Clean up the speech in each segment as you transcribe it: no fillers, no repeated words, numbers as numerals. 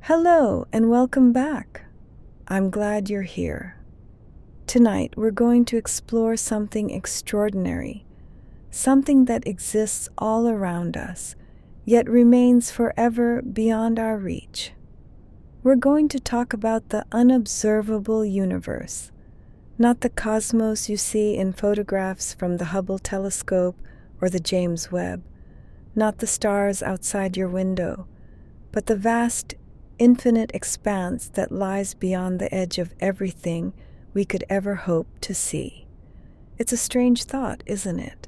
Hello and welcome back. I'm glad you're here. Tonight we're going to explore something extraordinary, something that exists all around us, yet remains forever beyond our reach. We're going to talk about the unobservable universe, not the cosmos you see in photographs from the Hubble telescope or the James Webb, not the stars outside your window, but the vast, infinite expanse that lies beyond the edge of everything we could ever hope to see. It's a strange thought, isn't it?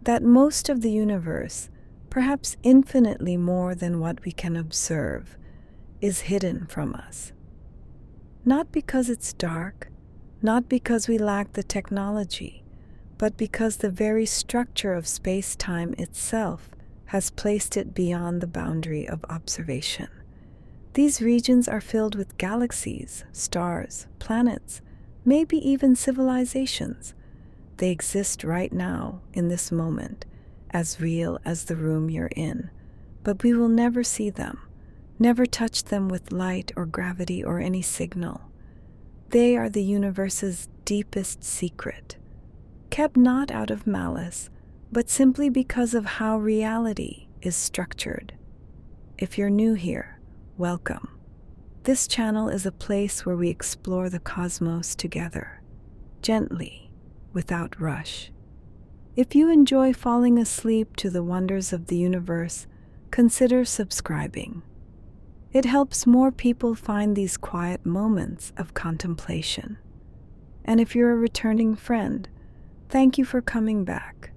That most of the universe, perhaps infinitely more than what we can observe, is hidden from us. Not because it's dark, not because we lack the technology, but because the very structure of space-time itself has placed it beyond the boundary of observation. These regions are filled with galaxies, stars, planets, maybe even civilizations. They exist right now, in this moment, as real as the room you're in, but we will never see them, never touch them with light or gravity or any signal. They are the universe's deepest secret, kept not out of malice, but simply because of how reality is structured. If you're new here, welcome. This channel is a place where we explore the cosmos together, gently, without rush. If you enjoy falling asleep to the wonders of the universe, consider subscribing. It helps more people find these quiet moments of contemplation. And if you're a returning friend, thank you for coming back.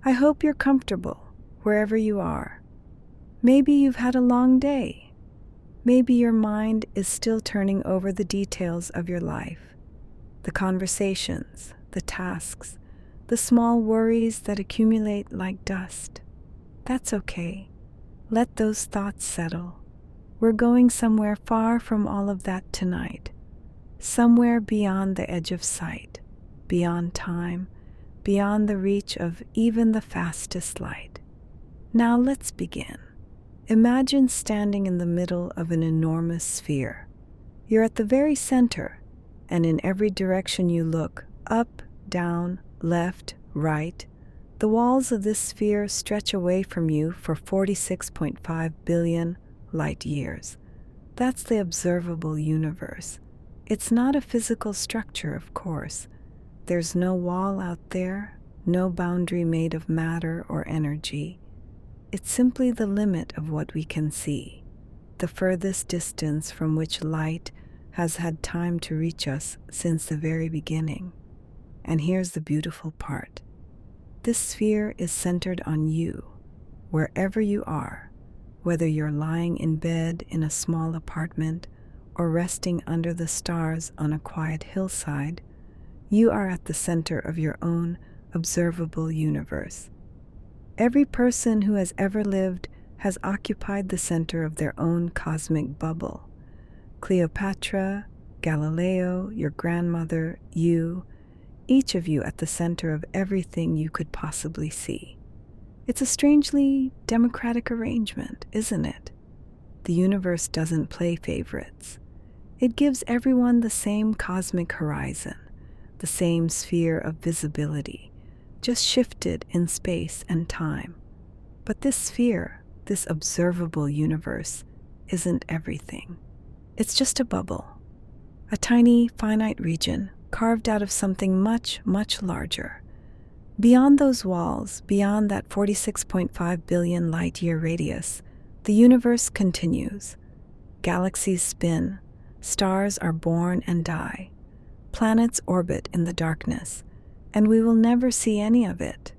I hope you're comfortable wherever you are. Maybe you've had a long day. Maybe your mind is still turning over the details of your life, the conversations, the tasks, the small worries that accumulate like dust. That's okay. Let those thoughts settle. We're going somewhere far from all of that tonight, somewhere beyond the edge of sight, beyond time, beyond the reach of even the fastest light. Now let's begin. Imagine standing in the middle of an enormous sphere. You're at the very center, and in every direction you look, up, down, left, right, the walls of this sphere stretch away from you for 46.5 billion light years. That's the observable universe. It's not a physical structure, of course. There's no wall out there, no boundary made of matter or energy. It's simply the limit of what we can see, the furthest distance from which light has had time to reach us since the very beginning. And here's the beautiful part. This sphere is centered on you, wherever you are, whether you're lying in bed in a small apartment or resting under the stars on a quiet hillside. You are at the center of your own observable universe. Every person who has ever lived has occupied the center of their own cosmic bubble. Cleopatra, Galileo, your grandmother, you, each of you at the center of everything you could possibly see. It's a strangely democratic arrangement, isn't it? The universe doesn't play favorites. It gives everyone the same cosmic horizon, the same sphere of visibility, just shifted in space and time. But this sphere, this observable universe, isn't everything. It's just a bubble, a tiny, finite region carved out of something much, much larger. Beyond those walls, beyond that 46.5 billion light-year radius, the universe continues. Galaxies spin, stars are born and die, planets orbit in the darkness, and we will never see any of it.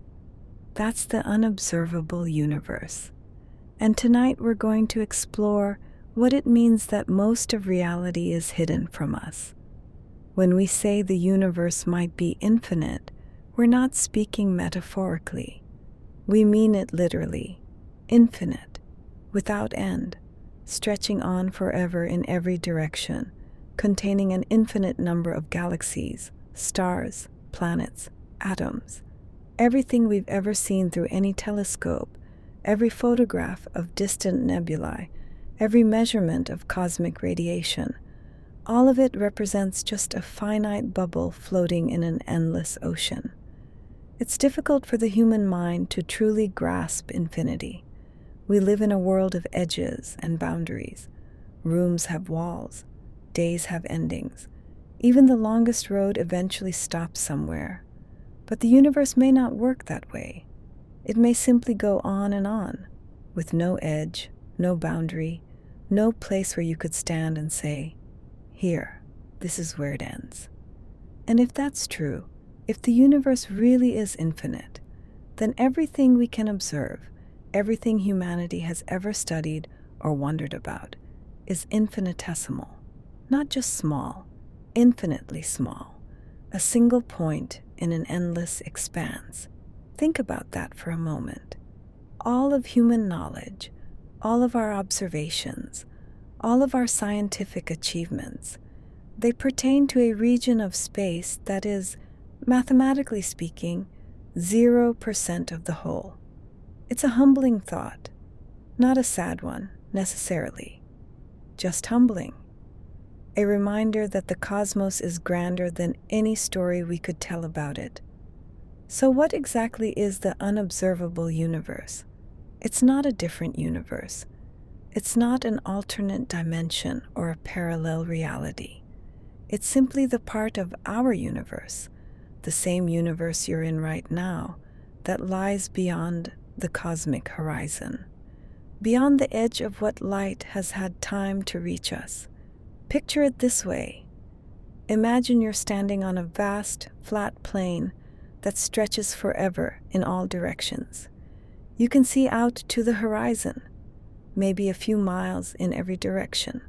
That's the unobservable universe. And tonight we're going to explore what it means that most of reality is hidden from us. When we say the universe might be infinite, we're not speaking metaphorically. We mean it literally, infinite, without end, stretching on forever in every direction, containing an infinite number of galaxies, stars, planets, atoms, everything we've ever seen through any telescope, every photograph of distant nebulae, every measurement of cosmic radiation, all of it represents just a finite bubble floating in an endless ocean. It's difficult for the human mind to truly grasp infinity. We live in a world of edges and boundaries. Rooms have walls, days have endings. Even the longest road eventually stops somewhere. But the universe may not work that way. It may simply go on, with no edge, no boundary, no place where you could stand and say, "Here, this is where it ends." And if that's true, if the universe really is infinite, then everything we can observe, everything humanity has ever studied or wondered about, is infinitesimal, not just small, infinitely small, a single point in an endless expanse. Think about that for a moment. All of human knowledge, all of our observations, all of our scientific achievements, they pertain to a region of space that is, mathematically speaking, 0% of the whole. It's a humbling thought, not a sad one, necessarily, just humbling. A reminder that the cosmos is grander than any story we could tell about it. So what exactly is the unobservable universe? It's not a different universe. It's not an alternate dimension or a parallel reality. It's simply the part of our universe, the same universe you're in right now, that lies beyond the cosmic horizon, beyond the edge of what light has had time to reach us. Picture it this way. Imagine you're standing on a vast, flat plain that stretches forever in all directions. You can see out to the horizon, maybe a few miles in every direction.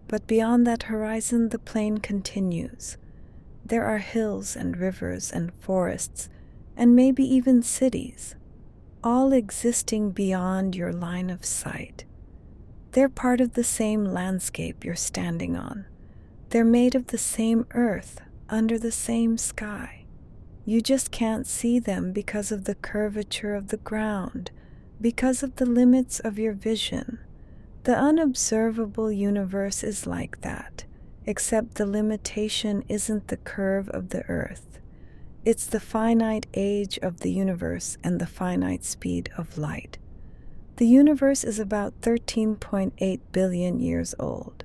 But beyond that horizon, the plain continues. There are hills and rivers and forests, and maybe even cities, all existing beyond your line of sight. They're part of the same landscape you're standing on. They're made of the same earth, under the same sky. You just can't see them because of the curvature of the ground, because of the limits of your vision. The unobservable universe is like that, except the limitation isn't the curve of the earth. It's the finite age of the universe and the finite speed of light. The universe is about 13.8 billion years old.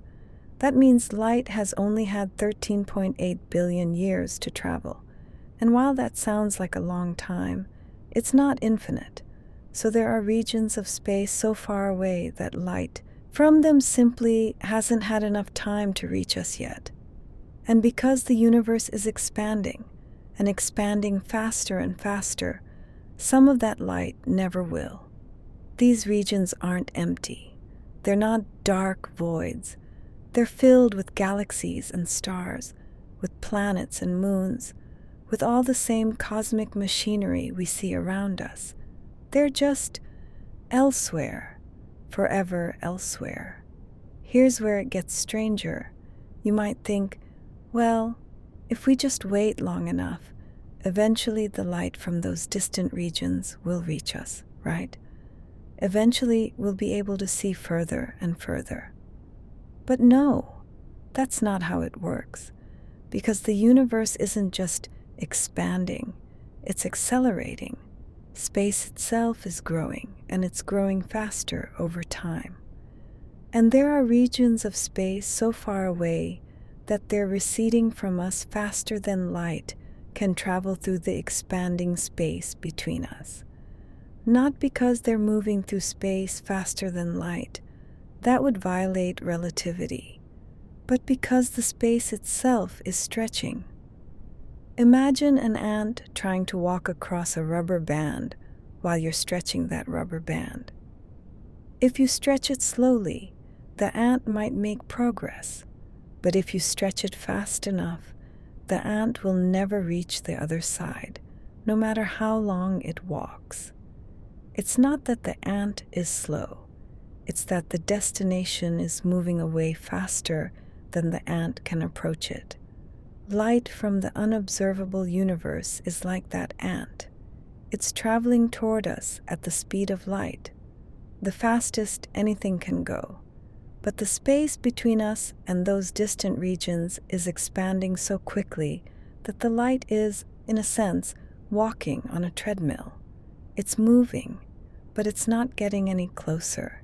That means light has only had 13.8 billion years to travel. And while that sounds like a long time, it's not infinite. So there are regions of space so far away that light from them simply hasn't had enough time to reach us yet. And because the universe is expanding, and expanding faster and faster, some of that light never will. These regions aren't empty. They're not dark voids. They're filled with galaxies and stars, with planets and moons, with all the same cosmic machinery we see around us. They're just elsewhere, forever elsewhere. Here's where it gets stranger. You might think, well, if we just wait long enough, eventually the light from those distant regions will reach us, right? Eventually we'll be able to see further and further. But no, that's not how it works, because the universe isn't just expanding, it's accelerating. Space itself is growing, and it's growing faster over time. And there are regions of space so far away that they're receding from us faster than light can travel through the expanding space between us. Not because they're moving through space faster than light, that would violate relativity, but because the space itself is stretching. Imagine an ant trying to walk across a rubber band while you're stretching that rubber band. If you stretch it slowly, the ant might make progress, but if you stretch it fast enough, the ant will never reach the other side, no matter how long it walks. It's not that the ant is slow, it's that the destination is moving away faster than the ant can approach it. Light from the unobservable universe is like that ant. It's traveling toward us at the speed of light, the fastest anything can go. But the space between us and those distant regions is expanding so quickly that the light is, in a sense, walking on a treadmill. It's moving, but it's not getting any closer.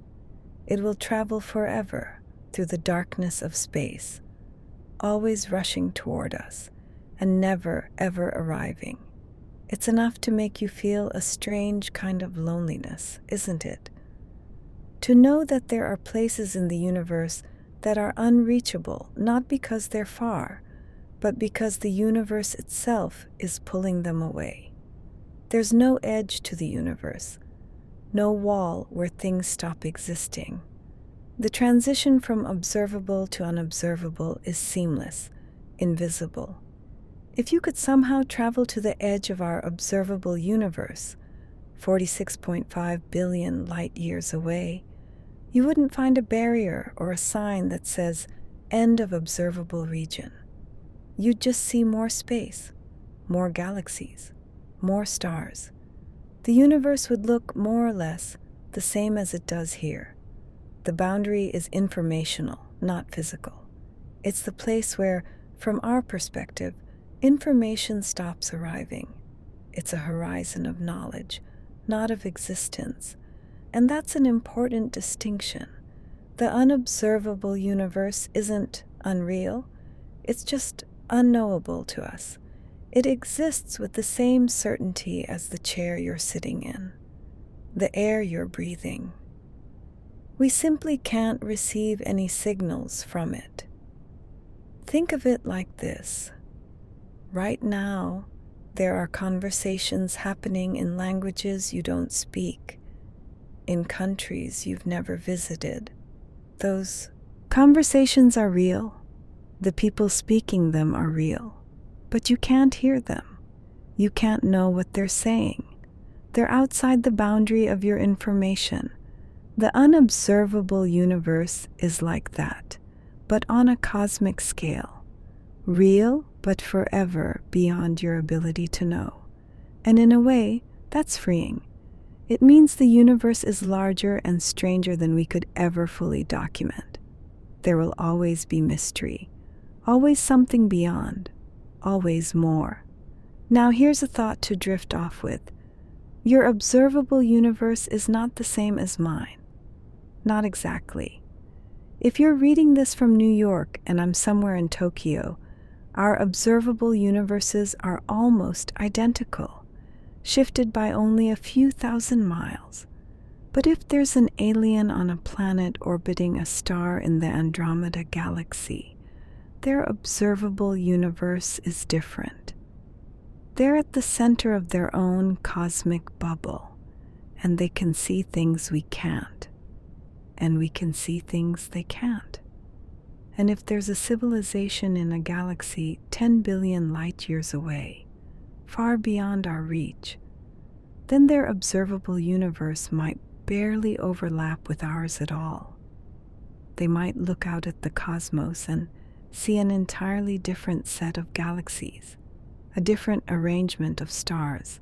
It will travel forever through the darkness of space, always rushing toward us and never, ever arriving. It's enough to make you feel a strange kind of loneliness, isn't it? To know that there are places in the universe that are unreachable, not because they're far, but because the universe itself is pulling them away. There's no edge to the universe, no wall where things stop existing. The transition from observable to unobservable is seamless, invisible. If you could somehow travel to the edge of our observable universe, 46.5 billion light years away, you wouldn't find a barrier or a sign that says end of observable region. You'd just see more space, more galaxies, more stars. The universe would look more or less the same as it does here. The boundary is informational, not physical. It's the place where, from our perspective, information stops arriving. It's a horizon of knowledge, not of existence. And that's an important distinction. The unobservable universe isn't unreal. It's just unknowable to us. It exists with the same certainty as the chair you're sitting in, the air you're breathing. We simply can't receive any signals from it. Think of it like this. Right now, there are conversations happening in languages you don't speak, in countries you've never visited. Those conversations are real. The people speaking them are real. But you can't hear them. You can't know what they're saying. They're outside the boundary of your information. The unobservable universe is like that, but on a cosmic scale. Real, but forever beyond your ability to know. And in a way, that's freeing. It means the universe is larger and stranger than we could ever fully document. There will always be mystery, always something beyond, always more. Now here's a thought to drift off with. Your observable universe is not the same as mine. Not exactly. If you're reading this from New York and I'm somewhere in Tokyo, our observable universes are almost identical, shifted by only a few thousand miles. But if there's an alien on a planet orbiting a star in the Andromeda galaxy, their observable universe is different. They're at the center of their own cosmic bubble, and they can see things we can't, and we can see things they can't. And if there's a civilization in a galaxy 10 billion light years away, far beyond our reach, then their observable universe might barely overlap with ours at all. They might look out at the cosmos and see an entirely different set of galaxies, a different arrangement of stars.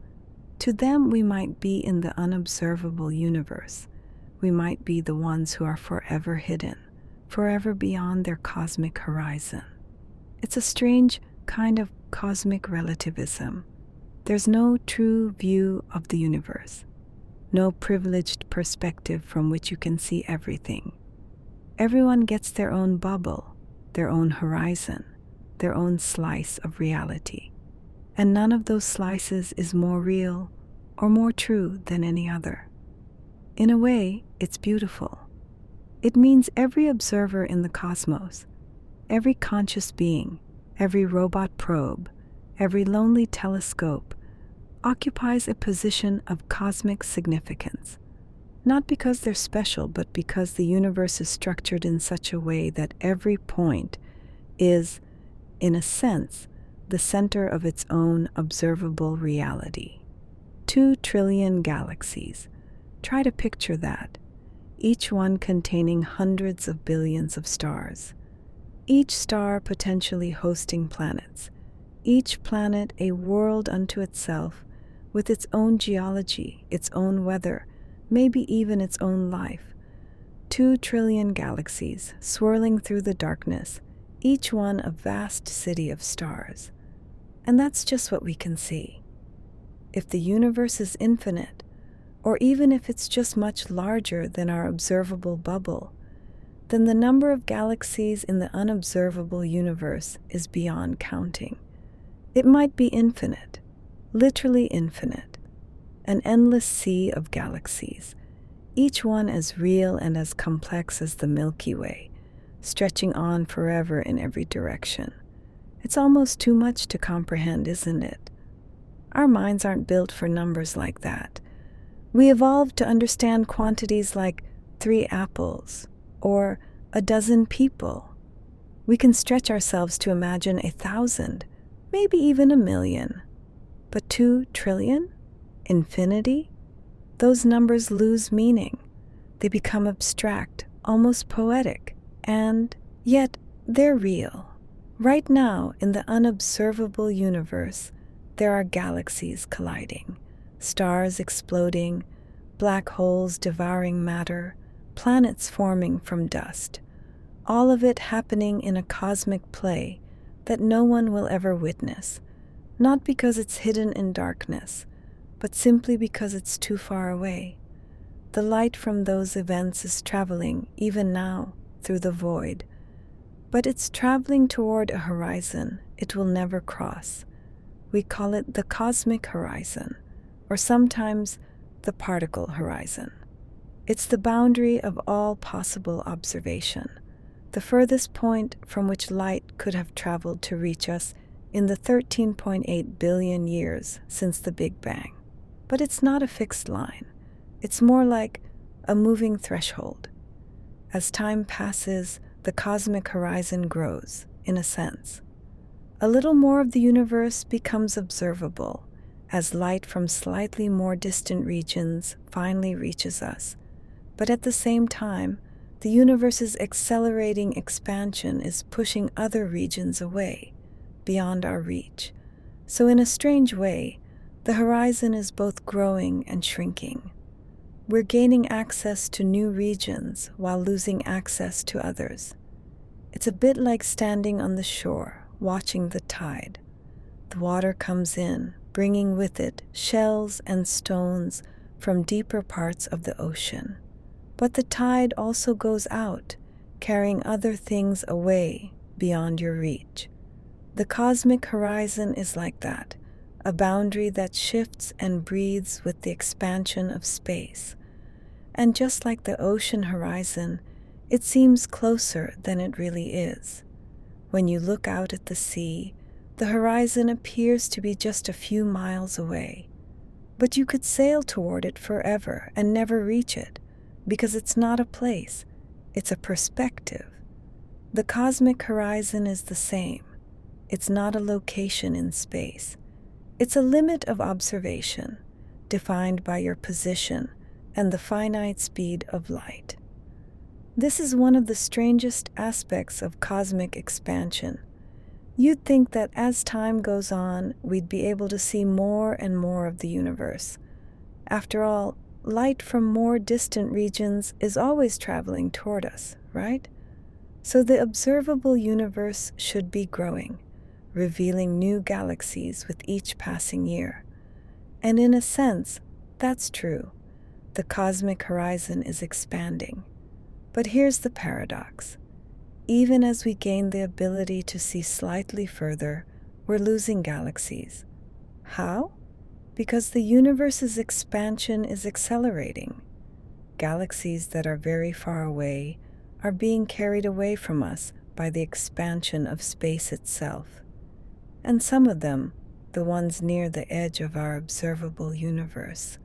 To them, we might be in the unobservable universe. We might be the ones who are forever hidden, forever beyond their cosmic horizon. It's a strange kind of cosmic relativism. There's no true view of the universe, no privileged perspective from which you can see everything. Everyone gets their own bubble, their own horizon, their own slice of reality. And none of those slices is more real or more true than any other. In a way, it's beautiful. It means every observer in the cosmos, every conscious being, every robot probe, every lonely telescope occupies a position of cosmic significance, not because they're special, but because the universe is structured in such a way that every point is, in a sense, the center of its own observable reality. 2 trillion galaxies. Try to picture that, each one containing hundreds of billions of stars, each star potentially hosting planets, each planet a world unto itself, with its own geology, its own weather, maybe even its own life. 2 trillion galaxies swirling through the darkness, each one a vast city of stars. And that's just what we can see. If the universe is infinite, or even if it's just much larger than our observable bubble, then the number of galaxies in the unobservable universe is beyond counting. It might be infinite, literally infinite, an endless sea of galaxies, each one as real and as complex as the Milky Way, stretching on forever in every direction. It's almost too much to comprehend, isn't it? Our minds aren't built for numbers like that. We evolved to understand quantities like 3 apples or a dozen people. We can stretch ourselves to imagine 1,000, maybe even 1,000,000. But 2 trillion? Infinity? Those numbers lose meaning. They become abstract, almost poetic, and yet they're real. Right now, in the unobservable universe, there are galaxies colliding, stars exploding, black holes devouring matter, planets forming from dust. All of it happening in a cosmic play that no one will ever witness, not because it's hidden in darkness, but simply because it's too far away. The light from those events is traveling, even now, through the void. But it's traveling toward a horizon it will never cross. We call it the cosmic horizon, or sometimes the particle horizon. It's the boundary of all possible observation, the furthest point from which light could have traveled to reach us in the 13.8 billion years since the Big Bang. But it's not a fixed line. It's more like a moving threshold. As time passes, the cosmic horizon grows, in a sense. A little more of the universe becomes observable as light from slightly more distant regions finally reaches us. But at the same time, the universe's accelerating expansion is pushing other regions away, beyond our reach. So in a strange way, the horizon is both growing and shrinking. We're gaining access to new regions while losing access to others. It's a bit like standing on the shore, watching the tide. The water comes in, bringing with it shells and stones from deeper parts of the ocean. But the tide also goes out, carrying other things away beyond your reach. The cosmic horizon is like that, a boundary that shifts and breathes with the expansion of space. And just like the ocean horizon, it seems closer than it really is. When you look out at the sea, the horizon appears to be just a few miles away. But you could sail toward it forever and never reach it, because it's not a place, it's a perspective. The cosmic horizon is the same. It's not a location in space. It's a limit of observation, defined by your position and the finite speed of light. This is one of the strangest aspects of cosmic expansion. You'd think that as time goes on, we'd be able to see more and more of the universe. After all, light from more distant regions is always traveling toward us, right? So the observable universe should be growing, revealing new galaxies with each passing year. And in a sense, that's true. The cosmic horizon is expanding. But here's the paradox. Even as we gain the ability to see slightly further, we're losing galaxies. How? Because the universe's expansion is accelerating. Galaxies that are very far away are being carried away from us by the expansion of space itself. And some of them, the ones near the edge of our observable universe,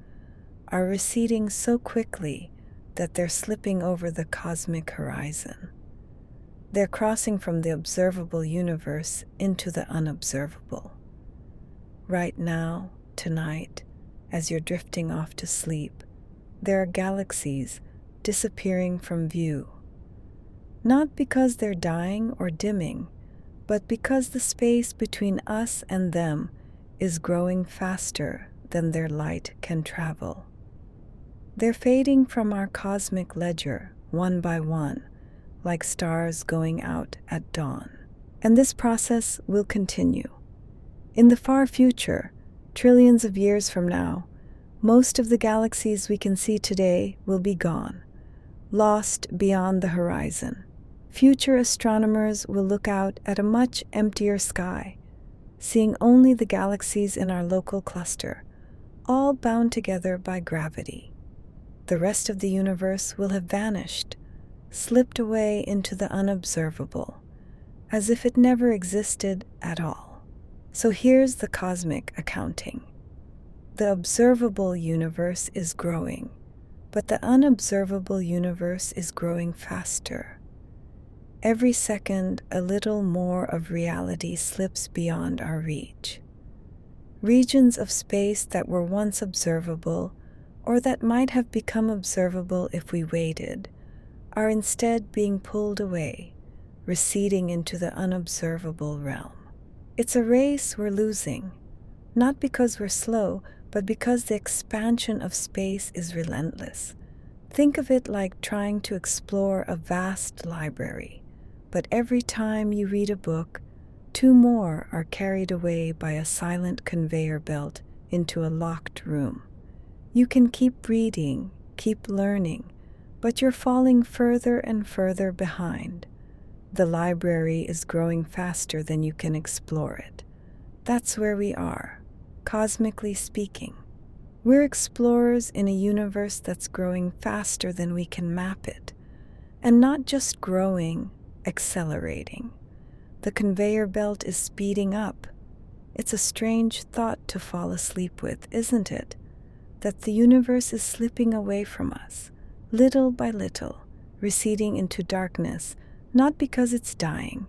are receding so quickly that they're slipping over the cosmic horizon. They're crossing from the observable universe into the unobservable. Right now, tonight, as you're drifting off to sleep, there are galaxies disappearing from view. Not because they're dying or dimming, but because the space between us and them is growing faster than their light can travel. They're fading from our cosmic ledger one by one, like stars going out at dawn. And this process will continue. In the far future, trillions of years from now, most of the galaxies we can see today will be gone, lost beyond the horizon. Future astronomers will look out at a much emptier sky, seeing only the galaxies in our local cluster, all bound together by gravity. The rest of the universe will have vanished, slipped away into the unobservable, as if it never existed at all. So here's the cosmic accounting. The observable universe is growing, but the unobservable universe is growing faster. Every second, a little more of reality slips beyond our reach. Regions of space that were once observable, or that might have become observable if we waited, are instead being pulled away, receding into the unobservable realm. It's a race we're losing, not because we're slow, but because the expansion of space is relentless. Think of it like trying to explore a vast library, but every time you read a book, two more are carried away by a silent conveyor belt into a locked room. You can keep reading, keep learning, but you're falling further and further behind. The library is growing faster than you can explore it. That's where we are, cosmically speaking. We're explorers in a universe that's growing faster than we can map it. And not just growing, accelerating. The conveyor belt is speeding up. It's a strange thought to fall asleep with, isn't it? That the universe is slipping away from us, little by little, receding into darkness, not because it's dying,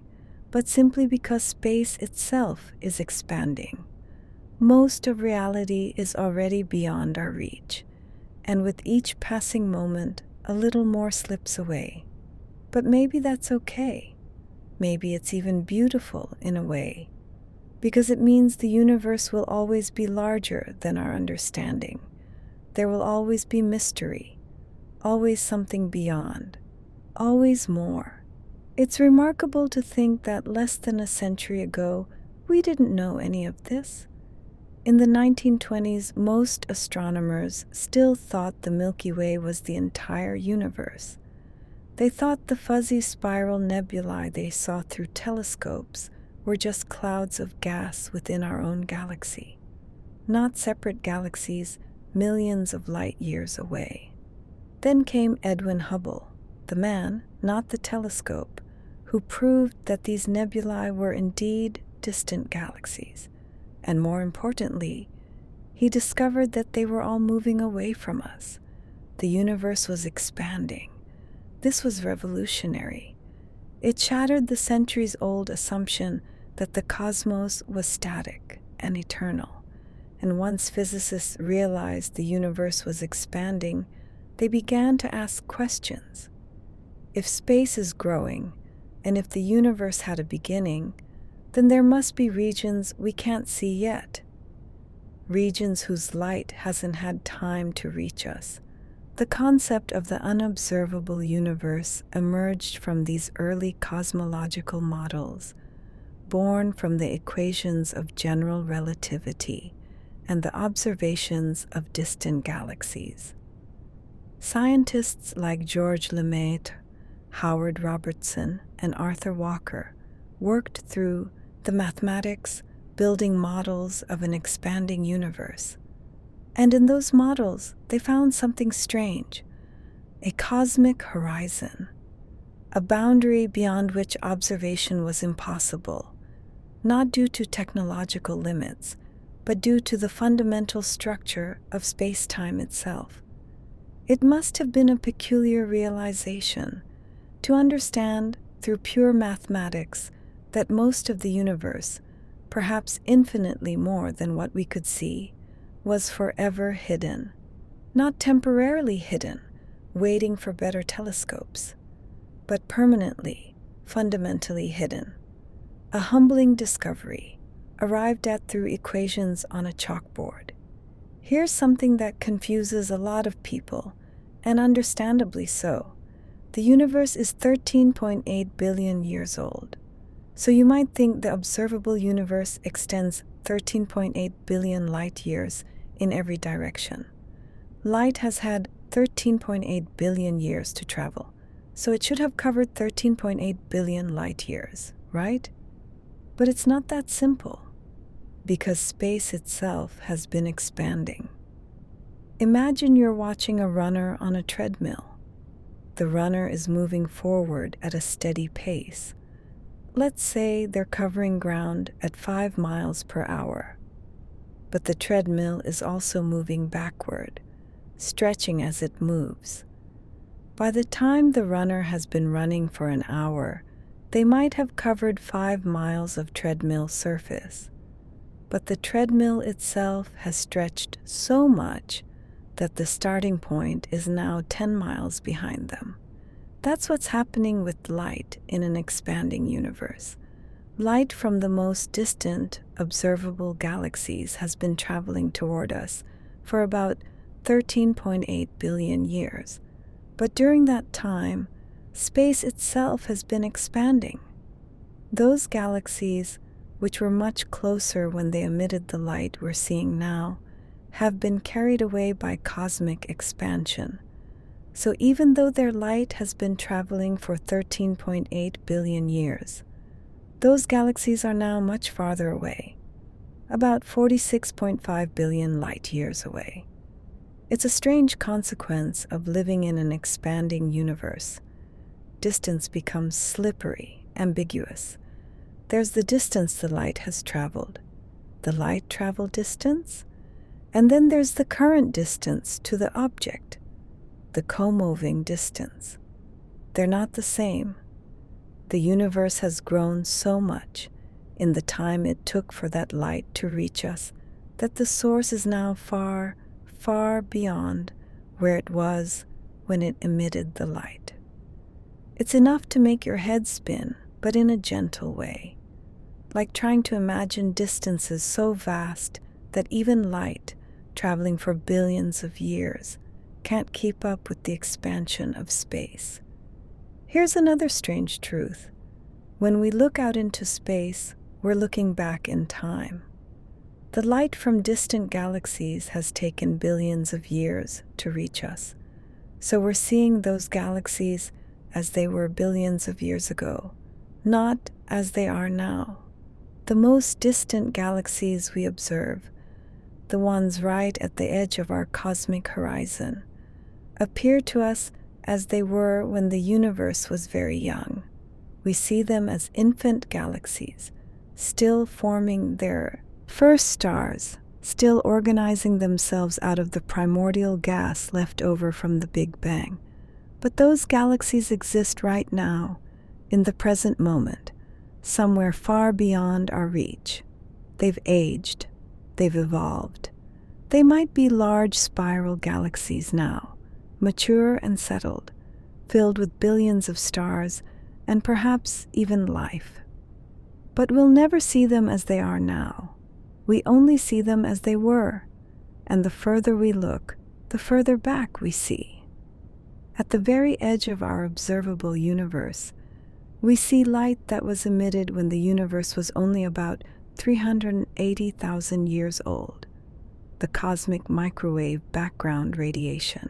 but simply because space itself is expanding. Most of reality is already beyond our reach, and with each passing moment, a little more slips away. But maybe that's okay. Maybe it's even beautiful in a way, because it means the universe will always be larger than our understanding. There will always be mystery, always something beyond, always more. It's remarkable to think that less than a century ago, we didn't know any of this. In the 1920s, most astronomers still thought the Milky Way was the entire universe. They thought the fuzzy spiral nebulae they saw through telescopes were just clouds of gas within our own galaxy, not separate galaxies millions of light years away. Then came Edwin Hubble, the man, not the telescope, who proved that these nebulae were indeed distant galaxies. And more importantly, he discovered that they were all moving away from us. The universe was expanding. This was revolutionary. It shattered the centuries-old assumption that the cosmos was static and eternal. And once physicists realized the universe was expanding, they began to ask questions. If space is growing, and if the universe had a beginning, then there must be regions we can't see yet. Regions whose light hasn't had time to reach us. The concept of the unobservable universe emerged from these early cosmological models, born from the equations of general relativity and the observations of distant galaxies. Scientists like George Lemaitre, Howard Robertson, and Arthur Walker worked through the mathematics, building models of an expanding universe. And in those models, they found something strange, a cosmic horizon, a boundary beyond which observation was impossible, not due to technological limits, but due to the fundamental structure of space-time itself. It must have been a peculiar realization to understand through pure mathematics that most of the universe, perhaps infinitely more than what we could see, was forever hidden, not temporarily hidden, waiting for better telescopes, but permanently, fundamentally hidden. A humbling discovery, arrived at through equations on a chalkboard. Here's something that confuses a lot of people, and understandably so. The universe is 13.8 billion years old. So you might think the observable universe extends 13.8 billion light years in every direction. Light has had 13.8 billion years to travel, so it should have covered 13.8 billion light years, right? But it's not that simple, because space itself has been expanding. Imagine you're watching a runner on a treadmill. The runner is moving forward at a steady pace. Let's say they're covering ground at 5 miles per hour. But the treadmill is also moving backward, stretching as it moves. By the time the runner has been running for an hour, they might have covered 5 miles of treadmill surface. But the treadmill itself has stretched so much that the starting point is now 10 miles behind them. That's what's happening with light in an expanding universe. Light from the most distant observable galaxies has been traveling toward us for about 13.8 billion years. But during that time, space itself has been expanding. Those galaxies, which were much closer when they emitted the light we're seeing now, have been carried away by cosmic expansion. So even though their light has been traveling for 13.8 billion years, those galaxies are now much farther away, about 46.5 billion light years away. It's a strange consequence of living in an expanding universe. Distance becomes slippery, ambiguous. There's the distance the light has traveled, the light travel distance, and then there's the current distance to the object, the co-moving distance. They're not the same. The universe has grown so much in the time it took for that light to reach us that the source is now far, far beyond where it was when it emitted the light. It's enough to make your head spin, but in a gentle way, like trying to imagine distances so vast that even light, traveling for billions of years, can't keep up with the expansion of space. Here's another strange truth. When we look out into space, we're looking back in time. The light from distant galaxies has taken billions of years to reach us. So we're seeing those galaxies as they were billions of years ago, not as they are now. The most distant galaxies we observe, the ones right at the edge of our cosmic horizon, appear to us as they were when the universe was very young. We see them as infant galaxies, still forming their first stars, still organizing themselves out of the primordial gas left over from the Big Bang. But those galaxies exist right now, in the present moment, somewhere far beyond our reach. They've aged, they've evolved. They might be large spiral galaxies now, mature and settled, filled with billions of stars and perhaps even life. But we'll never see them as they are now. We only see them as they were, and the further we look, the further back we see. At the very edge of our observable universe, we see light that was emitted when the universe was only about 380,000 years old, the cosmic microwave background radiation.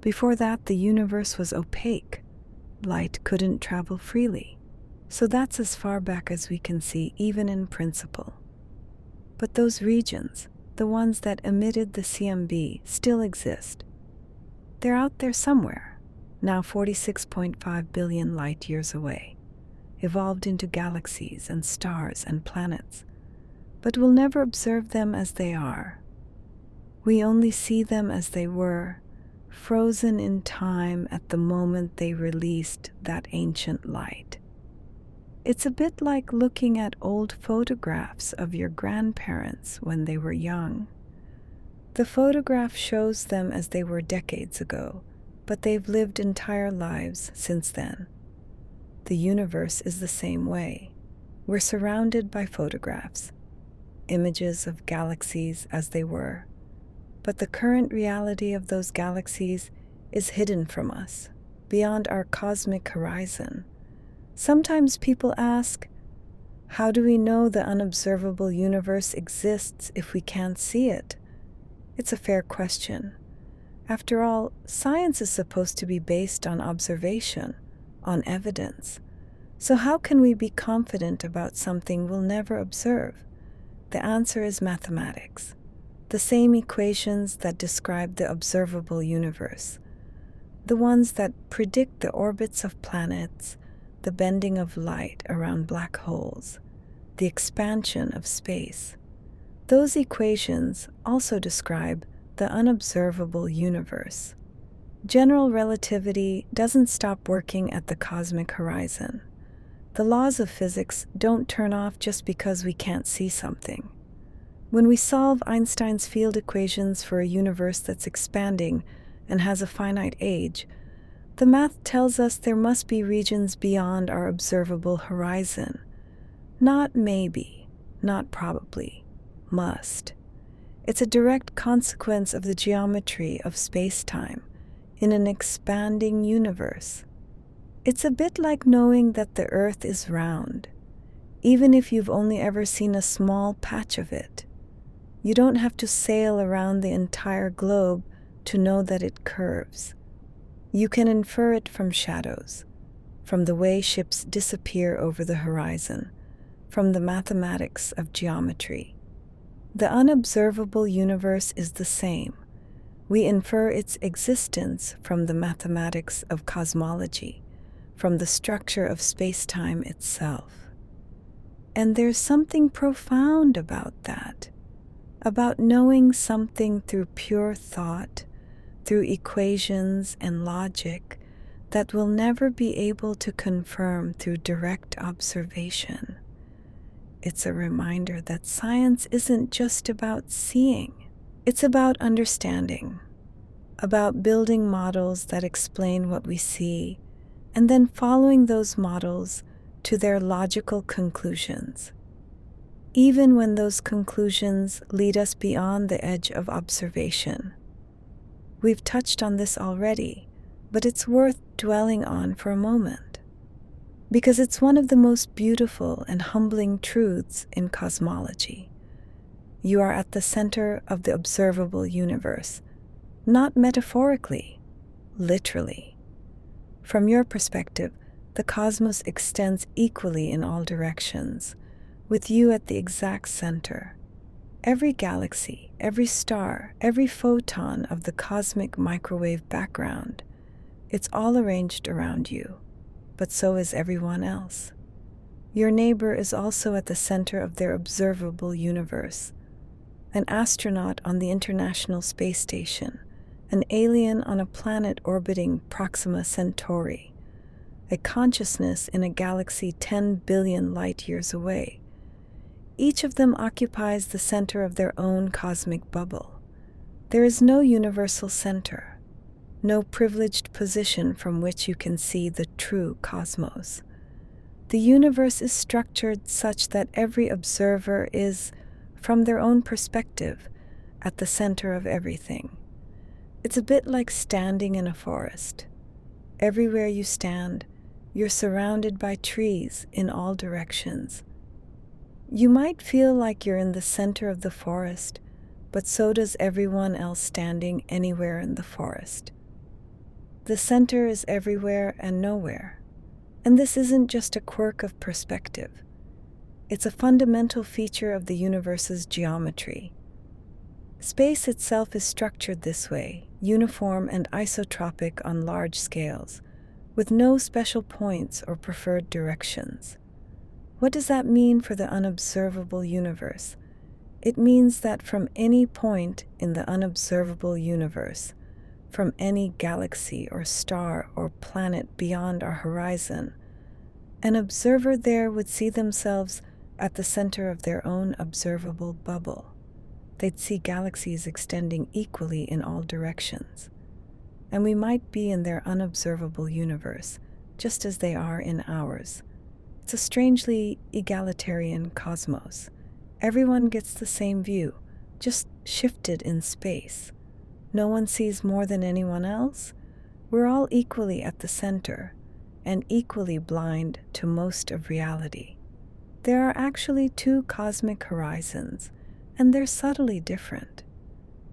Before that, the universe was opaque. Light couldn't travel freely. So that's as far back as we can see, even in principle. But those regions, the ones that emitted the CMB, still exist. They're out there somewhere, now 46.5 billion light years away, evolved into galaxies and stars and planets. But we'll never observe them as they are. We only see them as they were, frozen in time at the moment they released that ancient light. It's a bit like looking at old photographs of your grandparents when they were young. The photograph shows them as they were decades ago, but they've lived entire lives since then. The universe is the same way. We're surrounded by photographs, images of galaxies as they were, but the current reality of those galaxies is hidden from us. beyond our cosmic horizon. Sometimes people ask, how do we know the unobservable universe exists if we can't see it? It's a fair question. After all, science is supposed to be based on observation, on evidence. So how can we be confident about something we'll never observe? The answer is mathematics. The same equations that describe the observable universe. The ones that predict the orbits of planets, the bending of light around black holes, the expansion of space. Those equations also describe the unobservable universe. General relativity doesn't stop working at the cosmic horizon. The laws of physics don't turn off just because we can't see something. When we solve Einstein's field equations for a universe that's expanding and has a finite age, the math tells us there must be regions beyond our observable horizon. Not maybe, not probably, must. It's a direct consequence of the geometry of space-time in an expanding universe. It's a bit like knowing that the Earth is round, even if you've only ever seen a small patch of it. You don't have to sail around the entire globe to know that it curves. You can infer it from shadows, from the way ships disappear over the horizon, from the mathematics of geometry. The unobservable universe is the same. We infer its existence from the mathematics of cosmology, from the structure of space-time itself. And there's something profound about that, about knowing something through pure thought, through equations and logic that we'll never be able to confirm through direct observation. It's a reminder that science isn't just about seeing. It's about understanding, about building models that explain what we see, and then following those models to their logical conclusions, even when those conclusions lead us beyond the edge of observation. We've touched on this already, but it's worth dwelling on for a moment, because it's one of the most beautiful and humbling truths in cosmology. You are at the center of the observable universe, not metaphorically, literally. From your perspective, the cosmos extends equally in all directions, with you at the exact center. Every galaxy, every star, every photon of the cosmic microwave background, it's all arranged around you, but so is everyone else. Your neighbor is also at the center of their observable universe, an astronaut on the International Space Station, an alien on a planet orbiting Proxima Centauri, a consciousness in a galaxy 10 billion light-years away. Each of them occupies the center of their own cosmic bubble. There is no universal center, no privileged position from which you can see the true cosmos. The universe is structured such that every observer is, from their own perspective, at the center of everything. It's a bit like standing in a forest. Everywhere you stand, you're surrounded by trees in all directions. You might feel like you're in the center of the forest, but so does everyone else standing anywhere in the forest. The center is everywhere and nowhere. And this isn't just a quirk of perspective. It's a fundamental feature of the universe's geometry. Space itself is structured this way, uniform and isotropic on large scales, with no special points or preferred directions. What does that mean for the unobservable universe? It means that from any point in the unobservable universe, from any galaxy or star or planet beyond our horizon, an observer there would see themselves at the center of their own observable bubble. They'd see galaxies extending equally in all directions. And we might be in their unobservable universe, just as they are in ours. It's a strangely egalitarian cosmos. Everyone gets the same view, just shifted in space. No one sees more than anyone else. We're all equally at the center and equally blind to most of reality. There are actually two cosmic horizons, and they're subtly different.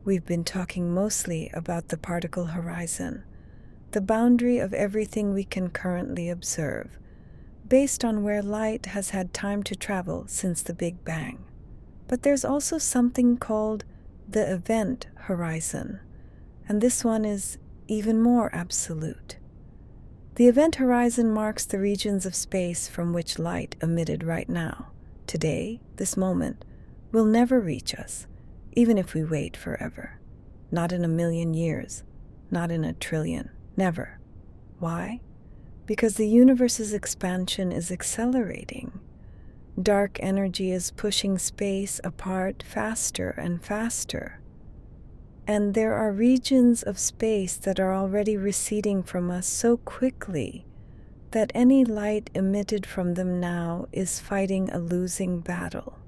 We've been talking mostly about the particle horizon, the boundary of everything we can currently observe, based on where light has had time to travel since the Big Bang. But there's also something called the event horizon, and this one is even more absolute. The event horizon marks the regions of space from which light emitted right now, today, this moment, will never reach us, even if we wait forever. Not in a million years, not in a trillion, never. Why? Because the universe's expansion is accelerating. Dark energy is pushing space apart faster and faster. And there are regions of space that are already receding from us so quickly that any light emitted from them now is fighting a losing battle.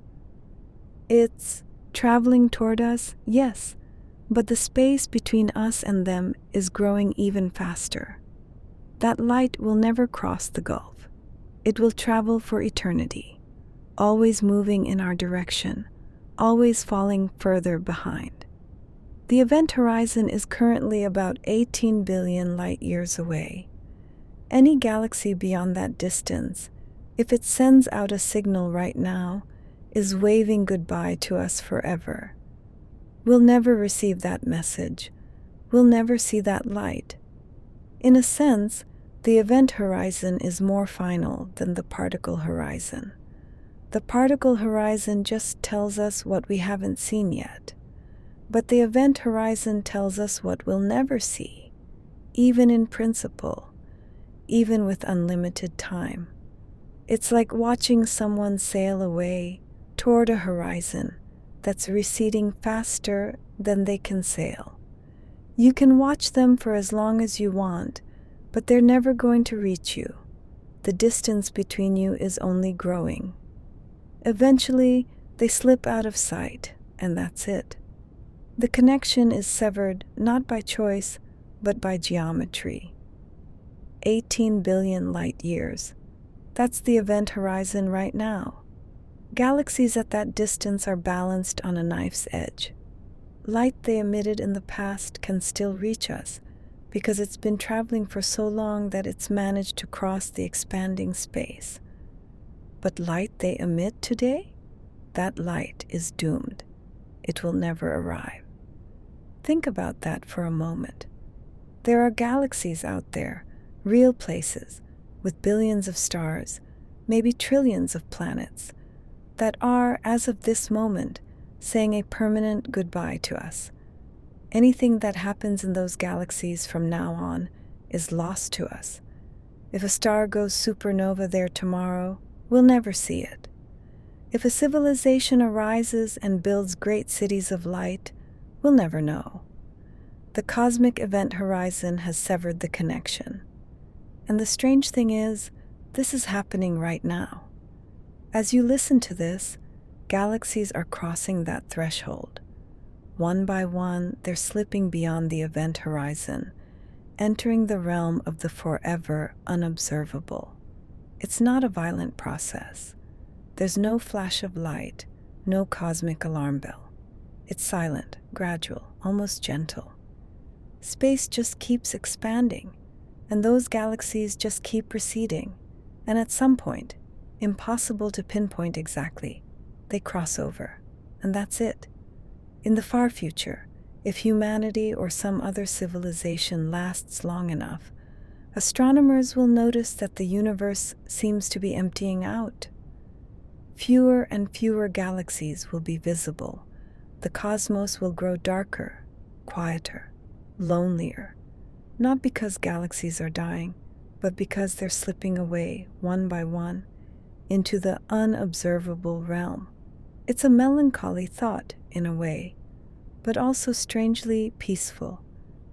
It's traveling toward us, yes, but the space between us and them is growing even faster. That light will never cross the gulf. It will travel for eternity, always moving in our direction, always falling further behind. The event horizon is currently about 18 billion light years away. Any galaxy beyond that distance, if it sends out a signal right now, is waving goodbye to us forever. We'll never receive that message. We'll never see that light. In a sense, the event horizon is more final than the particle horizon. The particle horizon just tells us what we haven't seen yet. But the event horizon tells us what we'll never see, even in principle, even with unlimited time. It's like watching someone sail away toward a horizon that's receding faster than they can sail. You can watch them for as long as you want, but they're never going to reach you. The distance between you is only growing. Eventually, they slip out of sight, and that's it. The connection is severed not by choice, but by geometry. 18 billion light years. That's the event horizon right now. Galaxies at that distance are balanced on a knife's edge. Light they emitted in the past can still reach us, because it's been traveling for so long that it's managed to cross the expanding space. But light they emit today? That light is doomed. It will never arrive. Think about that for a moment. There are galaxies out there, real places, with billions of stars, maybe trillions of planets, that are, as of this moment, saying a permanent goodbye to us. Anything that happens in those galaxies from now on is lost to us. If a star goes supernova there tomorrow, we'll never see it. If a civilization arises and builds great cities of light, we'll never know. The cosmic event horizon has severed the connection. And the strange thing is, this is happening right now. As you listen to this, galaxies are crossing that threshold. One by one, they're slipping beyond the event horizon, entering the realm of the forever unobservable. It's not a violent process. There's no flash of light, no cosmic alarm bell. It's silent, gradual, almost gentle. Space just keeps expanding, and those galaxies just keep receding, and at some point, impossible to pinpoint exactly, they cross over, and that's it. In the far future, if humanity or some other civilization lasts long enough, astronomers will notice that the universe seems to be emptying out. Fewer and fewer galaxies will be visible. The cosmos will grow darker, quieter, lonelier, not because galaxies are dying, but because they're slipping away, one by one, into the unobservable realm. It's a melancholy thought, in a way, but also strangely peaceful,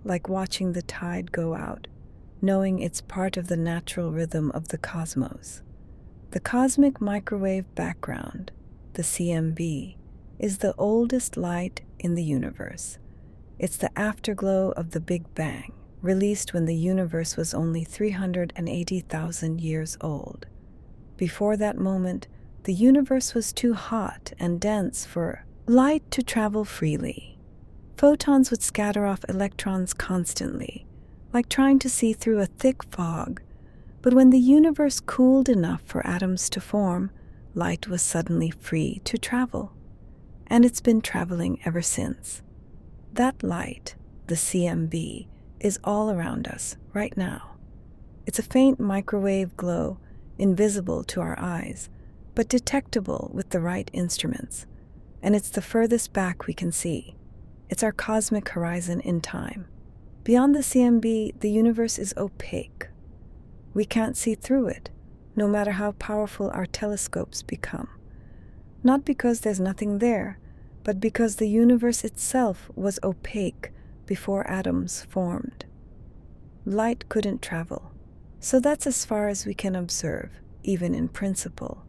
like watching the tide go out, knowing it's part of the natural rhythm of the cosmos. The cosmic microwave background, the CMB, is the oldest light in the universe. It's the afterglow of the Big Bang, released when the universe was only 380,000 years old. Before that moment, the universe was too hot and dense for light to travel freely. Photons would scatter off electrons constantly, like trying to see through a thick fog. But when the universe cooled enough for atoms to form, light was suddenly free to travel. And it's been traveling ever since. That light, the CMB, is all around us right now. It's a faint microwave glow, invisible to our eyes, but detectable with the right instruments. And it's the furthest back we can see. It's our cosmic horizon in time. Beyond the CMB, the universe is opaque. We can't see through it, no matter how powerful our telescopes become. Not because there's nothing there, but because the universe itself was opaque before atoms formed. Light couldn't travel, so that's as far as we can observe, even in principle.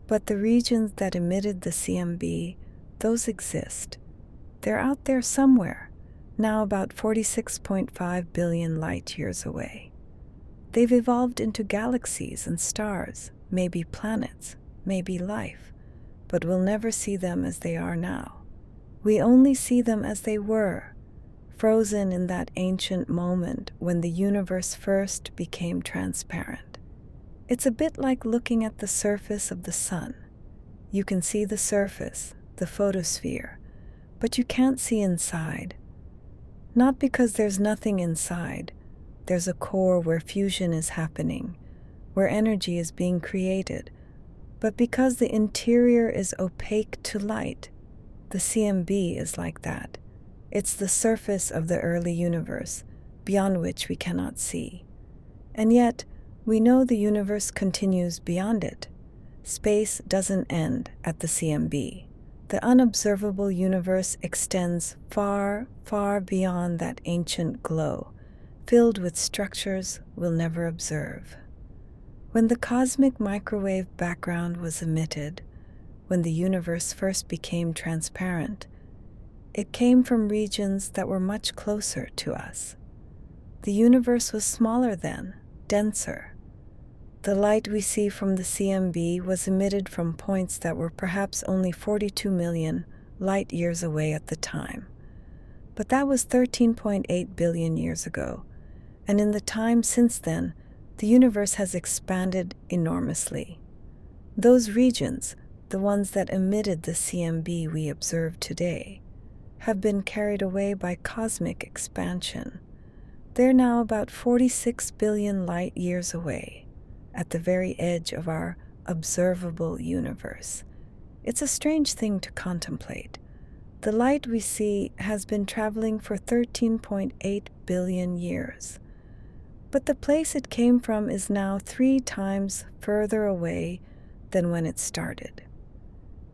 But the regions that emitted the CMB, those exist. They're out there somewhere, now about 46.5 billion light years away. They've evolved into galaxies and stars, maybe planets, maybe life, but we'll never see them as they are now. We only see them as they were, frozen in that ancient moment when the universe first became transparent. It's a bit like looking at the surface of the sun. You can see the surface, the photosphere, but you can't see inside. Not because there's nothing inside. There's a core where fusion is happening, where energy is being created, but because the interior is opaque to light. The CMB is like that. It's the surface of the early universe, beyond which we cannot see. And yet, we know the universe continues beyond it. Space doesn't end at the CMB. The unobservable universe extends far, far beyond that ancient glow, filled with structures we'll never observe. When the cosmic microwave background was emitted, when the universe first became transparent, it came from regions that were much closer to us. The universe was smaller then, denser. The light we see from the CMB was emitted from points that were perhaps only 42 million light years away at the time. But that was 13.8 billion years ago, and in the time since then, the universe has expanded enormously. Those regions, the ones that emitted the CMB we observe today, have been carried away by cosmic expansion. They're now about 46 billion light years away, at the very edge of our observable universe. It's a strange thing to contemplate. The light we see has been traveling for 13.8 billion years. But the place it came from is now 3 times further away than when it started.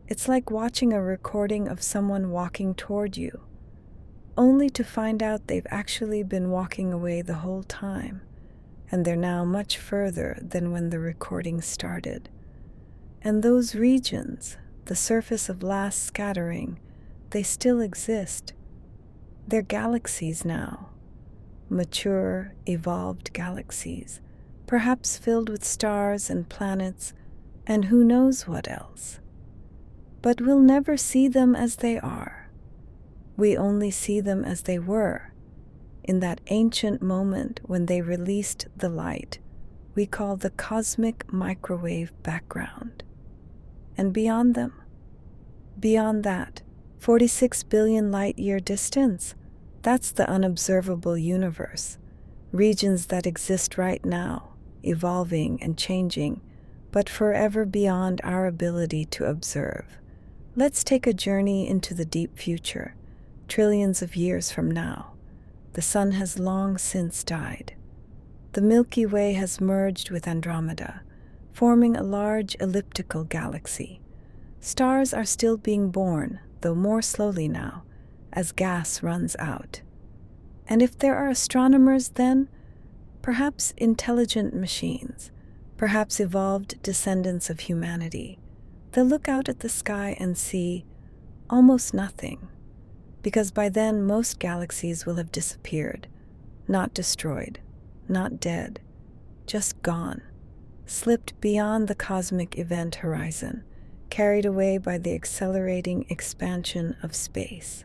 It's like watching a recording of someone walking toward you, only to find out they've actually been walking away the whole time, and they're now much further than when the recording started. And those regions, the surface of last scattering, they still exist. They're galaxies now, mature, evolved galaxies, perhaps filled with stars and planets, and who knows what else. But we'll never see them as they are. We only see them as they were, in that ancient moment when they released the light we call the cosmic microwave background. And beyond them, beyond that, 46 billion light-year distance, that's the unobservable universe, regions that exist right now, evolving and changing, but forever beyond our ability to observe. Let's take a journey into the deep future, trillions of years from now. The sun has long since died. The Milky Way has merged with Andromeda, forming a large elliptical galaxy. Stars are still being born, though more slowly now, as gas runs out. And if there are astronomers then, perhaps intelligent machines, perhaps evolved descendants of humanity, they'll look out at the sky and see almost nothing, because by then most galaxies will have disappeared, not destroyed, not dead, just gone, slipped beyond the cosmic event horizon, carried away by the accelerating expansion of space.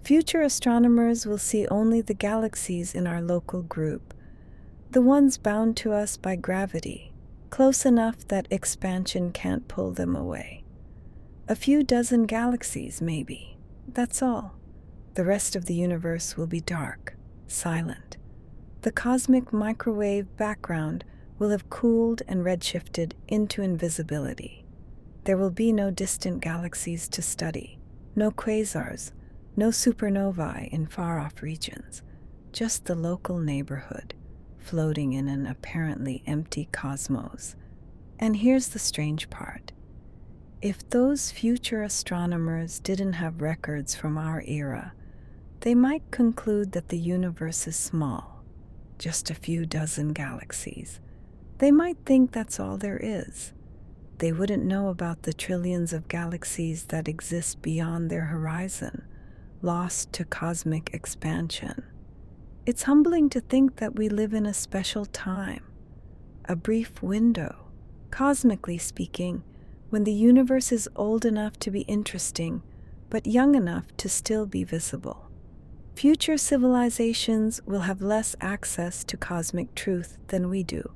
Future astronomers will see only the galaxies in our local group, the ones bound to us by gravity, close enough that expansion can't pull them away. A few dozen galaxies, maybe. That's all. The rest of the universe will be dark, silent. The cosmic microwave background will have cooled and redshifted into invisibility. There will be no distant galaxies to study, no quasars, no supernovae in far-off regions, just the local neighborhood, floating in an apparently empty cosmos. And here's the strange part. If those future astronomers didn't have records from our era, they might conclude that the universe is small, just a few dozen galaxies. They might think that's all there is. They wouldn't know about the trillions of galaxies that exist beyond their horizon, lost to cosmic expansion. It's humbling to think that we live in a special time, a brief window, cosmically speaking, when the universe is old enough to be interesting, but young enough to still be visible. Future civilizations will have less access to cosmic truth than we do.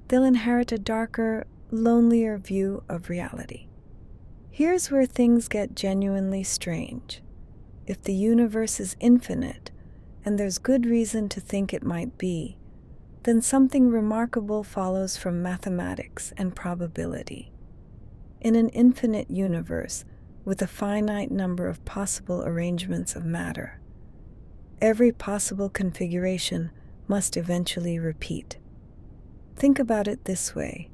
They'll inherit a darker, lonelier view of reality. Here's where things get genuinely strange. If the universe is infinite, and there's good reason to think it might be, then something remarkable follows from mathematics and probability. In an infinite universe, with a finite number of possible arrangements of matter, every possible configuration must eventually repeat. Think about it this way.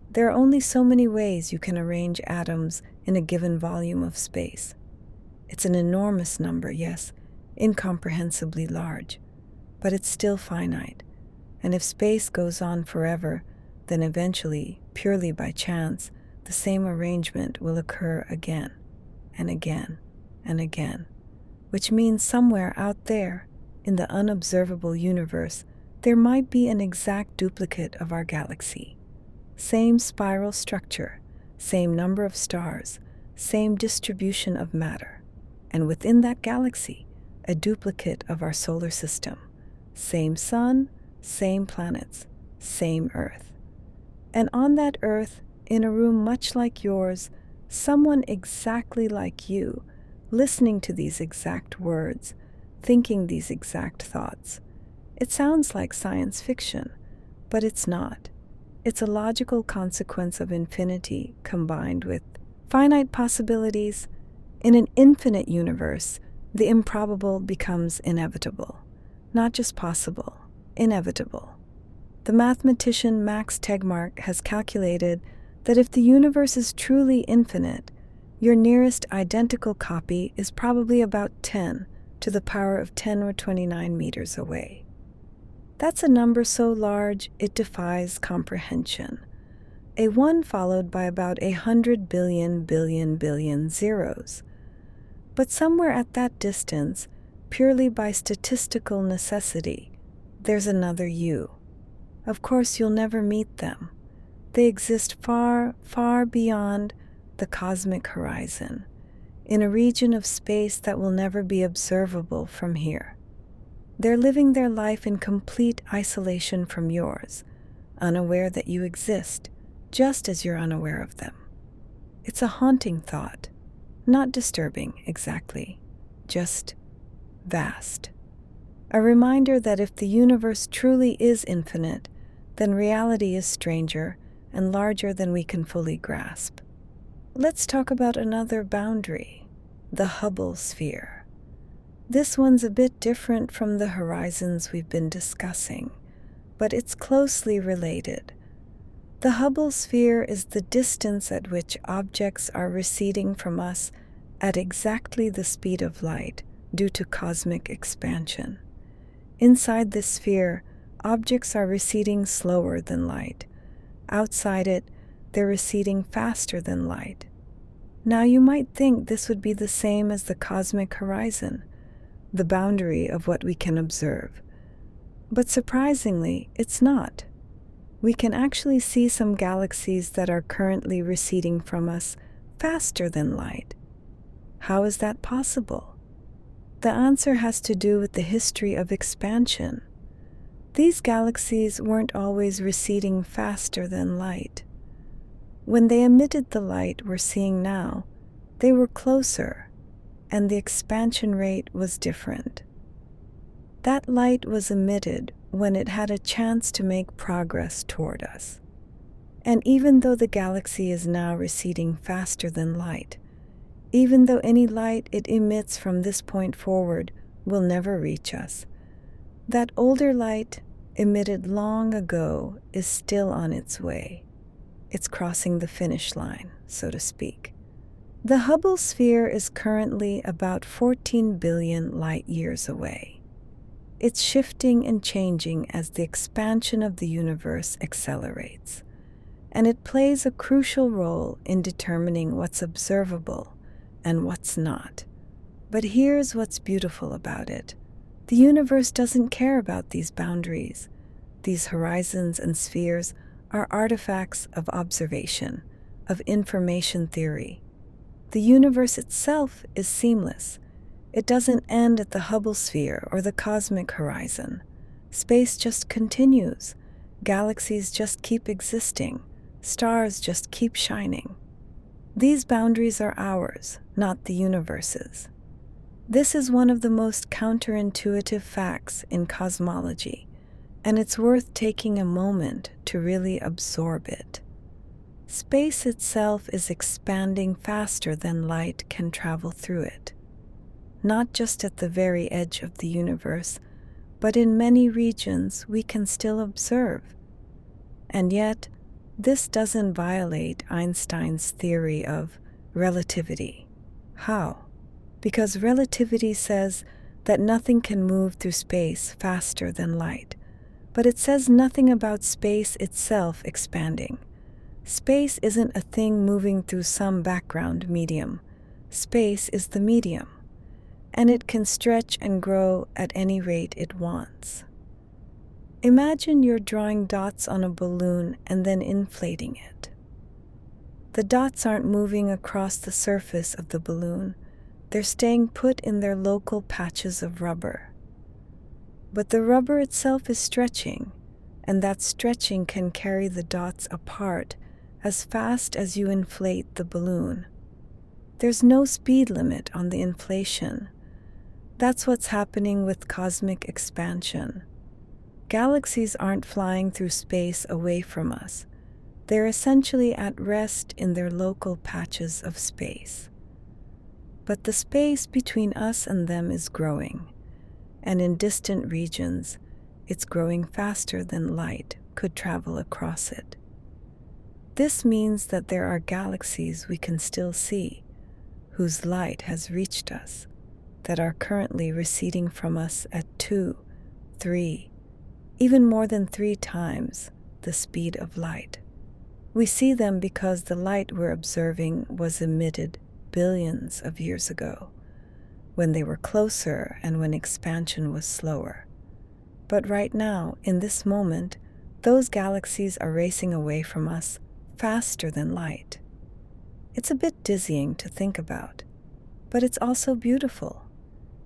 There are only so many ways you can arrange atoms in a given volume of space. It's an enormous number, yes, incomprehensibly large, but it's still finite. And if space goes on forever, then eventually, purely by chance, the same arrangement will occur again and again and again, which means somewhere out there, in the unobservable universe, there might be an exact duplicate of our galaxy. Same spiral structure, same number of stars, same distribution of matter, and within that galaxy, a duplicate of our solar system. Same sun, same planets, same Earth. And on that Earth, in a room much like yours, someone exactly like you, listening to these exact words, thinking these exact thoughts. It sounds like science fiction, but it's not. It's a logical consequence of infinity combined with finite possibilities. In an infinite universe, the improbable becomes inevitable. Not just possible, inevitable. The mathematician Max Tegmark has calculated that if the universe is truly infinite, your nearest identical copy is probably about 10 to the power of 10 or 29 meters away. That's a number so large it defies comprehension. A 1 followed by about 100 billion zeros. But somewhere at that distance, purely by statistical necessity, there's another you. Of course, you'll never meet them. They exist far, far beyond the cosmic horizon, in a region of space that will never be observable from here. They're living their life in complete isolation from yours, unaware that you exist, just as you're unaware of them. It's a haunting thought, not disturbing exactly, just vast. A reminder that if the universe truly is infinite, then reality is stranger and larger than we can fully grasp. Let's talk about another boundary, the Hubble sphere. This one's a bit different from the horizons we've been discussing, but it's closely related. The Hubble sphere is the distance at which objects are receding from us at exactly the speed of light due to cosmic expansion. Inside this sphere, objects are receding slower than light. Outside it, they're receding faster than light. Now you might think this would be the same as the cosmic horizon, the boundary of what we can observe. But surprisingly, it's not. We can actually see some galaxies that are currently receding from us faster than light. How is that possible? The answer has to do with the history of expansion. These galaxies weren't always receding faster than light. When they emitted the light we're seeing now, they were closer, and the expansion rate was different. That light was emitted when it had a chance to make progress toward us. And even though the galaxy is now receding faster than light, even though any light it emits from this point forward will never reach us, that older light emitted long ago is still on its way. It's crossing the finish line, so to speak. The Hubble sphere is currently about 14 billion light years away. It's shifting and changing as the expansion of the universe accelerates, and it plays a crucial role in determining what's observable and what's not. But here's what's beautiful about it. The universe doesn't care about these boundaries. These horizons and spheres are artifacts of observation, of information theory. The universe itself is seamless. It doesn't end at the Hubble sphere or the cosmic horizon. Space just continues. Galaxies just keep existing. Stars just keep shining. These boundaries are ours, not the universe's. This is one of the most counterintuitive facts in cosmology, and it's worth taking a moment to really absorb it. Space itself is expanding faster than light can travel through it, not just at the very edge of the universe, but in many regions we can still observe. And yet, this doesn't violate Einstein's theory of relativity. How? Because relativity says that nothing can move through space faster than light, but it says nothing about space itself expanding. Space isn't a thing moving through some background medium. Space is the medium, and it can stretch and grow at any rate it wants. Imagine you're drawing dots on a balloon and then inflating it. The dots aren't moving across the surface of the balloon. They're staying put in their local patches of rubber. But the rubber itself is stretching, and that stretching can carry the dots apart as fast as you inflate the balloon. There's no speed limit on the inflation. That's what's happening with cosmic expansion. Galaxies aren't flying through space away from us. They're essentially at rest in their local patches of space. But the space between us and them is growing, and in distant regions, it's growing faster than light could travel across it. This means that there are galaxies we can still see, whose light has reached us, that are currently receding from us at 2, 3, even more than 3 times the speed of light. We see them because the light we're observing was emitted billions of years ago, when they were closer and when expansion was slower. But right now, in this moment, those galaxies are racing away from us faster than light. It's a bit dizzying to think about, but it's also beautiful.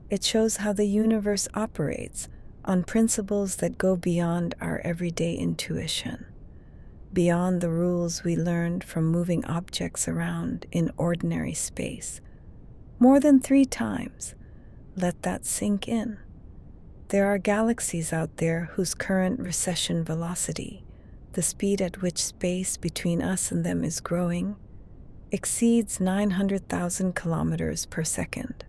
It shows how the universe operates on principles that go beyond our everyday intuition, beyond the rules we learned from moving objects around in ordinary space. More than 3 times. Let that sink in. There are galaxies out there whose current recession velocity, the speed at which space between us and them is growing, exceeds 900,000 kilometers per second.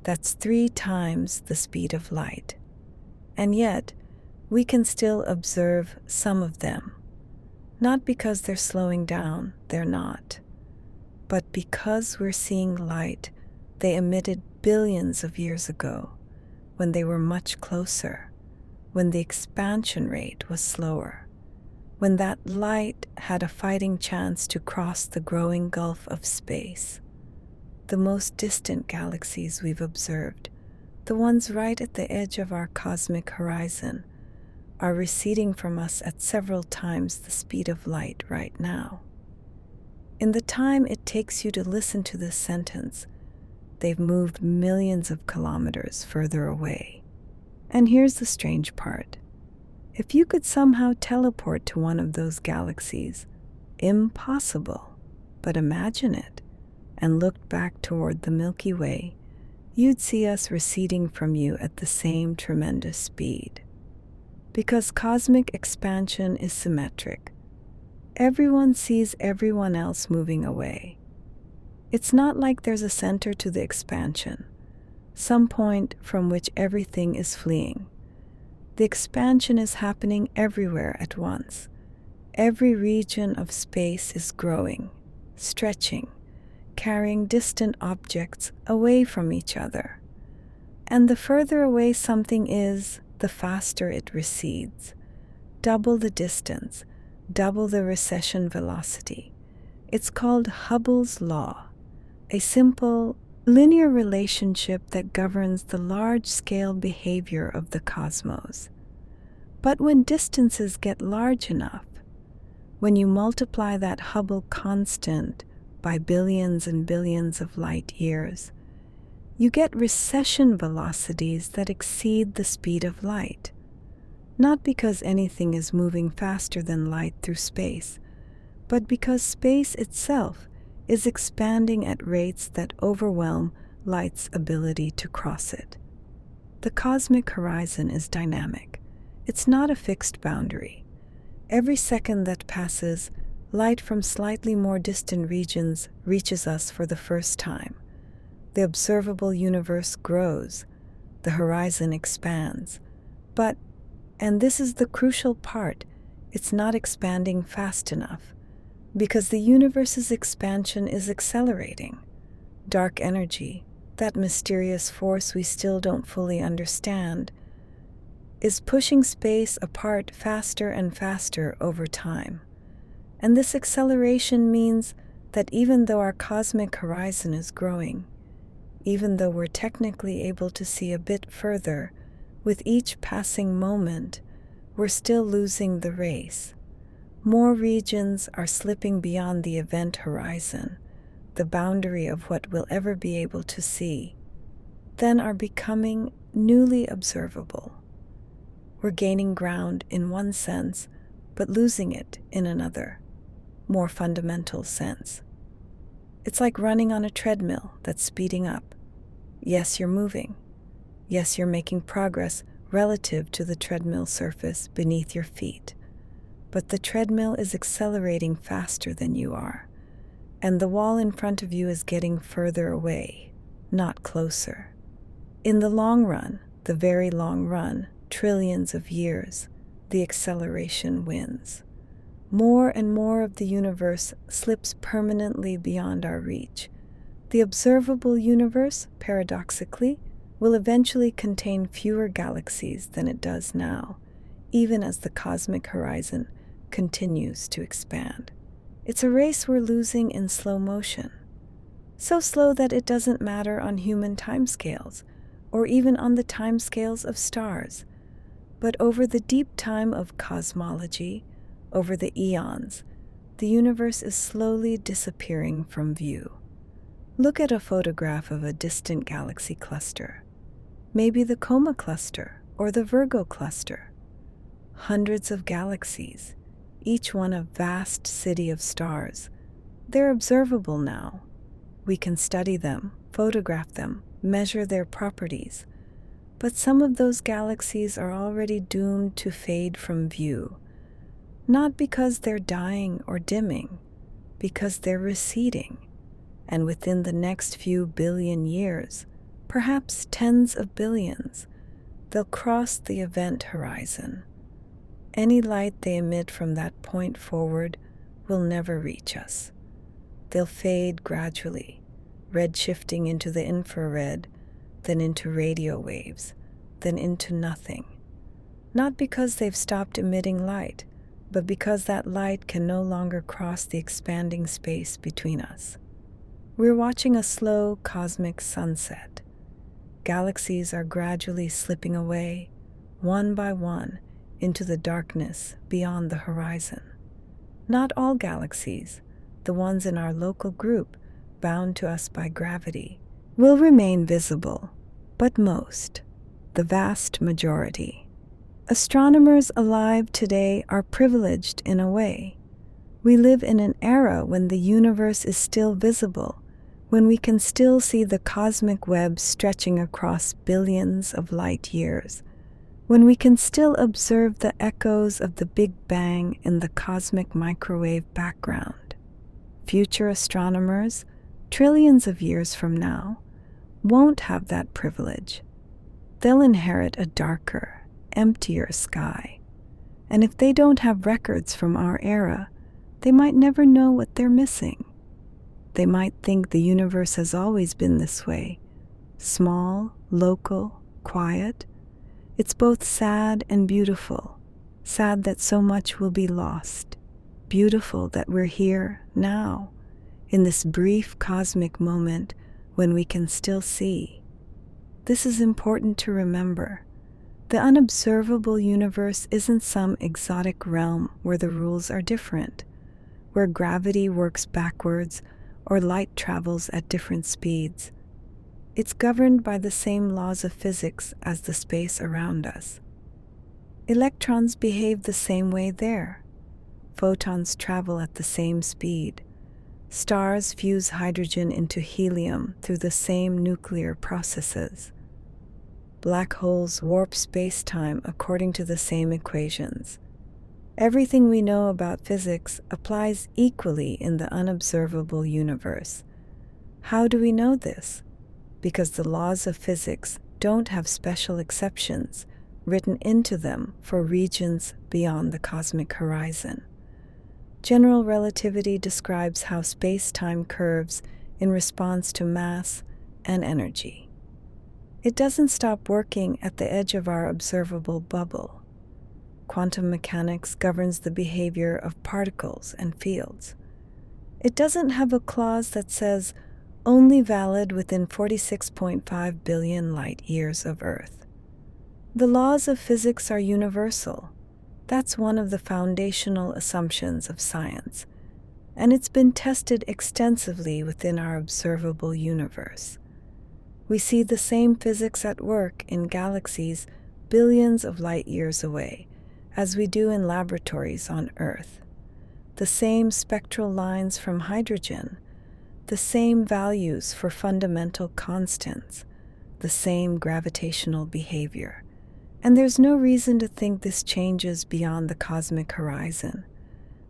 That's 3 times the speed of light. And yet, we can still observe some of them. Not because they're slowing down, they're not. But because we're seeing light they emitted billions of years ago, when they were much closer, when the expansion rate was slower, when that light had a fighting chance to cross the growing gulf of space. The most distant galaxies we've observed, the ones right at the edge of our cosmic horizon, are receding from us at several times the speed of light right now. In the time it takes you to listen to this sentence, they've moved millions of kilometers further away. And here's the strange part. If you could somehow teleport to one of those galaxies, impossible, but imagine it, and looked back toward the Milky Way, you'd see us receding from you at the same tremendous speed. Because cosmic expansion is symmetric, everyone sees everyone else moving away. It's not like there's a center to the expansion, some point from which everything is fleeing. The expansion is happening everywhere at once. Every region of space is growing, stretching, carrying distant objects away from each other. And the further away something is, the faster it recedes. Double the distance, double the recession velocity. It's called Hubble's law, a simple, linear relationship that governs the large-scale behavior of the cosmos. But when distances get large enough, when you multiply that Hubble constant by billions and billions of light years, you get recession velocities that exceed the speed of light. Not because anything is moving faster than light through space, but because space itself is expanding at rates that overwhelm light's ability to cross it. The cosmic horizon is dynamic. It's not a fixed boundary. Every second that passes, light from slightly more distant regions reaches us for the first time. The observable universe grows, the horizon expands. But, and this is the crucial part, it's not expanding fast enough, because the universe's expansion is accelerating. Dark energy, that mysterious force we still don't fully understand, is pushing space apart faster and faster over time. And this acceleration means that even though our cosmic horizon is growing, even though we're technically able to see a bit further, with each passing moment, we're still losing the race. More regions are slipping beyond the event horizon, the boundary of what we'll ever be able to see, then are becoming newly observable. We're gaining ground in one sense, but losing it in another, more fundamental sense. It's like running on a treadmill that's speeding up. Yes, you're moving. Yes, you're making progress relative to the treadmill surface beneath your feet. But the treadmill is accelerating faster than you are, and the wall in front of you is getting further away, not closer. In the long run, the very long run, trillions of years, the acceleration wins. More and more of the universe slips permanently beyond our reach. The observable universe, paradoxically, will eventually contain fewer galaxies than it does now, even as the cosmic horizon continues to expand. It's a race we're losing in slow motion, so slow that it doesn't matter on human timescales, or even on the timescales of stars. But over the deep time of cosmology, over the eons, the universe is slowly disappearing from view. Look at a photograph of a distant galaxy cluster, maybe the Coma cluster or the Virgo cluster. Hundreds of galaxies, each one a vast city of stars. They're observable now. We can study them, photograph them, measure their properties. But some of those galaxies are already doomed to fade from view, not because they're dying or dimming, because they're receding. And within the next few billion years, perhaps tens of billions, they'll cross the event horizon. Any light they emit from that point forward will never reach us. They'll fade gradually, red shifting into the infrared, then into radio waves, then into nothing. Not because they've stopped emitting light, but because that light can no longer cross the expanding space between us. We're watching a slow cosmic sunset. Galaxies are gradually slipping away, one by one, into the darkness beyond the horizon. Not all galaxies, the ones in our local group, bound to us by gravity, will remain visible, but most, the vast majority. Astronomers alive today are privileged in a way. We live in an era when the universe is still visible, when we can still see the cosmic web stretching across billions of light years, when we can still observe the echoes of the Big Bang in the cosmic microwave background. Future astronomers, trillions of years from now, won't have that privilege. They'll inherit a darker, emptier sky. And if they don't have records from our era, they might never know what they're missing. They might think the universe has always been this way, small, local, quiet. It's both sad and beautiful, sad that so much will be lost, beautiful that we're here now, in this brief cosmic moment when we can still see. This is important to remember. The unobservable universe isn't some exotic realm where the rules are different, where gravity works backwards or light travels at different speeds. It's governed by the same laws of physics as the space around us. Electrons behave the same way there. Photons travel at the same speed. Stars fuse hydrogen into helium through the same nuclear processes. Black holes warp space-time according to the same equations. Everything we know about physics applies equally in the unobservable universe. How do we know this? Because the laws of physics don't have special exceptions written into them for regions beyond the cosmic horizon. General relativity describes how space-time curves in response to mass and energy. It doesn't stop working at the edge of our observable bubble. Quantum mechanics governs the behavior of particles and fields. It doesn't have a clause that says only valid within 46.5 billion light years of Earth. The laws of physics are universal. That's one of the foundational assumptions of science, and it's been tested extensively within our observable universe. We see the same physics at work in galaxies billions of light years away, as we do in laboratories on Earth. The same spectral lines from hydrogen, the same values for fundamental constants, the same gravitational behavior. And there's no reason to think this changes beyond the cosmic horizon.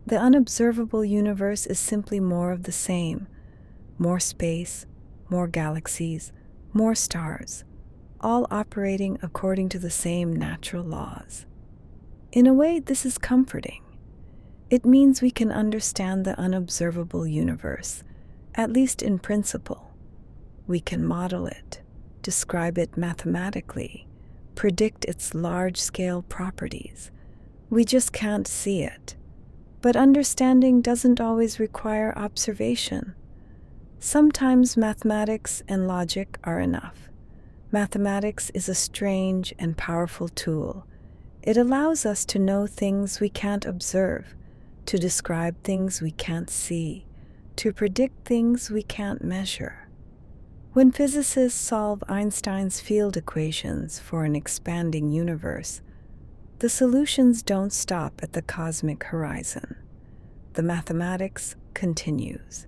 The unobservable universe is simply more of the same. More space, more galaxies, more stars, all operating according to the same natural laws. In a way, this is comforting. It means we can understand the unobservable universe, at least in principle. We can model it, describe it mathematically, predict its large-scale properties. We just can't see it. But understanding doesn't always require observation. Sometimes mathematics and logic are enough. Mathematics is a strange and powerful tool. It allows us to know things we can't observe, to describe things we can't see, to predict things we can't measure. When physicists solve Einstein's field equations for an expanding universe, the solutions don't stop at the cosmic horizon. The mathematics continues.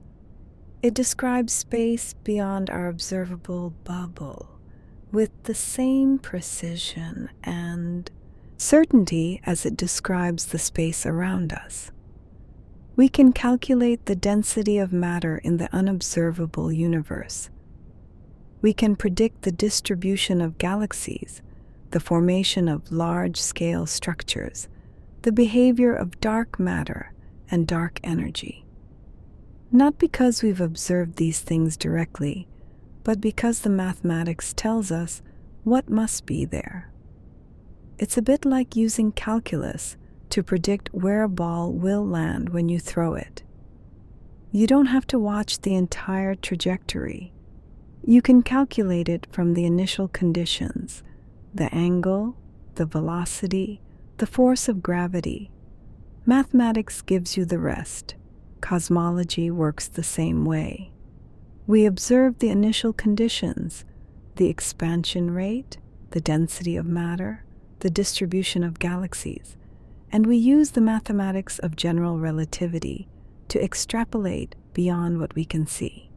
It describes space beyond our observable bubble with the same precision and certainty as it describes the space around us. We can calculate the density of matter in the unobservable universe. We can predict the distribution of galaxies, the formation of large-scale structures, the behavior of dark matter and dark energy. Not because we've observed these things directly, but because the mathematics tells us what must be there. It's a bit like using calculus to predict where a ball will land when you throw it. You don't have to watch the entire trajectory. You can calculate it from the initial conditions, the angle, the velocity, the force of gravity. Mathematics gives you the rest. Cosmology works the same way. We observe the initial conditions, the expansion rate, the density of matter, the distribution of galaxies, and we use the mathematics of general relativity to extrapolate beyond what we can see.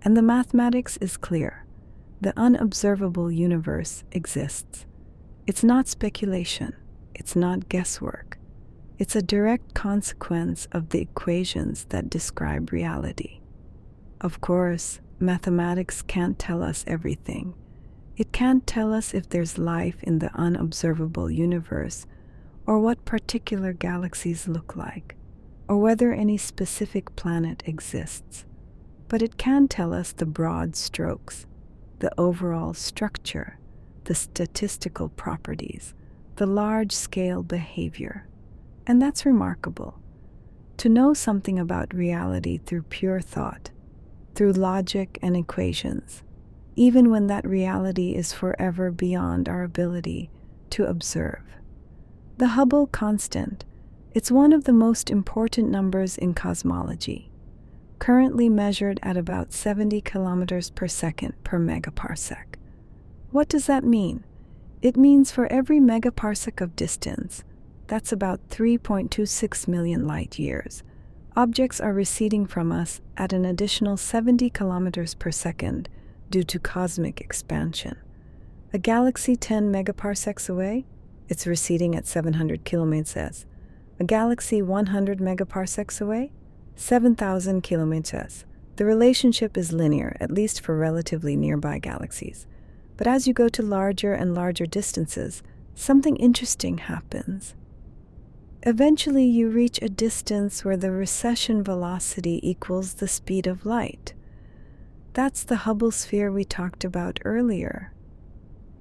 And the mathematics is clear. The unobservable universe exists. It's not speculation. It's not guesswork. It's a direct consequence of the equations that describe reality. Of course, mathematics can't tell us everything. It can't tell us if there's life in the unobservable universe, or what particular galaxies look like, or whether any specific planet exists. But it can tell us the broad strokes, the overall structure, the statistical properties, the large-scale behavior. And that's remarkable. To know something about reality through pure thought, through logic and equations, even when that reality is forever beyond our ability to observe. The Hubble constant, it's one of the most important numbers in cosmology, currently measured at about 70 kilometers per second per megaparsec. What does that mean? It means for every megaparsec of distance, that's about 3.26 million light years, objects are receding from us at an additional 70 kilometers per second due to cosmic expansion. A galaxy 10 megaparsecs away, it's receding at 700 kilometers. A galaxy 100 megaparsecs away, 7,000 kilometers. The relationship is linear, at least for relatively nearby galaxies. But as you go to larger and larger distances, something interesting happens. Eventually, you reach a distance where the recession velocity equals the speed of light. That's the Hubble sphere we talked about earlier.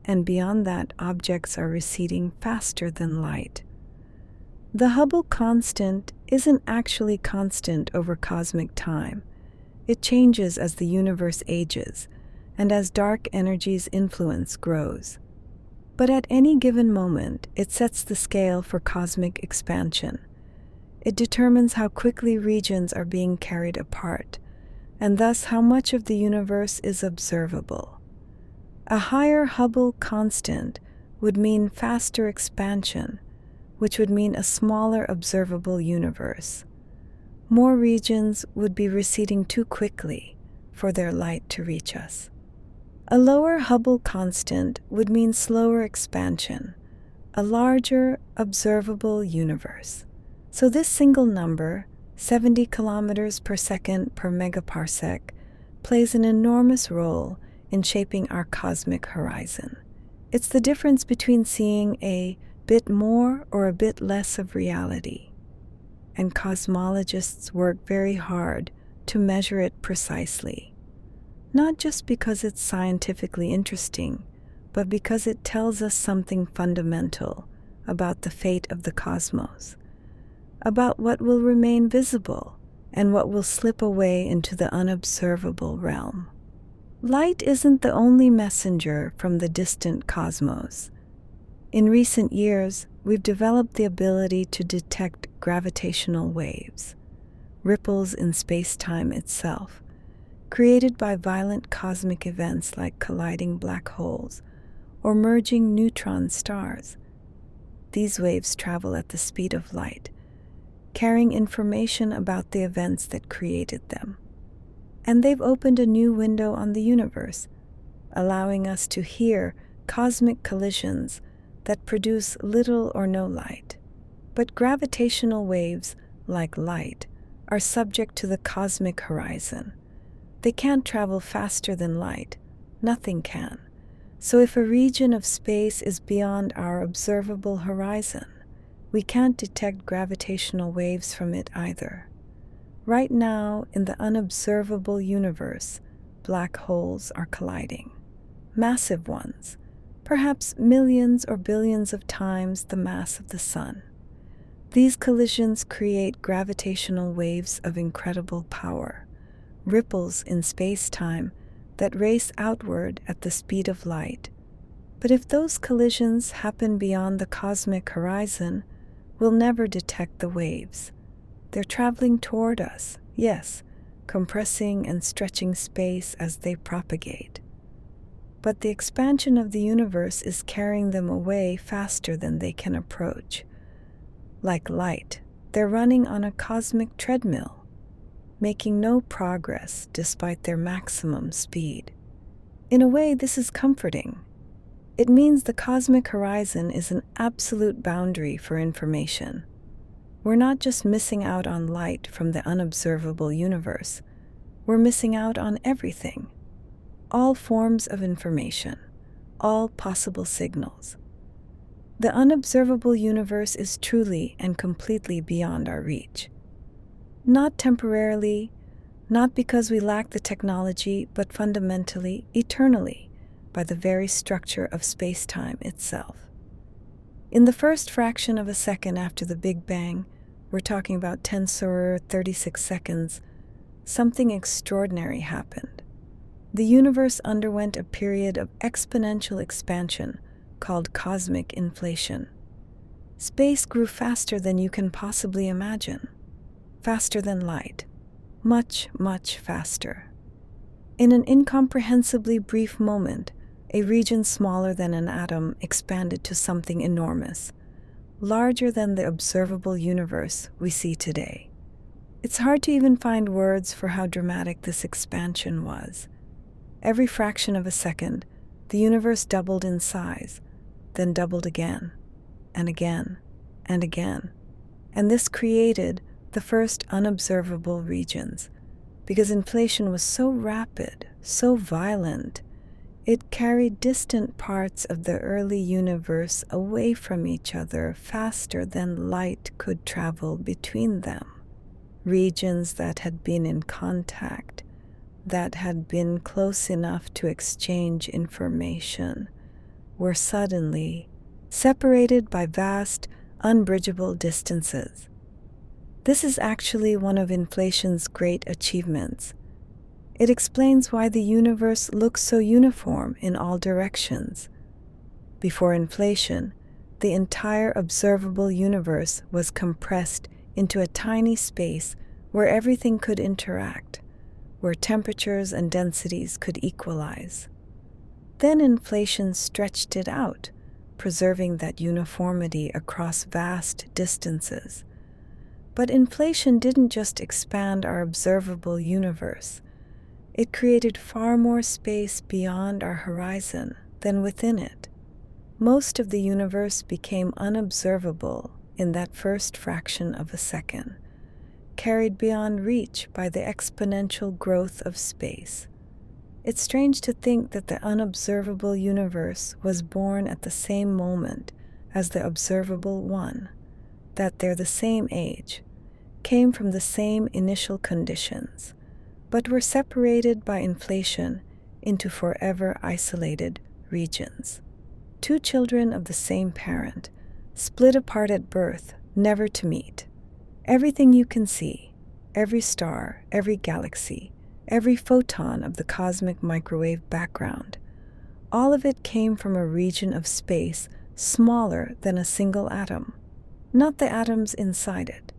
And beyond that, objects are receding faster than light. The Hubble constant isn't actually constant over cosmic time. It changes as the universe ages and as dark energy's influence grows. But at any given moment, it sets the scale for cosmic expansion. It determines how quickly regions are being carried apart, and thus how much of the universe is observable. A higher Hubble constant would mean faster expansion, which would mean a smaller observable universe. More regions would be receding too quickly for their light to reach us. A lower Hubble constant would mean slower expansion, a larger observable universe. So this single number, 70 kilometers per second per megaparsec, plays an enormous role in shaping our cosmic horizon. It's the difference between seeing a bit more or a bit less of reality. And cosmologists work very hard to measure it precisely. Not just because it's scientifically interesting, but because it tells us something fundamental about the fate of the cosmos, about what will remain visible and what will slip away into the unobservable realm. Light isn't the only messenger from the distant cosmos. In recent years, we've developed the ability to detect gravitational waves, ripples in space-time itself, created by violent cosmic events like colliding black holes or merging neutron stars. These waves travel at the speed of light, carrying information about the events that created them. And they've opened a new window on the universe, allowing us to hear cosmic collisions that produce little or no light. But gravitational waves, like light, are subject to the cosmic horizon. They can't travel faster than light. Nothing can. So if a region of space is beyond our observable horizon, we can't detect gravitational waves from it either. Right now, in the unobservable universe, black holes are colliding. Massive ones, perhaps millions or billions of times the mass of the sun. These collisions create gravitational waves of incredible power, ripples in space-time that race outward at the speed of light. But if those collisions happen beyond the cosmic horizon, we'll never detect the waves. They're traveling toward us, yes, compressing and stretching space as they propagate. But the expansion of the universe is carrying them away faster than they can approach. Like light, they're running on a cosmic treadmill, making no progress despite their maximum speed. In a way, this is comforting. It means the cosmic horizon is an absolute boundary for information. We're not just missing out on light from the unobservable universe, we're missing out on everything. All forms of information, all possible signals. The unobservable universe is truly and completely beyond our reach. Not temporarily, not because we lack the technology, but fundamentally, eternally, by the very structure of space-time itself. In the first fraction of a second after the Big Bang, we're talking about 10^36 seconds, something extraordinary happened. The universe underwent a period of exponential expansion called cosmic inflation. Space grew faster than you can possibly imagine, faster than light, much, much faster. In an incomprehensibly brief moment, a region smaller than an atom expanded to something enormous, larger than the observable universe we see today. It's hard to even find words for how dramatic this expansion was. Every fraction of a second, the universe doubled in size, then doubled again, and again, and again. And this created the first unobservable regions, because inflation was so rapid, so violent, it carried distant parts of the early universe away from each other faster than light could travel between them. Regions that had been in contact, that had been close enough to exchange information, were suddenly separated by vast, unbridgeable distances. This is actually one of inflation's great achievements. It explains why the universe looks so uniform in all directions. Before inflation, the entire observable universe was compressed into a tiny space where everything could interact, where temperatures and densities could equalize. Then inflation stretched it out, preserving that uniformity across vast distances. But inflation didn't just expand our observable universe. It created far more space beyond our horizon than within it. Most of the universe became unobservable in that first fraction of a second, carried beyond reach by the exponential growth of space. It's strange to think that the unobservable universe was born at the same moment as the observable one, that they're the same age, came from the same initial conditions, but were separated by inflation into forever isolated regions. Two children of the same parent, split apart at birth, never to meet. Everything you can see, every star, every galaxy, every photon of the cosmic microwave background, all of it came from a region of space smaller than a single atom. Not the atoms inside it,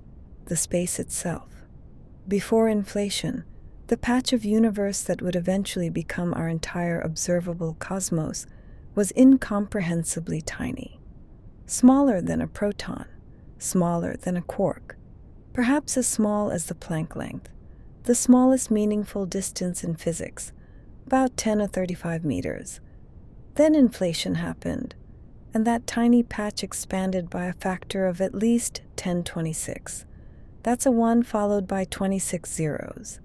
the space itself. Before inflation, the patch of universe that would eventually become our entire observable cosmos was incomprehensibly tiny. Smaller than a proton, smaller than a quark, perhaps as small as the Planck length, the smallest meaningful distance in physics, about 10^35 meters. Then inflation happened, and that tiny patch expanded by a factor of at least 10^26. That's a 1 followed by 26 zeros.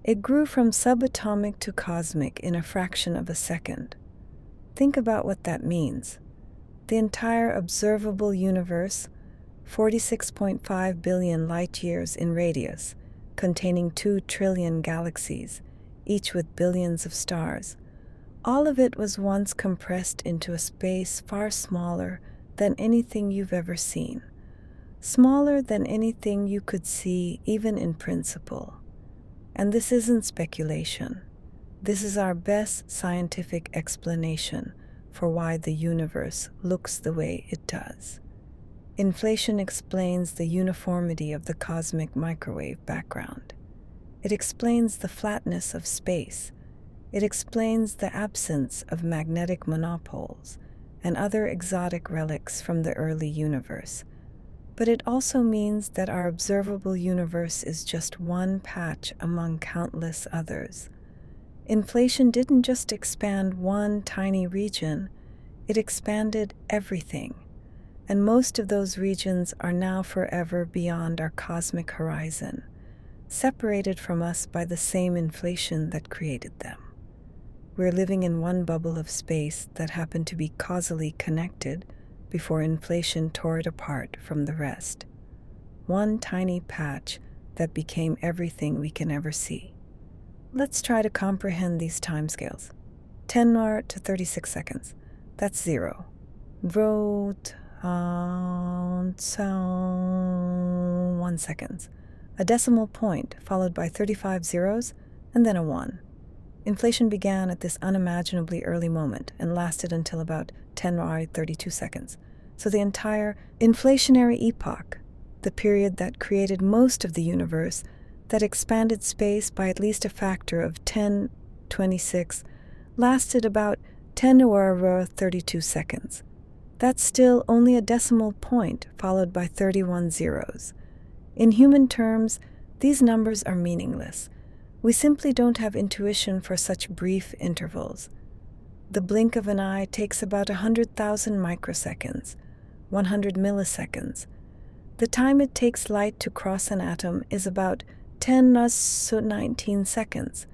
It grew from subatomic to cosmic in a fraction of a second. Think about what that means. The entire observable universe, 46.5 billion light-years in radius, containing 2 trillion galaxies, each with billions of stars. All of it was once compressed into a space far smaller than anything you've ever seen, smaller than anything you could see even in principle. And this isn't speculation. This is our best scientific explanation for why the universe looks the way it does. Inflation explains the uniformity of the cosmic microwave background. It explains the flatness of space. It explains the absence of magnetic monopoles and other exotic relics from the early universe. But it also means that our observable universe is just one patch among countless others. Inflation didn't just expand one tiny region, it expanded everything. And most of those regions are now forever beyond our cosmic horizon, separated from us by the same inflation that created them. We're living in one bubble of space that happened to be causally connected before inflation tore it apart from the rest. One tiny patch that became everything we can ever see. Let's try to comprehend these timescales. 10 to 36 seconds. That's 0. Wrote sound 1 seconds. A decimal point followed by 35 zeros and then a 1. Inflation began at this unimaginably early moment and lasted until about 10 32 seconds. So the entire inflationary epoch, the period that created most of the universe, that expanded space by at least a factor of 10^26, lasted about 10^32 seconds. That's still only a decimal point followed by 31 zeros. In human terms, these numbers are meaningless. We simply don't have intuition for such brief intervals. The blink of an eye takes about 100,000 microseconds, 100 milliseconds. The time it takes light to cross an atom is about 10^19 seconds.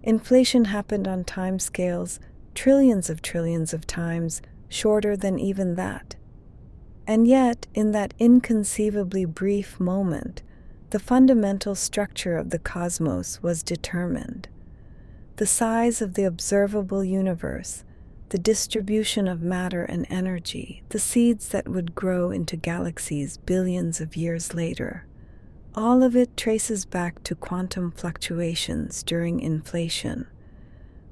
Inflation happened on time scales trillions of times shorter than even that. And yet, in that inconceivably brief moment, the fundamental structure of the cosmos was determined. The size of the observable universe, the distribution of matter and energy, the seeds that would grow into galaxies billions of years later, all of it traces back to quantum fluctuations during inflation,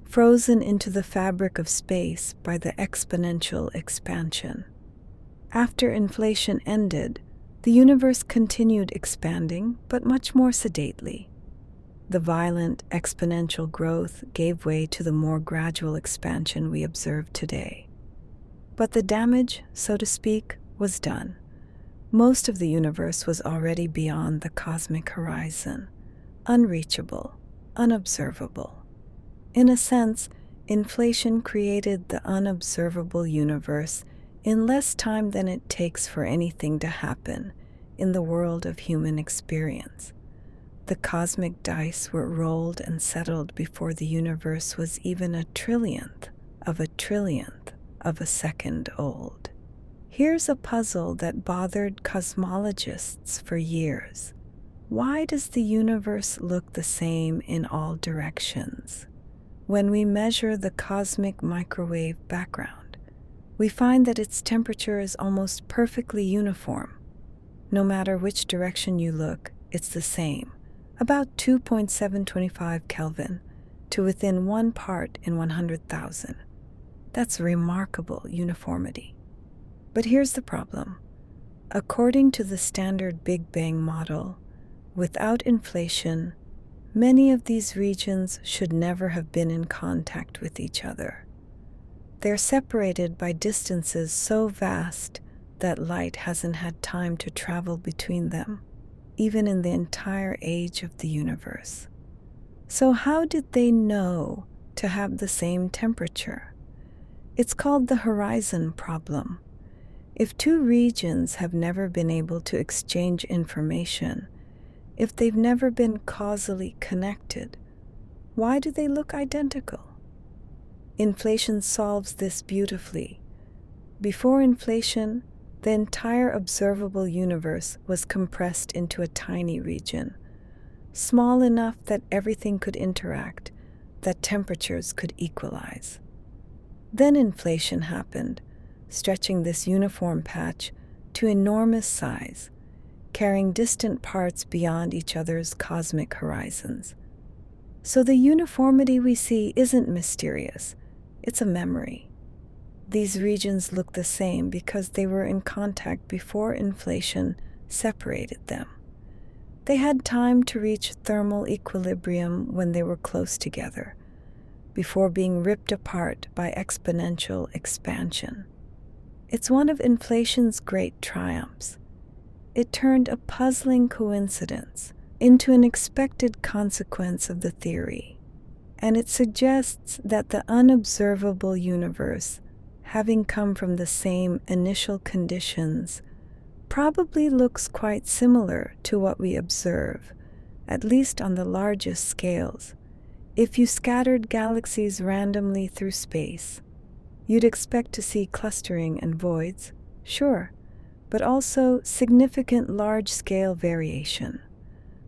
frozen into the fabric of space by the exponential expansion. After inflation ended, the universe continued expanding, but much more sedately. The violent exponential growth gave way to the more gradual expansion we observe today. But the damage, so to speak, was done. Most of the universe was already beyond the cosmic horizon, unreachable, unobservable. In a sense, inflation created the unobservable universe in less time than it takes for anything to happen in the world of human experience. The cosmic dice were rolled and settled before the universe was even a trillionth of a second old. Here's a puzzle that bothered cosmologists for years. Why does the universe look the same in all directions? When we measure the cosmic microwave background, we find that its temperature is almost perfectly uniform. No matter which direction you look, it's the same, about 2.725 Kelvin, to within 1 part in 100,000. That's remarkable uniformity. But here's the problem. According to the standard Big Bang model, without inflation, many of these regions should never have been in contact with each other. They're separated by distances so vast that light hasn't had time to travel between them, even in the entire age of the universe. So how did they know to have the same temperature? It's called the horizon problem. If two regions have never been able to exchange information, if they've never been causally connected, why do they look identical? Inflation solves this beautifully. Before inflation, the entire observable universe was compressed into a tiny region, small enough that everything could interact, that temperatures could equalize. Then inflation happened, stretching this uniform patch to enormous size, carrying distant parts beyond each other's cosmic horizons. So the uniformity we see isn't mysterious, it's a memory. These regions look the same because they were in contact before inflation separated them. They had time to reach thermal equilibrium when they were close together, before being ripped apart by exponential expansion. It's one of inflation's great triumphs. It turned a puzzling coincidence into an expected consequence of the theory, and it suggests that the unobservable universe, having come from the same initial conditions, probably looks quite similar to what we observe, at least on the largest scales. If you scattered galaxies randomly through space, you'd expect to see clustering and voids, sure, but also significant large-scale variation.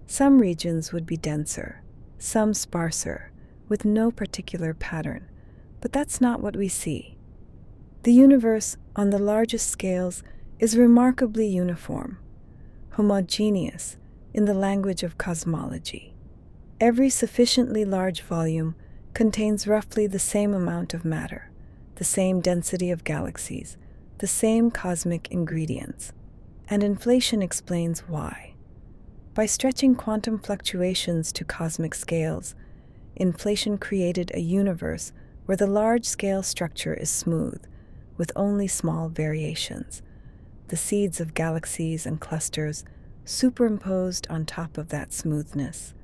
Some regions would be denser, some sparser, with no particular pattern, but that's not what we see. The universe, on the largest scales, is remarkably uniform, homogeneous in the language of cosmology. Every sufficiently large volume contains roughly the same amount of matter, the same density of galaxies, the same cosmic ingredients, and inflation explains why. By stretching quantum fluctuations to cosmic scales, inflation created a universe where the large-scale structure is smooth, with only small variations, the seeds of galaxies and clusters superimposed on top of that smoothness.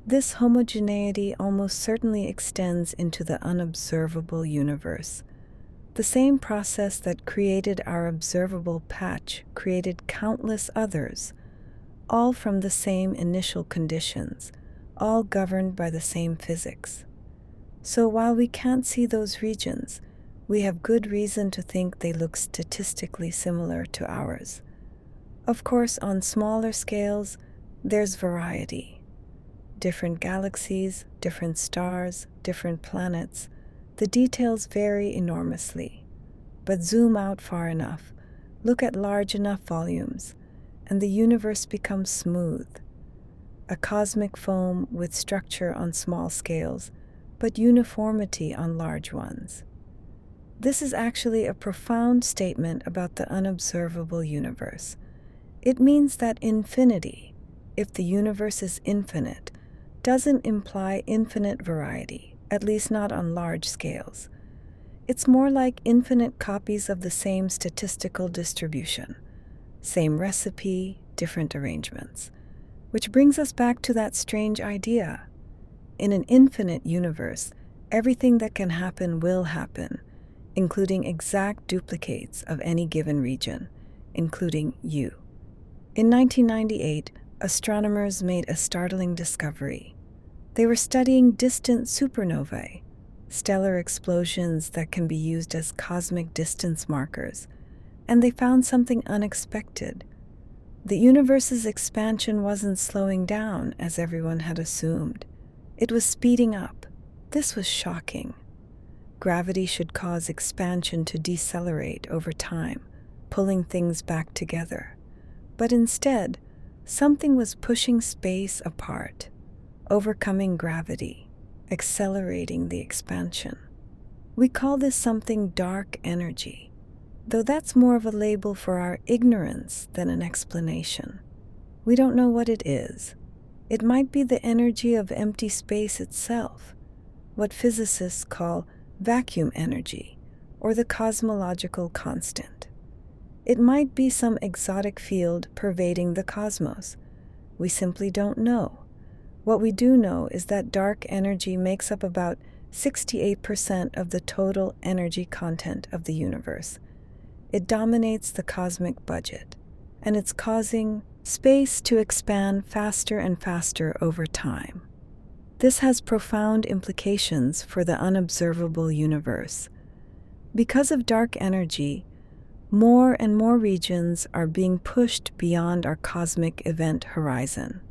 This homogeneity almost certainly extends into the unobservable universe. The same process that created our observable patch created countless others, all from the same initial conditions, all governed by the same physics. So while we can't see those regions, we have good reason to think they look statistically similar to ours. Of course, on smaller scales, there's variety. Different galaxies, different stars, different planets. The details vary enormously. But zoom out far enough, look at large enough volumes, and the universe becomes smooth. A cosmic foam with structure on small scales, but uniformity on large ones. This is actually a profound statement about the unobservable universe. It means that infinity, if the universe is infinite, doesn't imply infinite variety, at least not on large scales. It's more like infinite copies of the same statistical distribution, same recipe, different arrangements. Which brings us back to that strange idea. In an infinite universe, everything that can happen will happen, including exact duplicates of any given region, including you. In 1998, astronomers made a startling discovery. They were studying distant supernovae, stellar explosions that can be used as cosmic distance markers, and they found something unexpected. The universe's expansion wasn't slowing down as everyone had assumed. It was speeding up. This was shocking. Gravity should cause expansion to decelerate over time, pulling things back together. But instead, something was pushing space apart, overcoming gravity, accelerating the expansion. We call this something dark energy, though that's more of a label for our ignorance than an explanation. We don't know what it is. It might be the energy of empty space itself, what physicists call vacuum energy, or the cosmological constant. It might be some exotic field pervading the cosmos. We simply don't know. What we do know is that dark energy makes up about 68% of the total energy content of the universe. It dominates the cosmic budget, and it's causing space to expand faster and faster over time. This has profound implications for the unobservable universe. Because of dark energy, more and more regions are being pushed beyond our cosmic event horizon.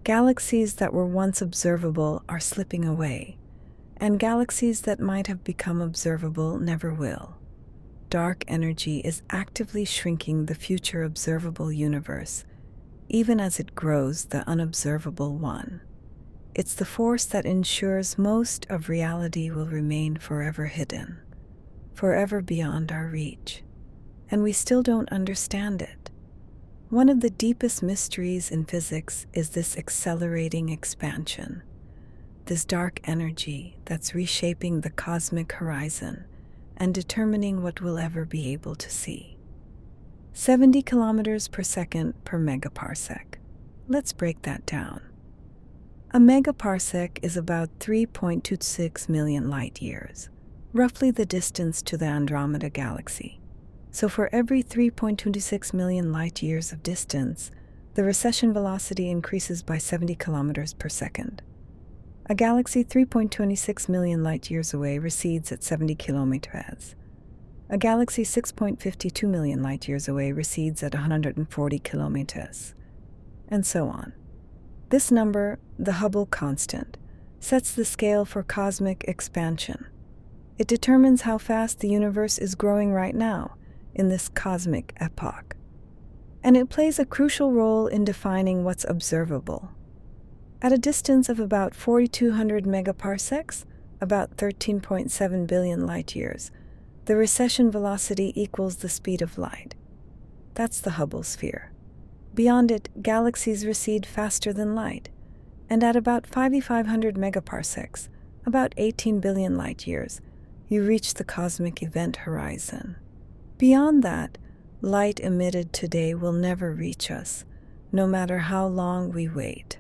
Galaxies that were once observable are slipping away, and galaxies that might have become observable never will. Dark energy is actively shrinking the future observable universe, even as it grows the unobservable one. It's the force that ensures most of reality will remain forever hidden. forever beyond our reach, and we still don't understand it. One of the deepest mysteries in physics is this accelerating expansion, this dark energy that's reshaping the cosmic horizon and determining what we'll ever be able to see. 70 kilometers per second per megaparsec. Let's break that down. A megaparsec is about 3.26 million light years, roughly the distance to the Andromeda galaxy. So for every 3.26 million light years of distance, the recession velocity increases by 70 kilometers per second. A galaxy 3.26 million light years away recedes at 70 kilometers. A galaxy 6.52 million light years away recedes at 140 kilometers, and so on. This number, the Hubble constant, sets the scale for cosmic expansion. It determines how fast the universe is growing right now in this cosmic epoch. And it plays a crucial role in defining what's observable. At a distance of about 4,200 megaparsecs, about 13.7 billion light years, the recession velocity equals the speed of light. That's the Hubble sphere. Beyond it, galaxies recede faster than light, and at about 5,500 megaparsecs, about 18 billion light years, you reach the cosmic event horizon. Beyond that, light emitted today will never reach us, no matter how long we wait.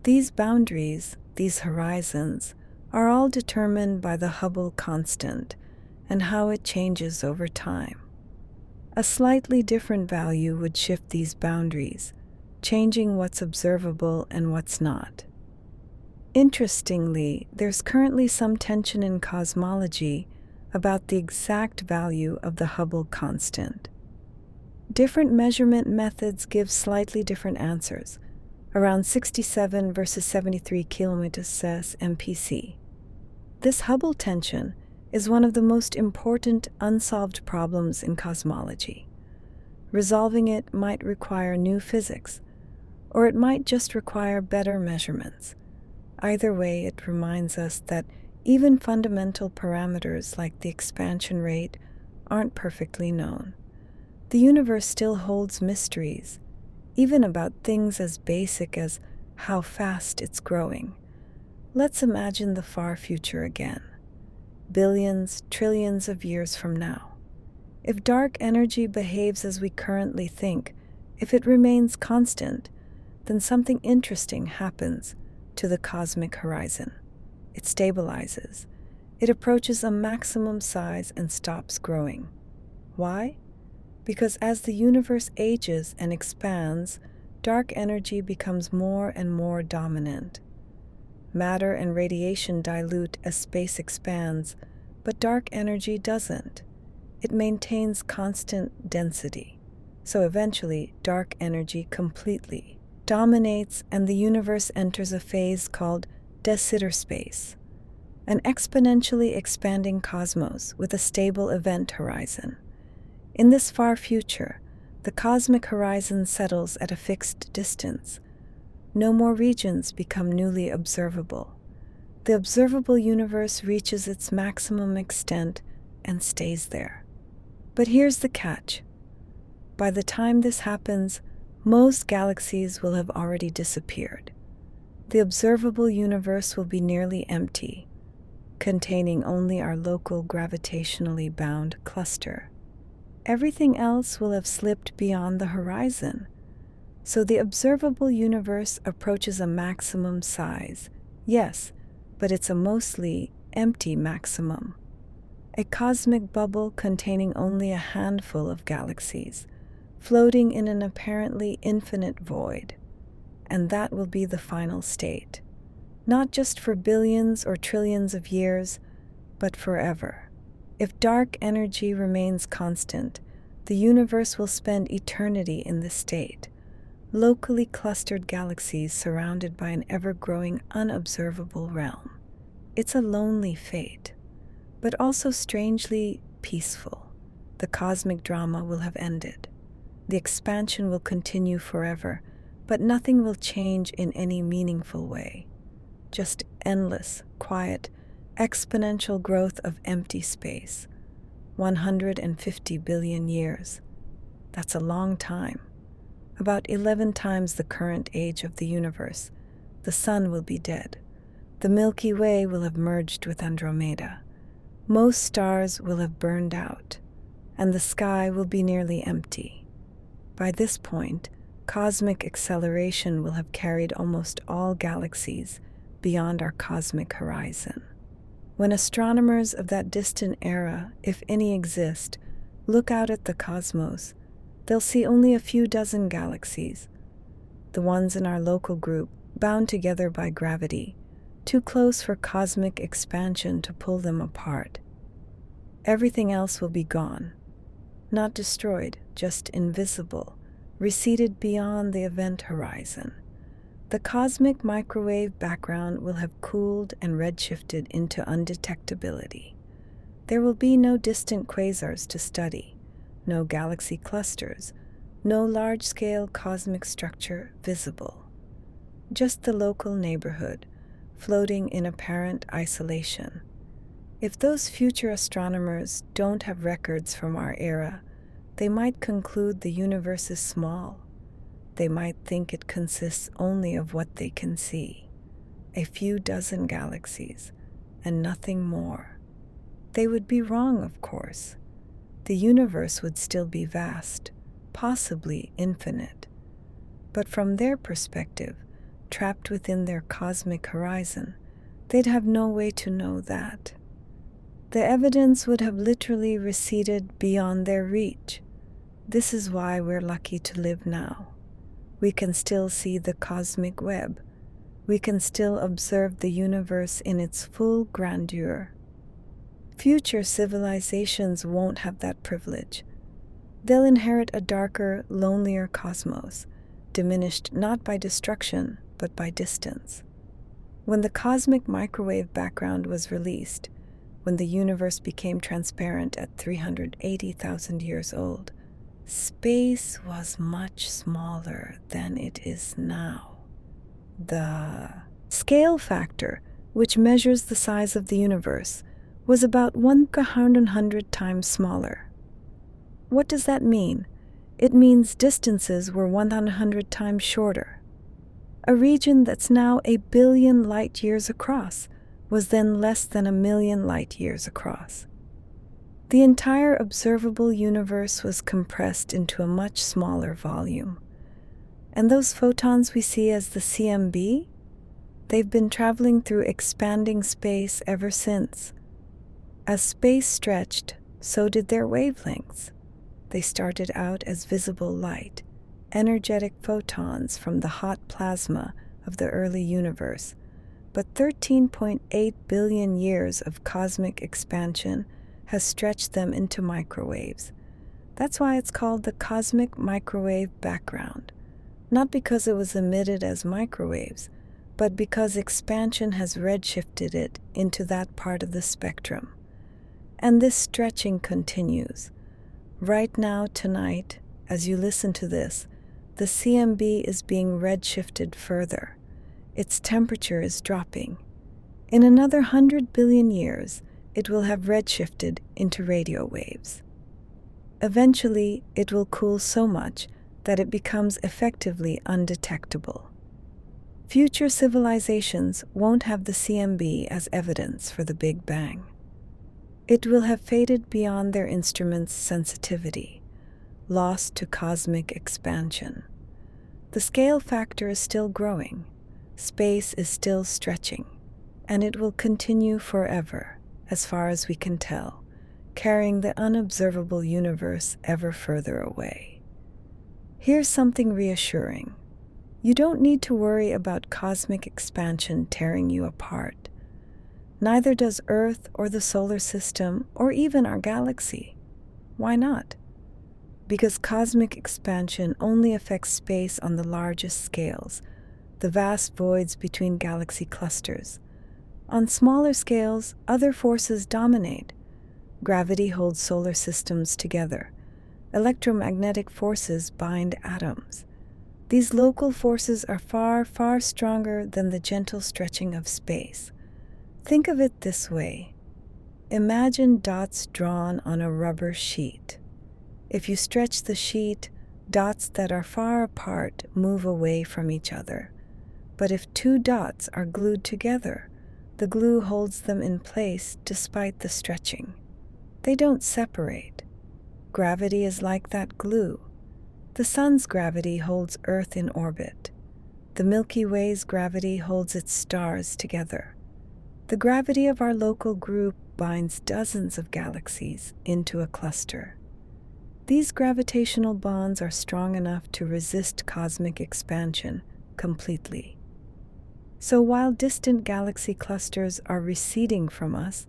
These boundaries, these horizons, are all determined by the Hubble constant and how it changes over time. A slightly different value would shift these boundaries, changing what's observable and what's not. Interestingly, there's currently some tension in cosmology about the exact value of the Hubble constant. Different measurement methods give slightly different answers, around 67 versus 73 kilometers MPC. This Hubble tension is one of the most important unsolved problems in cosmology. Resolving it might require new physics, or it might just require better measurements. Either way, it reminds us that even fundamental parameters like the expansion rate aren't perfectly known. The universe still holds mysteries, even about things as basic as how fast it's growing. Let's imagine the far future again. Billions, trillions of years from now. If dark energy behaves as we currently think, if it remains constant, then something interesting happens to the cosmic horizon. It stabilizes. It approaches a maximum size and stops growing. Why? Because as the universe ages and expands, dark energy becomes more and more dominant. Matter and radiation dilute as space expands, but dark energy doesn't. It maintains constant density. So eventually, dark energy completely dominates and the universe enters a phase called de Sitter space, an exponentially expanding cosmos with a stable event horizon. In this far future, the cosmic horizon settles at a fixed distance. No more regions become newly observable. The observable universe reaches its maximum extent and stays there. But here's the catch. By the time this happens, most galaxies will have already disappeared. The observable universe will be nearly empty, containing only our local gravitationally bound cluster. Everything else will have slipped beyond the horizon. So the observable universe approaches a maximum size. Yes, but it's a mostly empty maximum. A cosmic bubble containing only a handful of galaxies, floating in an apparently infinite void. And that will be the final state, not just for billions or trillions of years, but forever. If dark energy remains constant, the universe will spend eternity in this state, locally clustered galaxies surrounded by an ever-growing unobservable realm. It's a lonely fate, but also strangely peaceful. The cosmic drama will have ended. The expansion will continue forever, but nothing will change in any meaningful way. Just endless, quiet, exponential growth of empty space. 150 billion years. That's a long time. About 11 times the current age of the universe. The sun will be dead. The Milky Way will have merged with Andromeda. Most stars will have burned out, and the sky will be nearly empty. By this point, cosmic acceleration will have carried almost all galaxies beyond our cosmic horizon. When astronomers of that distant era, if any exist, look out at the cosmos, they'll see only a few dozen galaxies. The ones in our local group, bound together by gravity, too close for cosmic expansion to pull them apart. Everything else will be gone. Not destroyed, just invisible, receded beyond the event horizon. The cosmic microwave background will have cooled and redshifted into undetectability. There will be no distant quasars to study, no galaxy clusters, no large-scale cosmic structure visible. Just the local neighborhood, floating in apparent isolation. If those future astronomers don't have records from our era, they might conclude the universe is small. They might think it consists only of what they can see, a few dozen galaxies, and nothing more. They would be wrong, of course. The universe would still be vast, possibly infinite. But from their perspective, trapped within their cosmic horizon, they'd have no way to know that. The evidence would have literally receded beyond their reach. This is why we're lucky to live now. We can still see the cosmic web. We can still observe the universe in its full grandeur. Future civilizations won't have that privilege. They'll inherit a darker, lonelier cosmos, diminished not by destruction, but by distance. When the cosmic microwave background was released, when the universe became transparent at 380,000 years old, space was much smaller than it is now. The scale factor, which measures the size of the universe, was about 100 times smaller. What does that mean? It means distances were 100 times shorter. A region that's now 1 billion light years across was then less than 1 million light years across. The entire observable universe was compressed into a much smaller volume. And those photons we see as the CMB, they've been traveling through expanding space ever since. As space stretched, so did their wavelengths. They started out as visible light, energetic photons from the hot plasma of the early universe, but 13.8 billion years of cosmic expansion has stretched them into microwaves. That's why it's called the cosmic microwave background, not because it was emitted as microwaves, but because expansion has redshifted it into that part of the spectrum. And this stretching continues. Right now, tonight, as you listen to this, the CMB is being redshifted further. Its temperature is dropping. In another 100 billion years, it will have redshifted into radio waves. Eventually, it will cool so much that it becomes effectively undetectable. Future civilizations won't have the CMB as evidence for the Big Bang. It will have faded beyond their instruments' sensitivity, lost to cosmic expansion. The scale factor is still growing, space is still stretching, and it will continue forever, as far as we can tell, carrying the unobservable universe ever further away. Here's something reassuring. You don't need to worry about cosmic expansion tearing you apart. Neither does Earth or the solar system or even our galaxy. Why not? Because cosmic expansion only affects space on the largest scales, the vast voids between galaxy clusters. On smaller scales, other forces dominate. Gravity holds solar systems together. Electromagnetic forces bind atoms. These local forces are far, far stronger than the gentle stretching of space. Think of it this way. Imagine dots drawn on a rubber sheet. If you stretch the sheet, dots that are far apart move away from each other. But if two dots are glued together, the glue holds them in place despite the stretching. They don't separate. Gravity is like that glue. The sun's gravity holds Earth in orbit. The Milky Way's gravity holds its stars together. The gravity of our local group binds dozens of galaxies into a cluster. These gravitational bonds are strong enough to resist cosmic expansion completely. So while distant galaxy clusters are receding from us,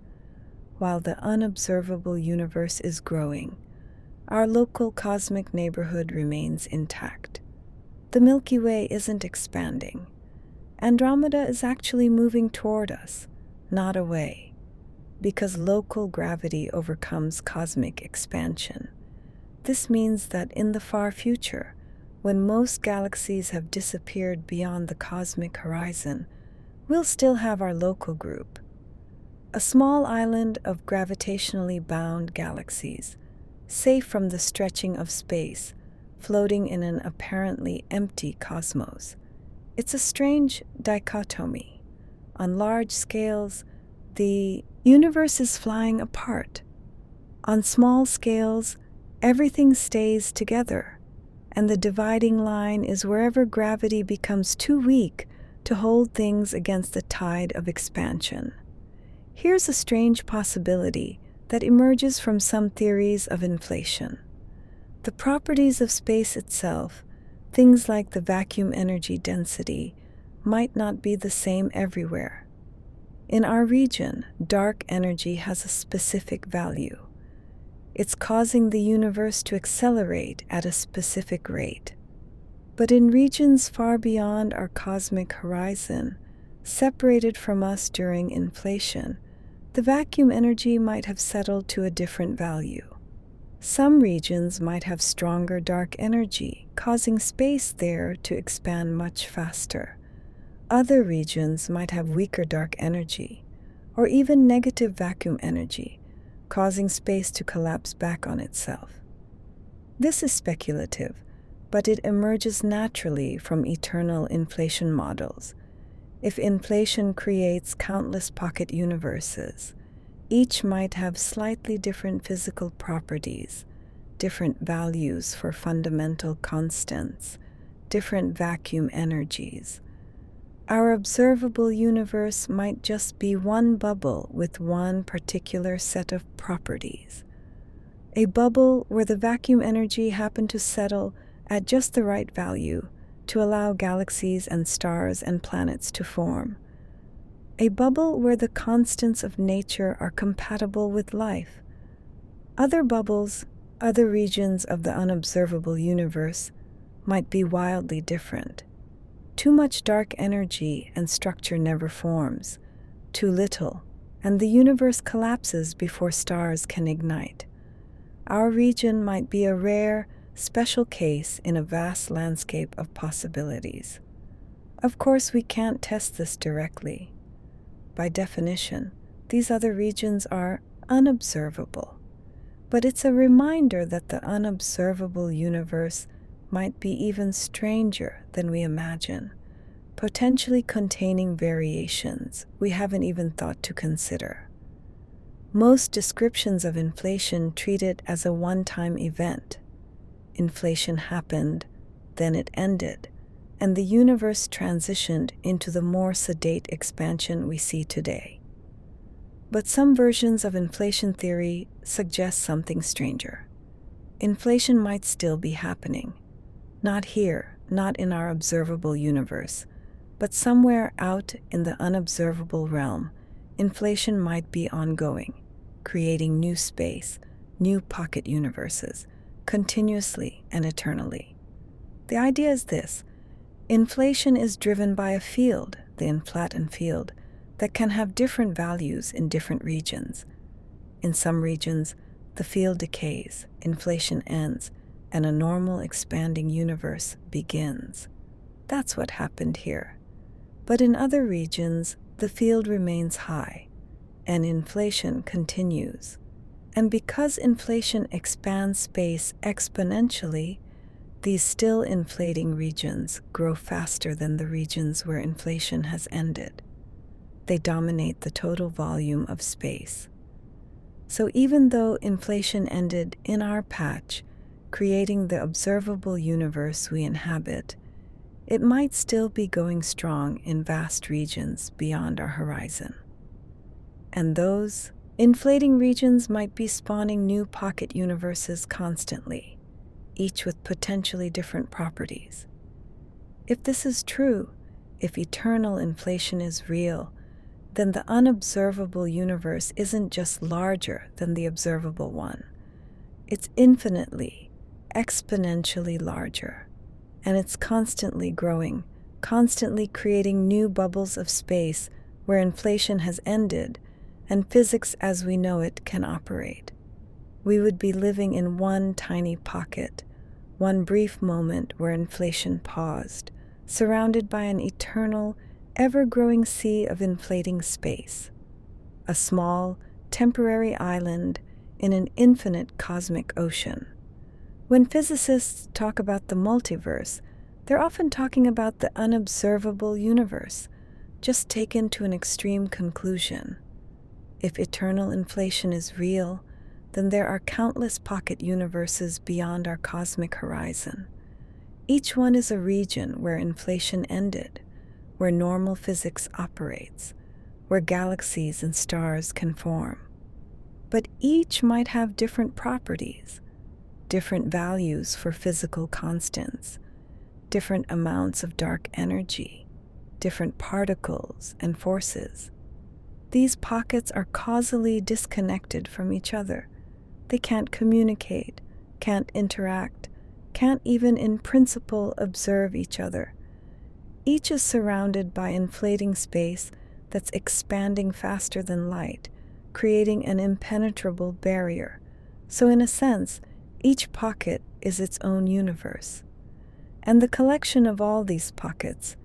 while the unobservable universe is growing, our local cosmic neighborhood remains intact. The Milky Way isn't expanding. Andromeda is actually moving toward us, not away, because local gravity overcomes cosmic expansion. This means that in the far future, when most galaxies have disappeared beyond the cosmic horizon, we'll still have our local group, a small island of gravitationally bound galaxies, safe from the stretching of space, floating in an apparently empty cosmos. It's a strange dichotomy. On large scales, the universe is flying apart. On small scales, everything stays together, and the dividing line is wherever gravity becomes too weak to hold things against the tide of expansion. Here's a strange possibility that emerges from some theories of inflation. The properties of space itself, things like the vacuum energy density, might not be the same everywhere. In our region, dark energy has a specific value. It's causing the universe to accelerate at a specific rate. But in regions far beyond our cosmic horizon, separated from us during inflation, the vacuum energy might have settled to a different value. Some regions might have stronger dark energy, causing space there to expand much faster. Other regions might have weaker dark energy, or even negative vacuum energy, causing space to collapse back on itself. This is speculative, but it emerges naturally from eternal inflation models. If inflation creates countless pocket universes, each might have slightly different physical properties, different values for fundamental constants, different vacuum energies. Our observable universe might just be one bubble with one particular set of properties. A bubble where the vacuum energy happened to settle at just the right value to allow galaxies and stars and planets to form. A bubble where the constants of nature are compatible with life. Other bubbles, other regions of the unobservable universe, might be wildly different. Too much dark energy and structure never forms. Too little, and the universe collapses before stars can ignite. Our region might be a rare, special case in a vast landscape of possibilities. Of course, we can't test this directly. By definition, these other regions are unobservable. But it's a reminder that the unobservable universe might be even stranger than we imagine, potentially containing variations we haven't even thought to consider. Most descriptions of inflation treat it as a one-time event. Inflation happened, then it ended, and the universe transitioned into the more sedate expansion we see today. But some versions of inflation theory suggest something stranger. Inflation might still be happening. Not here, not in our observable universe, but somewhere out in the unobservable realm, inflation might be ongoing, creating new space, new pocket universes, continuously and eternally. The idea is this: inflation is driven by a field, the inflaton field, that can have different values in different regions. In some regions, the field decays, inflation ends, and a normal expanding universe begins. That's what happened here. But in other regions, the field remains high. and inflation continues. And because inflation expands space exponentially, these still inflating regions grow faster than the regions where inflation has ended. They dominate the total volume of space. So even though inflation ended in our patch, creating the observable universe we inhabit, it might still be going strong in vast regions beyond our horizon. And those inflating regions might be spawning new pocket universes constantly, each with potentially different properties. If this is true, if eternal inflation is real, then the unobservable universe isn't just larger than the observable one. It's infinitely, exponentially larger. And it's constantly growing, constantly creating new bubbles of space where inflation has ended and physics as we know it can operate. We would be living in one tiny pocket, one brief moment where inflation paused, surrounded by an eternal, ever-growing sea of inflating space. A small, temporary island in an infinite cosmic ocean. When physicists talk about the multiverse, they're often talking about the unobservable universe, just taken to an extreme conclusion. If eternal inflation is real, then there are countless pocket universes beyond our cosmic horizon. Each one is a region where inflation ended, where normal physics operates, where galaxies and stars can form. But each might have different properties, different values for physical constants, different amounts of dark energy, different particles and forces. These pockets are causally disconnected from each other. They can't communicate, can't interact, can't even in principle observe each other. Each is surrounded by inflating space that's expanding faster than light, creating an impenetrable barrier. So in a sense, each pocket is its own universe. And the collection of all these pockets,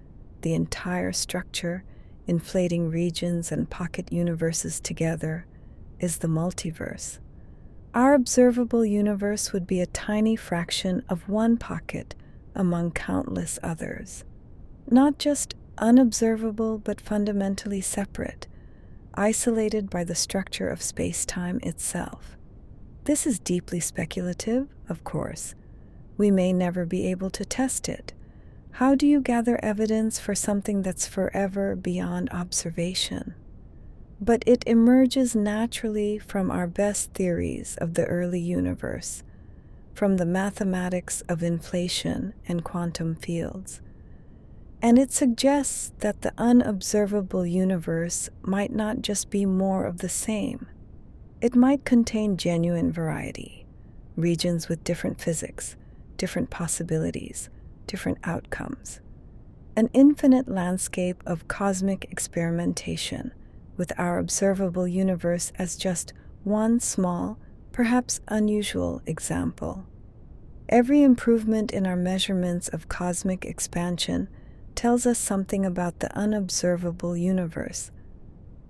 the entire structure, inflating regions and pocket universes together, is the multiverse. Our observable universe would be a tiny fraction of one pocket among countless others. Not just unobservable, but fundamentally separate, isolated by the structure of space-time itself. This is deeply speculative, of course. We may never be able to test it. How do you gather evidence for something that's forever beyond observation? But it emerges naturally from our best theories of the early universe, from the mathematics of inflation and quantum fields. And it suggests that the unobservable universe might not just be more of the same. It might contain genuine variety, regions with different physics, different possibilities, different outcomes. An infinite landscape of cosmic experimentation, with our observable universe as just one small, perhaps unusual example. Every improvement in our measurements of cosmic expansion tells us something about the unobservable universe.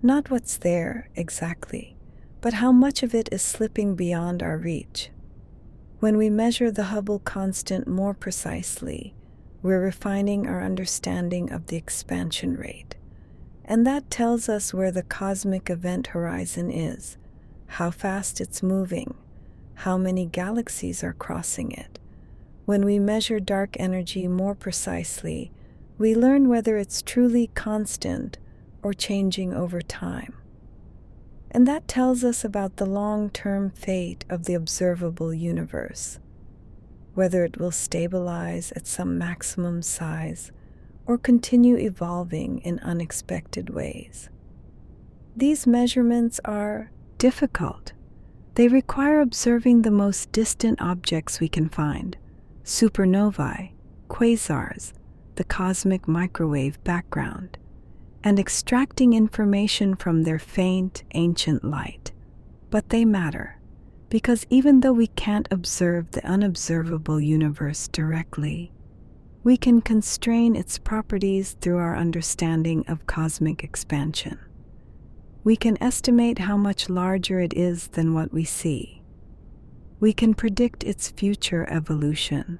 Not what's there exactly, but how much of it is slipping beyond our reach. When we measure the Hubble constant more precisely, we're refining our understanding of the expansion rate. And that tells us where the cosmic event horizon is, how fast it's moving, how many galaxies are crossing it. When we measure dark energy more precisely, we learn whether it's truly constant or changing over time. And that tells us about the long-term fate of the observable universe, whether it will stabilize at some maximum size or continue evolving in unexpected ways. These measurements are difficult. They require observing the most distant objects we can find, supernovae, quasars, the cosmic microwave background, and extracting information from their faint, ancient light. But they matter, because even though we can't observe the unobservable universe directly, we can constrain its properties through our understanding of cosmic expansion. We can estimate how much larger it is than what we see. We can predict its future evolution.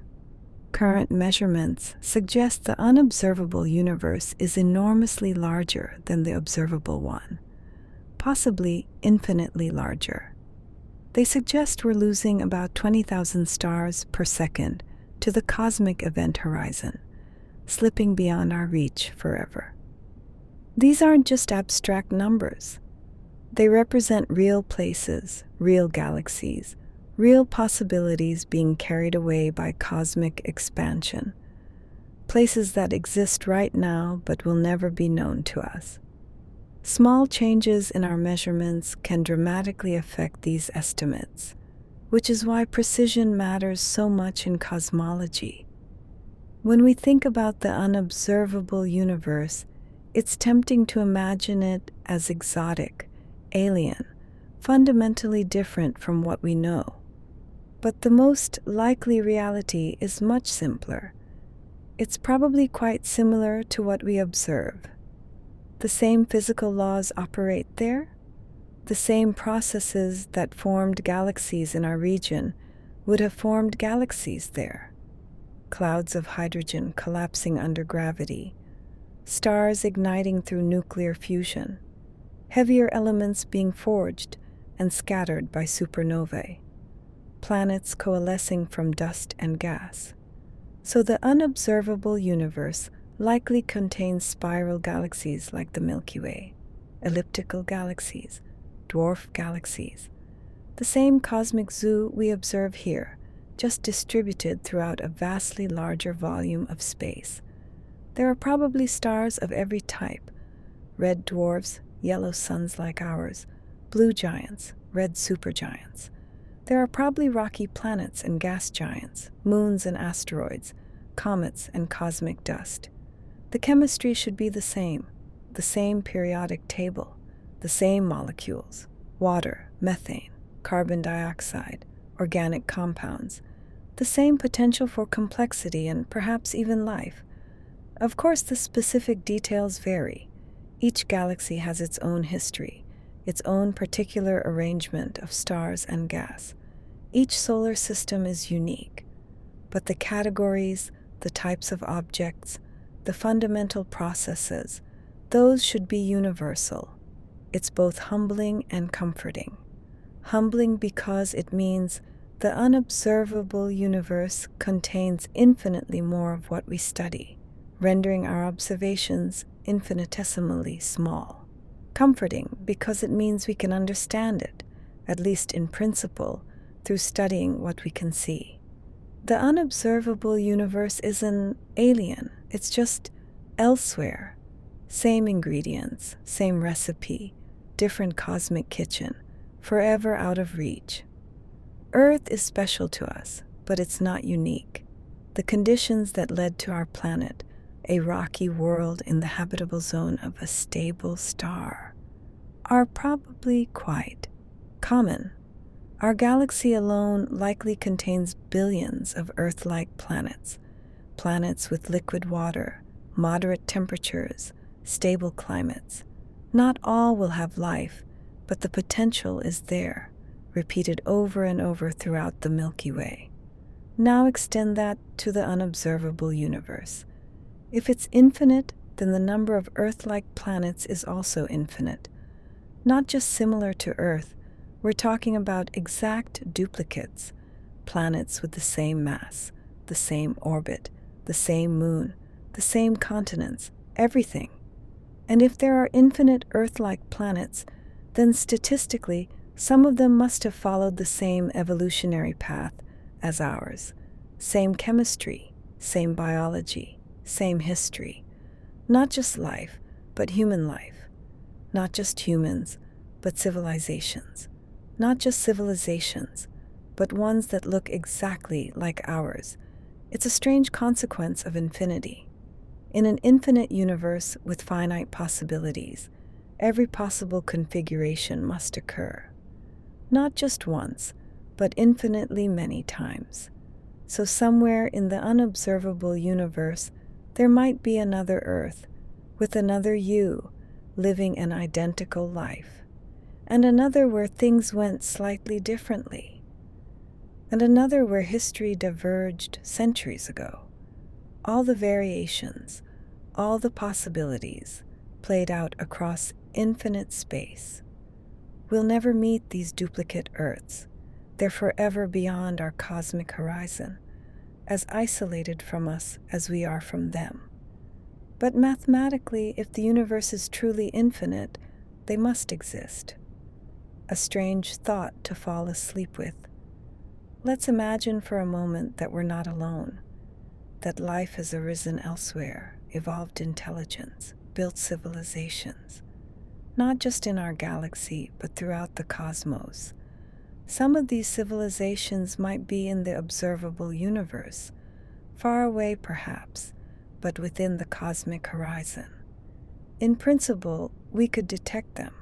Current measurements suggest the unobservable universe is enormously larger than the observable one, possibly infinitely larger. They suggest we're losing about 20,000 stars per second to the cosmic event horizon, slipping beyond our reach forever. These aren't just abstract numbers. They represent real places, real galaxies, real possibilities being carried away by cosmic expansion, places that exist right now but will never be known to us. Small changes in our measurements can dramatically affect these estimates, which is why precision matters so much in cosmology. When we think about the unobservable universe, it's tempting to imagine it as exotic, alien, fundamentally different from what we know. But the most likely reality is much simpler. It's probably quite similar to what we observe. The same physical laws operate there. The same processes that formed galaxies in our region would have formed galaxies there. Clouds of hydrogen collapsing under gravity, stars igniting through nuclear fusion, heavier elements being forged and scattered by supernovae, planets coalescing from dust and gas. So the unobservable universe likely contains spiral galaxies like the Milky Way, elliptical galaxies, dwarf galaxies, the same cosmic zoo we observe here, just distributed throughout a vastly larger volume of space. There are probably stars of every type: red dwarfs, yellow suns like ours, blue giants, red supergiants. There are probably rocky planets and gas giants, moons and asteroids, comets and cosmic dust. The chemistry should be the same periodic table, the same molecules: water, methane, carbon dioxide, organic compounds, the same potential for complexity and perhaps even life. Of course, the specific details vary. Each galaxy has its own history, its own particular arrangement of stars and gas. Each solar system is unique, but the categories, the types of objects, the fundamental processes, those should be universal. It's both humbling and comforting. Humbling because it means the unobservable universe contains infinitely more of what we study, rendering our observations infinitesimally small. Comforting because it means we can understand it, at least in principle, through studying what we can see. The unobservable universe isn't alien, it's just elsewhere. Same ingredients, same recipe, different cosmic kitchen, forever out of reach. Earth is special to us, but it's not unique. The conditions that led to our planet, a rocky world in the habitable zone of a stable star, are probably quite common. Our galaxy alone likely contains billions of Earth-like planets, planets with liquid water, moderate temperatures, stable climates. Not all will have life, but the potential is there, repeated over and over throughout the Milky Way. Now extend that to the unobservable universe. If it's infinite, then the number of Earth-like planets is also infinite. Not just similar to Earth, we're talking about exact duplicates, planets with the same mass, the same orbit, the same moon, the same continents, everything. And if there are infinite Earth-like planets, then statistically, some of them must have followed the same evolutionary path as ours. Same chemistry, same biology, same history. Not just life, but human life. Not just humans, but civilizations. Not just civilizations, but ones that look exactly like ours. It's a strange consequence of infinity. In an infinite universe with finite possibilities, every possible configuration must occur. Not just once, but infinitely many times. So somewhere in the unobservable universe, there might be another Earth, with another you, living an identical life, and another where things went slightly differently, and another where history diverged centuries ago. All the variations, all the possibilities played out across infinite space. We'll never meet these duplicate Earths. They're forever beyond our cosmic horizon, as isolated from us as we are from them. But mathematically, if the universe is truly infinite, they must exist. A strange thought to fall asleep with. Let's imagine for a moment that we're not alone, that life has arisen elsewhere, evolved intelligence, built civilizations, not just in our galaxy, but throughout the cosmos. Some of these civilizations might be in the observable universe, far away perhaps, but within the cosmic horizon. In principle, we could detect them,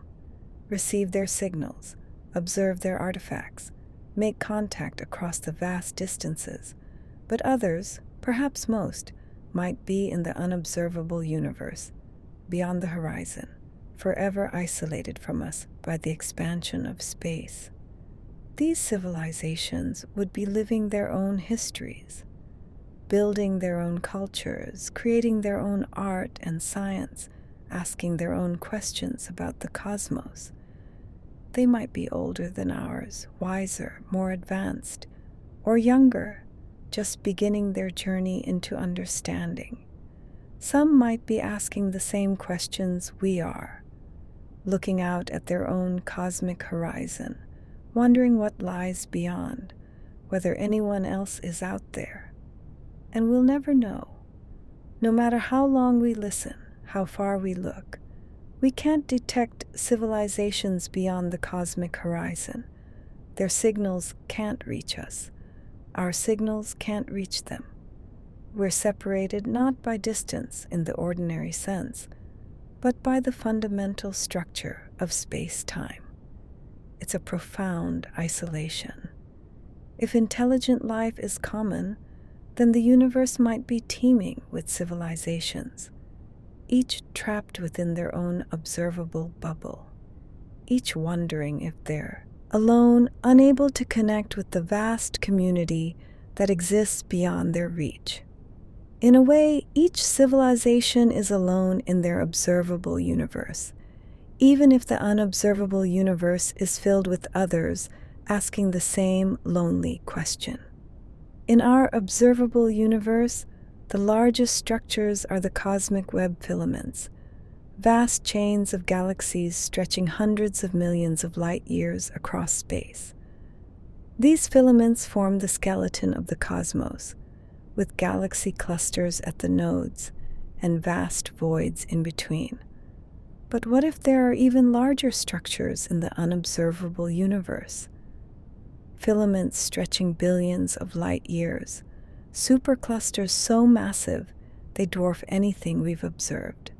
receive their signals, observe their artifacts, make contact across the vast distances, but others, perhaps most, might be in the unobservable universe, beyond the horizon, forever isolated from us by the expansion of space. These civilizations would be living their own histories, building their own cultures, creating their own art and science, asking their own questions about the cosmos. They might be older than ours, wiser, more advanced, or younger, just beginning their journey into understanding. Some might be asking the same questions we are, looking out at their own cosmic horizon, wondering what lies beyond, whether anyone else is out there. And we'll never know. No matter how long we listen, how far we look, we can't detect civilizations beyond the cosmic horizon. Their signals can't reach us. Our signals can't reach them. We're separated not by distance in the ordinary sense, but by the fundamental structure of space-time. It's a profound isolation. If intelligent life is common, then the universe might be teeming with civilizations, each trapped within their own observable bubble, each wondering if they're alone, unable to connect with the vast community that exists beyond their reach. In a way, each civilization is alone in their observable universe, even if the unobservable universe is filled with others asking the same lonely question. In our observable universe, the largest structures are the cosmic web filaments, vast chains of galaxies stretching hundreds of millions of light years across space. These filaments form the skeleton of the cosmos, with galaxy clusters at the nodes and vast voids in between. But what if there are even larger structures in the unobservable universe? Filaments stretching billions of light years, superclusters so massive they dwarf anything we've observed,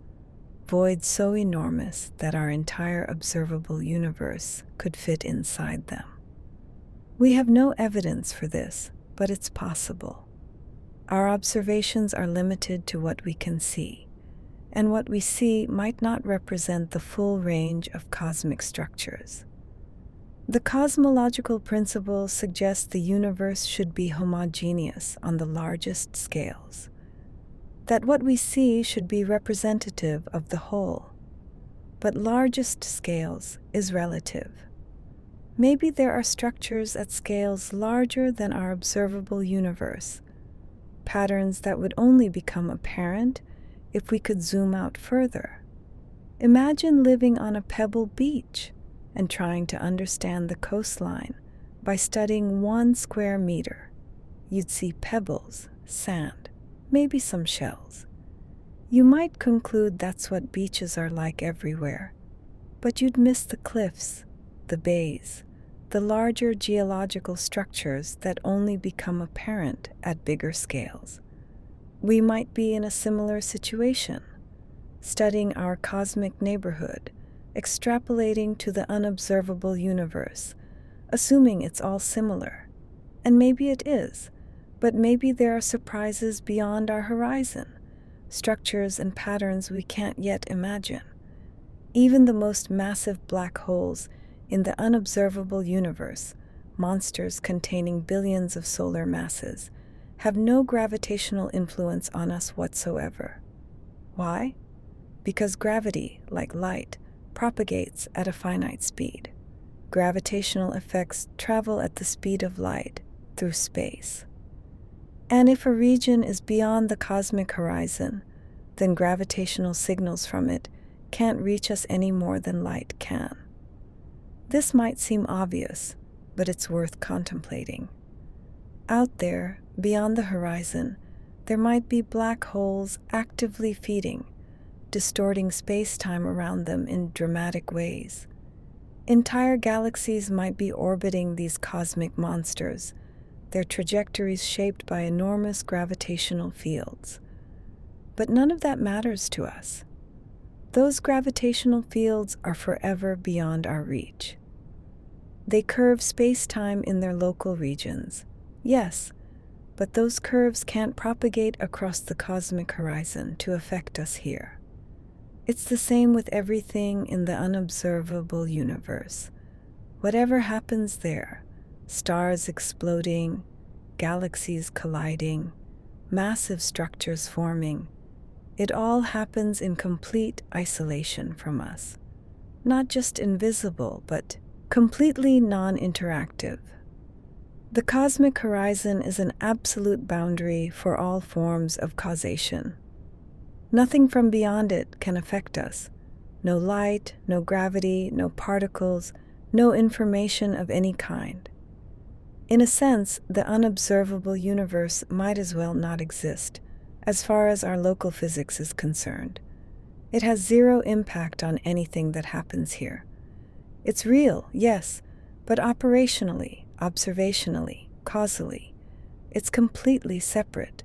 voids so enormous that our entire observable universe could fit inside them. We have no evidence for this, but it's possible. Our observations are limited to what we can see, and what we see might not represent the full range of cosmic structures. The cosmological principle suggests the universe should be homogeneous on the largest scales, that what we see should be representative of the whole. But largest scales is relative. Maybe there are structures at scales larger than our observable universe, patterns that would only become apparent if we could zoom out further. Imagine living on a pebble beach and trying to understand the coastline by studying 1 square meter. You'd see pebbles, sand, maybe some shells. You might conclude that's what beaches are like everywhere, but you'd miss the cliffs, the bays, the larger geological structures that only become apparent at bigger scales. We might be in a similar situation, studying our cosmic neighborhood, extrapolating to the unobservable universe, assuming it's all similar. And maybe it is, but maybe there are surprises beyond our horizon, structures and patterns we can't yet imagine. Even the most massive black holes in the unobservable universe, monsters containing billions of solar masses, have no gravitational influence on us whatsoever. Why? Because gravity, like light, propagates at a finite speed. Gravitational effects travel at the speed of light through space. And if a region is beyond the cosmic horizon, then gravitational signals from it can't reach us any more than light can. This might seem obvious, but it's worth contemplating. Out there, beyond the horizon, there might be black holes actively feeding, distorting space-time around them in dramatic ways. Entire galaxies might be orbiting these cosmic monsters, their trajectories shaped by enormous gravitational fields. But none of that matters to us. Those gravitational fields are forever beyond our reach. They curve space-time in their local regions, yes, but those curves can't propagate across the cosmic horizon to affect us here. It's the same with everything in the unobservable universe. Whatever happens there, stars exploding, galaxies colliding, massive structures forming, it all happens in complete isolation from us. Not just invisible, but completely non-interactive. The cosmic horizon is an absolute boundary for all forms of causation. Nothing from beyond it can affect us. No light, no gravity, no particles, no information of any kind. In a sense, the unobservable universe might as well not exist, as far as our local physics is concerned. It has zero impact on anything that happens here. It's real, yes, but operationally, observationally, causally, it's completely separate.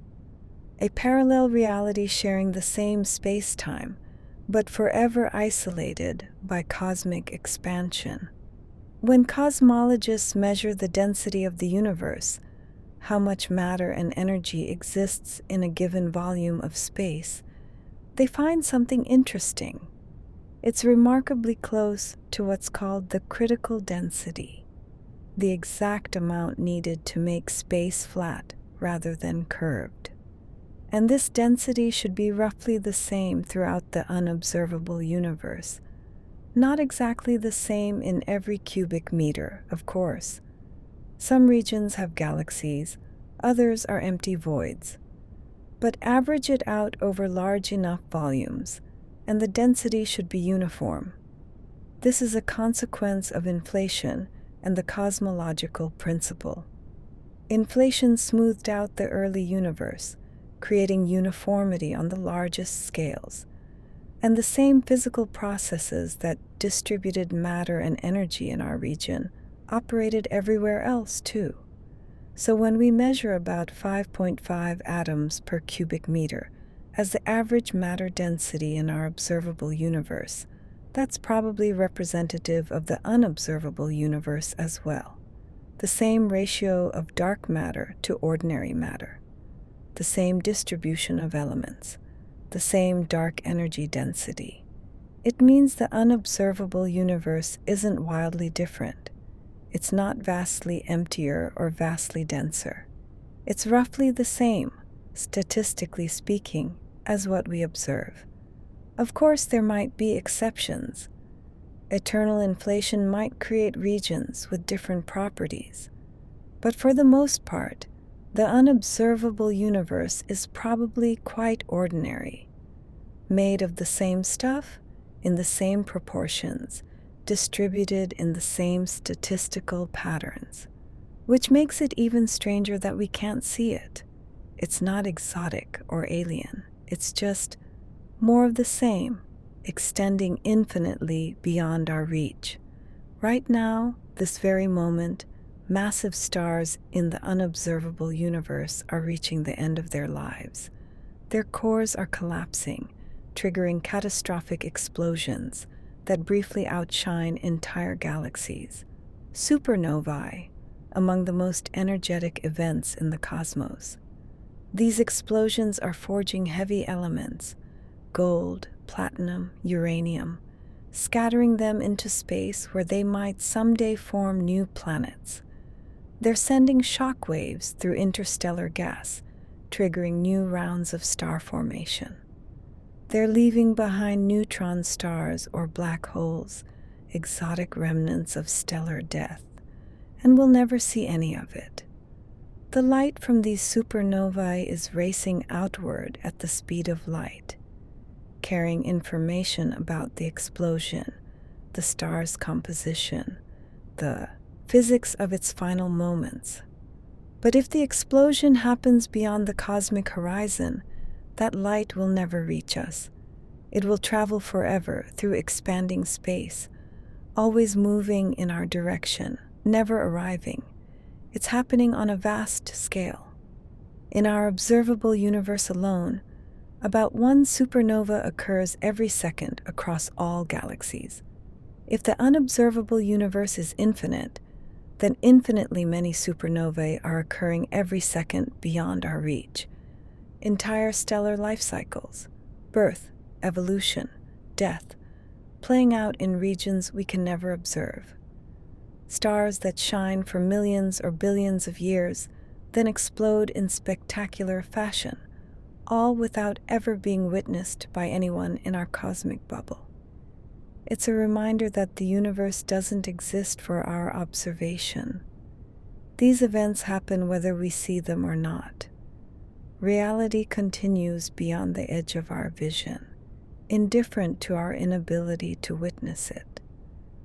A parallel reality sharing the same space-time, but forever isolated by cosmic expansion. When cosmologists measure the density of the universe, how much matter and energy exists in a given volume of space, they find something interesting. It's remarkably close to what's called the critical density, the exact amount needed to make space flat rather than curved. And this density should be roughly the same throughout the unobservable universe. Not exactly the same in every cubic meter, of course. Some regions have galaxies, others are empty voids. But average it out over large enough volumes, and the density should be uniform. This is a consequence of inflation and the cosmological principle. Inflation smoothed out the early universe, creating uniformity on the largest scales. And the same physical processes that distributed matter and energy in our region operated everywhere else too. So when we measure about 5.5 atoms per cubic meter as the average matter density in our observable universe, that's probably representative of the unobservable universe as well. The same ratio of dark matter to ordinary matter, the same distribution of elements, the same dark energy density. It means the unobservable universe isn't wildly different. It's not vastly emptier or vastly denser. It's roughly the same, statistically speaking, as what we observe. Of course, there might be exceptions. Eternal inflation might create regions with different properties. But for the most part, the unobservable universe is probably quite ordinary, made of the same stuff, in the same proportions, distributed in the same statistical patterns, which makes it even stranger that we can't see it. It's not exotic or alien, it's just more of the same, extending infinitely beyond our reach. Right now, this very moment, massive stars in the unobservable universe are reaching the end of their lives. Their cores are collapsing, triggering catastrophic explosions that briefly outshine entire galaxies. Supernovae, among the most energetic events in the cosmos. These explosions are forging heavy elements, gold, platinum, uranium, scattering them into space where they might someday form new planets. They're sending shock waves through interstellar gas, triggering new rounds of star formation. They're leaving behind neutron stars or black holes, exotic remnants of stellar death, and we'll never see any of it. The light from these supernovae is racing outward at the speed of light, carrying information about the explosion, the star's composition, the physics of its final moments. But if the explosion happens beyond the cosmic horizon, that light will never reach us. It will travel forever through expanding space, always moving in our direction, never arriving. It's happening on a vast scale. In our observable universe alone, about one supernova occurs every second across all galaxies. If the unobservable universe is infinite, then infinitely many supernovae are occurring every second beyond our reach. Entire stellar life cycles, birth, evolution, death, playing out in regions we can never observe. Stars that shine for millions or billions of years, then explode in spectacular fashion, all without ever being witnessed by anyone in our cosmic bubble. It's a reminder that the universe doesn't exist for our observation. These events happen whether we see them or not. Reality continues beyond the edge of our vision, indifferent to our inability to witness it.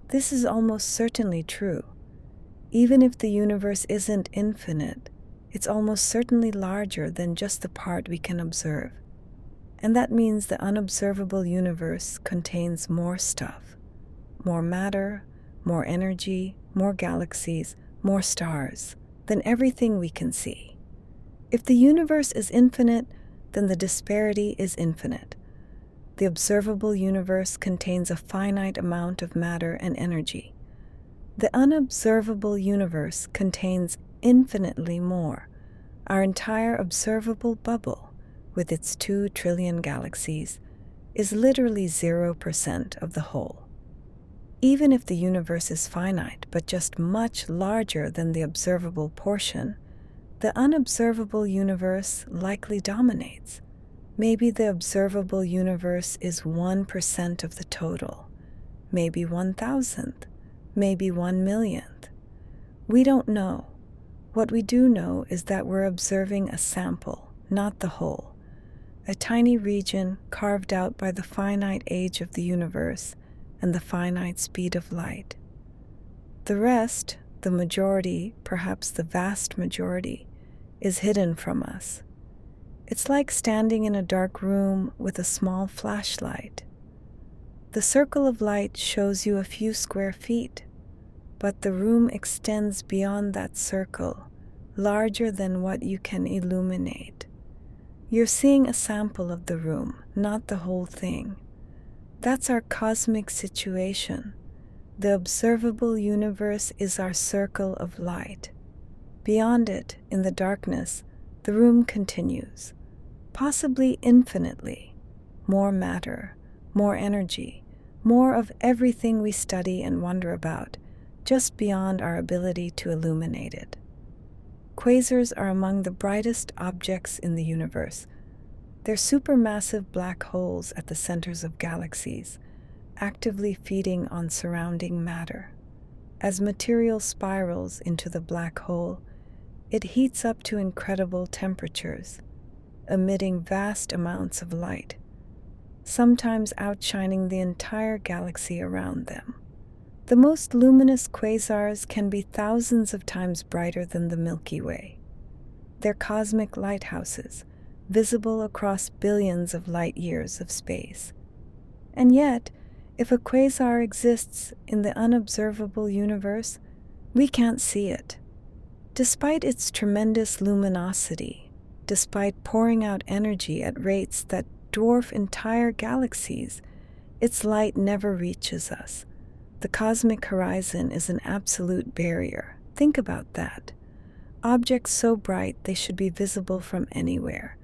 This is almost certainly true. Even if the universe isn't infinite, it's almost certainly larger than just the part we can observe. And that means the unobservable universe contains more stuff, more matter, more energy, more galaxies, more stars than everything we can see. If the universe is infinite, then the disparity is infinite. The observable universe contains a finite amount of matter and energy. The unobservable universe contains infinitely more. Our entire observable bubble, with its 2 trillion galaxies, is literally 0% of the whole. Even if the universe is finite, but just much larger than the observable portion, the unobservable universe likely dominates. Maybe the observable universe is 1% of the total, maybe 1,000th, maybe 1,000,000th. We don't know. What we do know is that we're observing a sample, not the whole, a tiny region carved out by the finite age of the universe and the finite speed of light. The rest, the majority, perhaps the vast majority, is hidden from us. It's like standing in a dark room with a small flashlight. The circle of light shows you a few square feet, but the room extends beyond that circle, larger than what you can illuminate. You're seeing a sample of the room, not the whole thing. That's our cosmic situation. The observable universe is our circle of light. Beyond it, in the darkness, the room continues, possibly infinitely. More matter, more energy, more of everything we study and wonder about, just beyond our ability to illuminate it. Quasars are among the brightest objects in the universe. They're supermassive black holes at the centers of galaxies, actively feeding on surrounding matter. As material spirals into the black hole, it heats up to incredible temperatures, emitting vast amounts of light, sometimes outshining the entire galaxy around them. The most luminous quasars can be thousands of times brighter than the Milky Way. They're cosmic lighthouses, visible across billions of light years of space. And yet, if a quasar exists in the unobservable universe, we can't see it. Despite its tremendous luminosity, despite pouring out energy at rates that dwarf entire galaxies, its light never reaches us. The cosmic horizon is an absolute barrier. Think about that. Objects so bright they should be visible from anywhere,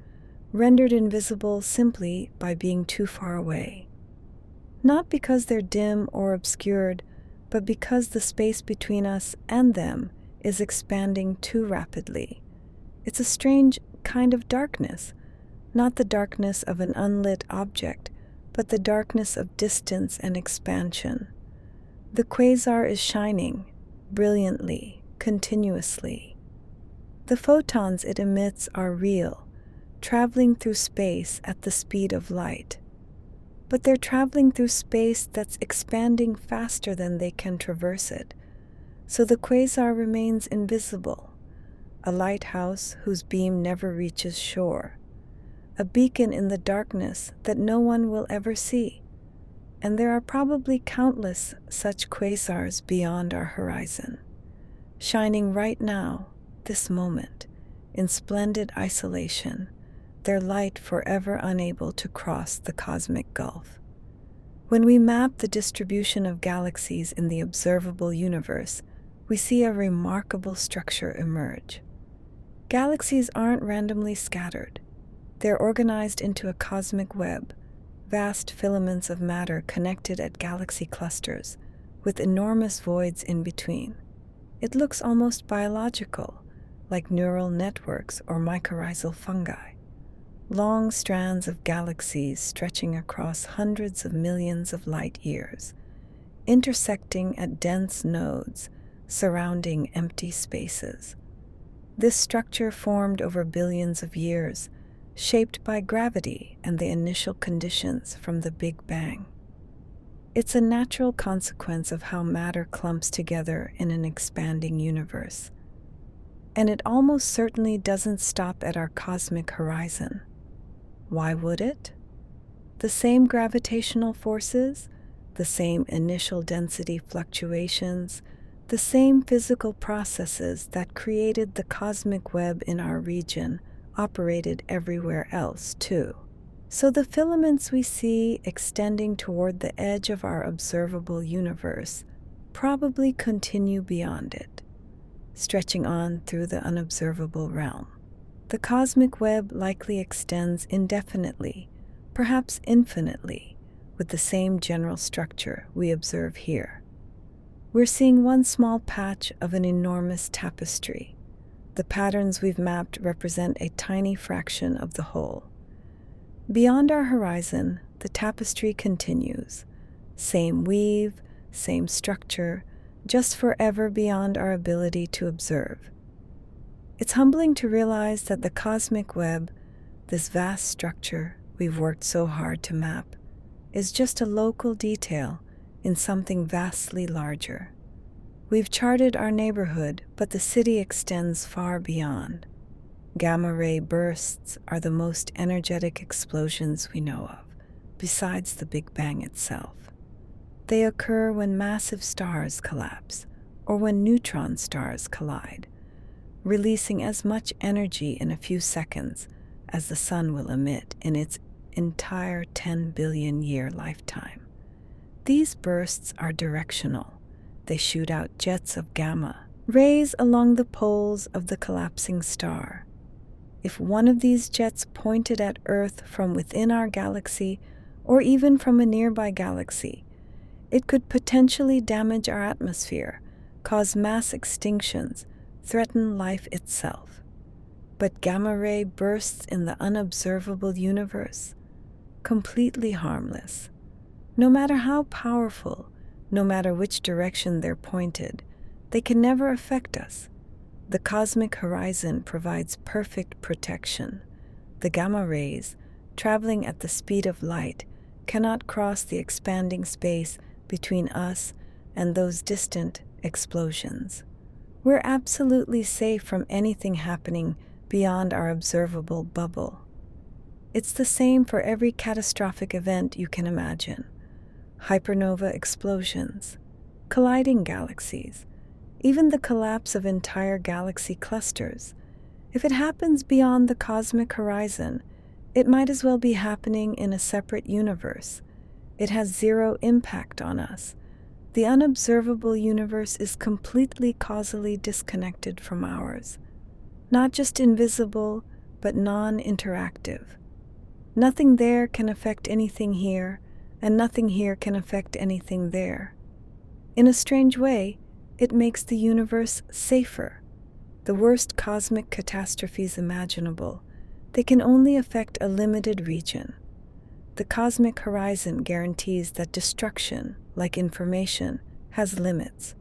rendered invisible simply by being too far away. not because they're dim or obscured, but because the space between us and them is expanding too rapidly. It's a strange kind of darkness, not the darkness of an unlit object, but the darkness of distance and expansion. The quasar is shining, brilliantly, continuously. The photons it emits are real, traveling through space at the speed of light. But they're traveling through space that's expanding faster than they can traverse it, so the quasar remains invisible, a lighthouse whose beam never reaches shore, a beacon in the darkness that no one will ever see. And there are probably countless such quasars beyond our horizon, shining right now, this moment, in splendid isolation, their light forever unable to cross the cosmic gulf. When we map the distribution of galaxies in the observable universe, we see a remarkable structure emerge. Galaxies aren't randomly scattered. They're organized into a cosmic web, vast filaments of matter connected at galaxy clusters, with enormous voids in between. It looks almost biological, like neural networks or mycorrhizal fungi. Long strands of galaxies stretching across hundreds of millions of light years, intersecting at dense nodes surrounding empty spaces. This structure formed over billions of years, shaped by gravity and the initial conditions from the Big Bang. It's a natural consequence of how matter clumps together in an expanding universe. And it almost certainly doesn't stop at our cosmic horizon. Why would it? The same gravitational forces, the same initial density fluctuations, the same physical processes that created the cosmic web in our region operated everywhere else too. So the filaments we see extending toward the edge of our observable universe probably continue beyond it, stretching on through the unobservable realm. The cosmic web likely extends indefinitely, perhaps infinitely, with the same general structure we observe here. We're seeing one small patch of an enormous tapestry. The patterns we've mapped represent a tiny fraction of the whole. Beyond our horizon, the tapestry continues. Same weave, same structure, just forever beyond our ability to observe. It's humbling to realize that the cosmic web, this vast structure we've worked so hard to map, is just a local detail in something vastly larger. We've charted our neighborhood, but the city extends far beyond. Gamma-ray bursts are the most energetic explosions we know of, besides the Big Bang itself. They occur when massive stars collapse, or when neutron stars collide, releasing as much energy in a few seconds as the sun will emit in its entire 10 billion year lifetime. These bursts are directional. They shoot out jets of gamma rays along the poles of the collapsing star. If one of these jets pointed at Earth from within our galaxy, or even from a nearby galaxy, it could potentially damage our atmosphere, cause mass extinctions, threaten life itself. But gamma-ray bursts in the unobservable universe, completely harmless. No matter how powerful, no matter which direction they're pointed, they can never affect us. The cosmic horizon provides perfect protection. The gamma rays, traveling at the speed of light, cannot cross the expanding space between us and those distant explosions. We're absolutely safe from anything happening beyond our observable bubble. It's the same for every catastrophic event you can imagine. Hypernova explosions, colliding galaxies, even the collapse of entire galaxy clusters. If it happens beyond the cosmic horizon, it might as well be happening in a separate universe. It has zero impact on us. The unobservable universe is completely causally disconnected from ours. Not just invisible, but non-interactive. Nothing there can affect anything here. and nothing here can affect anything there. In a strange way, it makes the universe safer. The worst cosmic catastrophes imaginable, they can only affect a limited region. The cosmic horizon guarantees that destruction, like information, has limits.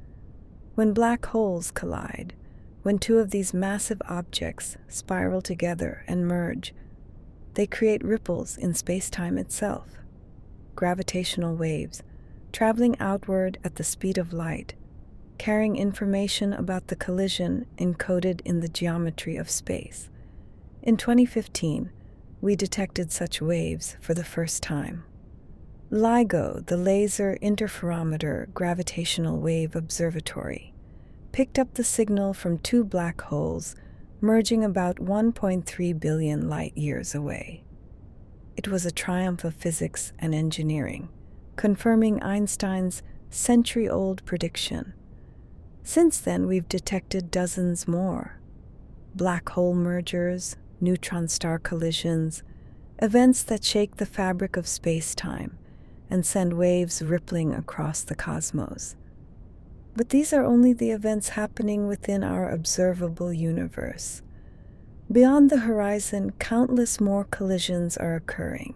When black holes collide, when two of these massive objects spiral together and merge, they create ripples in space-time itself. Gravitational waves, traveling outward at the speed of light, carrying information about the collision encoded in the geometry of space. In 2015, we detected such waves for the first time. LIGO, the Laser Interferometer Gravitational Wave Observatory, picked up the signal from two black holes merging about 1.3 billion light-years away. It was a triumph of physics and engineering, confirming Einstein's century-old prediction. Since then, we've detected dozens more. Black hole mergers, neutron-star collisions, events that shake the fabric of space-time and send waves rippling across the cosmos. But these are only the events happening within our observable universe. Beyond the horizon, countless more collisions are occurring.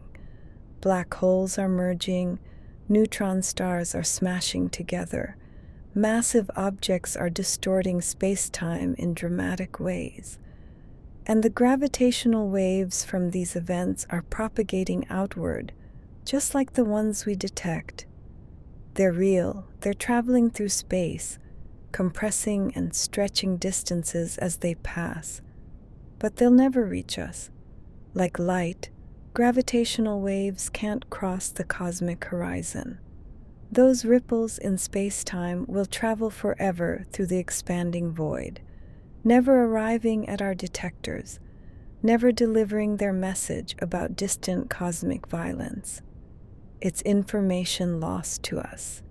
Black holes are merging, neutron stars are smashing together, massive objects are distorting space-time in dramatic ways. And the gravitational waves from these events are propagating outward, just like the ones we detect. They're real, they're traveling through space, compressing and stretching distances as they pass. But they'll never reach us. Like light, gravitational waves can't cross the cosmic horizon. Those ripples in space-time will travel forever through the expanding void, never arriving at our detectors, never delivering their message about distant cosmic violence. It's information lost to us.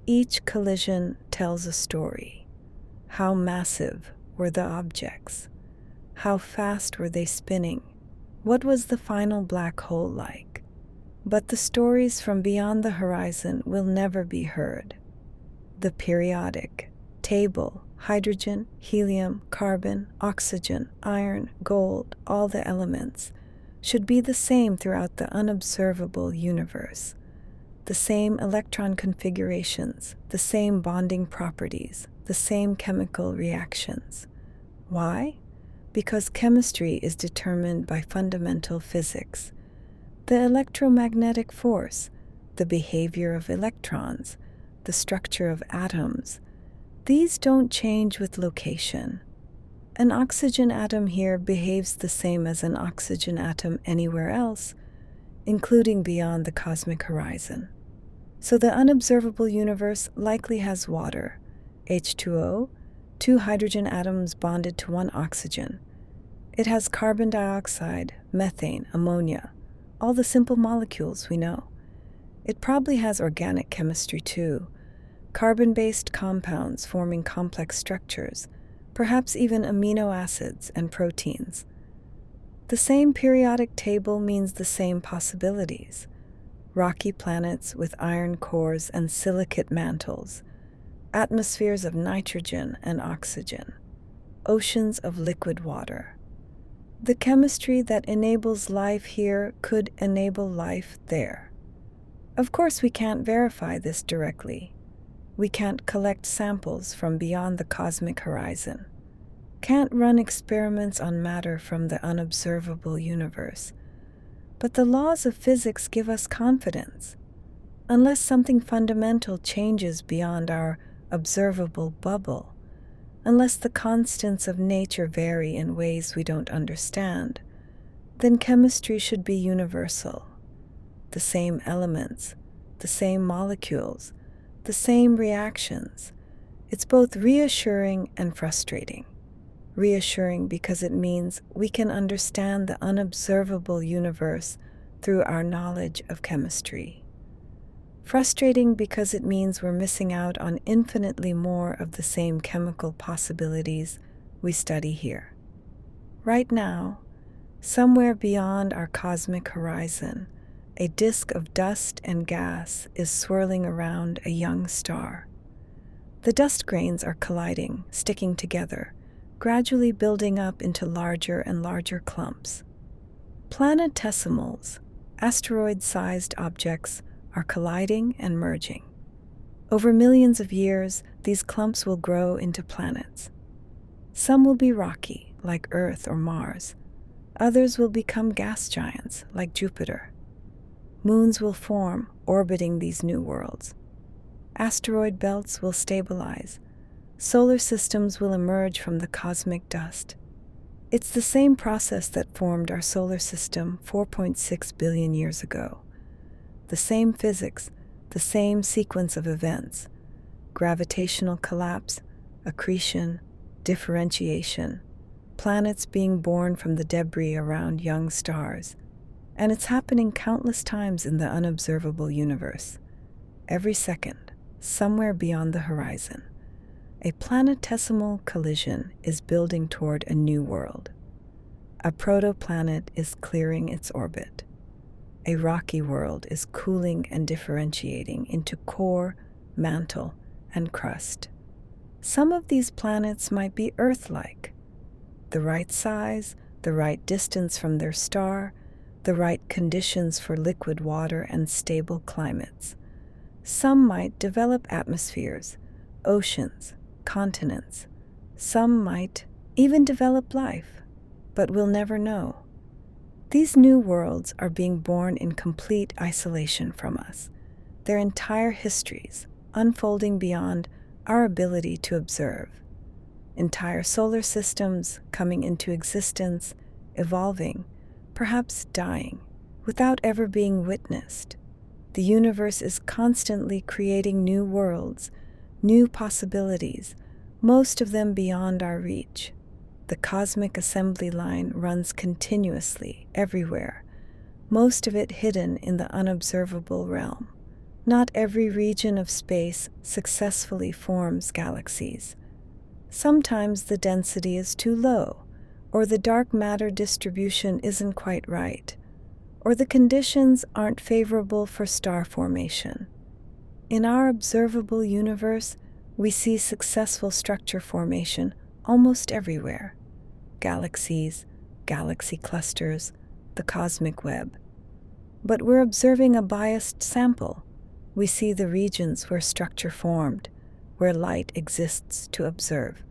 Each collision tells a story. How massive were the objects? How fast were they spinning? What was the final black hole like? But the stories from beyond the horizon will never be heard. The periodic table, hydrogen, helium, carbon, oxygen, iron, gold, all the elements, should be the same throughout the unobservable universe. The same electron configurations, the same bonding properties, the same chemical reactions. Why? Because chemistry is determined by fundamental physics. The electromagnetic force, the behavior of electrons, the structure of atoms, these don't change with location. An oxygen atom here behaves the same as an oxygen atom anywhere else, including beyond the cosmic horizon. So the unobservable universe likely has water, H2O, two hydrogen atoms bonded to one oxygen. It has carbon dioxide, methane, ammonia, all the simple molecules we know. It probably has organic chemistry too, carbon-based compounds forming complex structures, perhaps even amino acids and proteins. The same periodic table means the same possibilities. Rocky planets with iron cores and silicate mantles, atmospheres of nitrogen and oxygen, oceans of liquid water. The chemistry that enables life here could enable life there. Of course, we can't verify this directly. We can't collect samples from beyond the cosmic horizon, can't run experiments on matter from the unobservable universe. But the laws of physics give us confidence. Unless something fundamental changes beyond our observable bubble, unless the constants of nature vary in ways we don't understand, then chemistry should be universal. The same elements, the same molecules, the same reactions. It's both reassuring and frustrating. Reassuring because it means we can understand the unobservable universe through our knowledge of chemistry. Frustrating because it means we're missing out on infinitely more of the same chemical possibilities we study here. Right now, somewhere beyond our cosmic horizon, a disk of dust and gas is swirling around a young star. The dust grains are colliding, sticking together, gradually building up into larger and larger clumps. Planetesimals, asteroid-sized objects, are colliding and merging. Over millions of years, these clumps will grow into planets. Some will be rocky, like Earth or Mars. Others will become gas giants, like Jupiter. Moons will form, orbiting these new worlds. Asteroid belts will stabilize. Solar systems will emerge from the cosmic dust. It's the same process that formed our solar system 4.6 billion years ago. The same physics, the same sequence of events: gravitational collapse, accretion, differentiation, planets being born from the debris around young stars. And it's happening countless times in the unobservable universe. Every second, somewhere beyond the horizon, a planetesimal collision is building toward a new world. A protoplanet is clearing its orbit. A rocky world is cooling and differentiating into core, mantle, and crust. Some of these planets might be Earth-like. The right size, the right distance from their star, the right conditions for liquid water and stable climates. Some might develop atmospheres, oceans, continents. Some might even develop life, but we'll never know. These new worlds are being born in complete isolation from us, their entire histories unfolding beyond our ability to observe. Entire solar systems coming into existence, evolving, perhaps dying, without ever being witnessed. The universe is constantly creating new worlds, new possibilities, most of them beyond our reach. The cosmic assembly line runs continuously, everywhere, most of it hidden in the unobservable realm. Not every region of space successfully forms galaxies. Sometimes the density is too low, or the dark matter distribution isn't quite right, or the conditions aren't favorable for star formation. In our observable universe, we see successful structure formation almost everywhere. Galaxies, galaxy clusters, the cosmic web. But we're observing a biased sample. We see the regions where structure formed, where light exists to observe.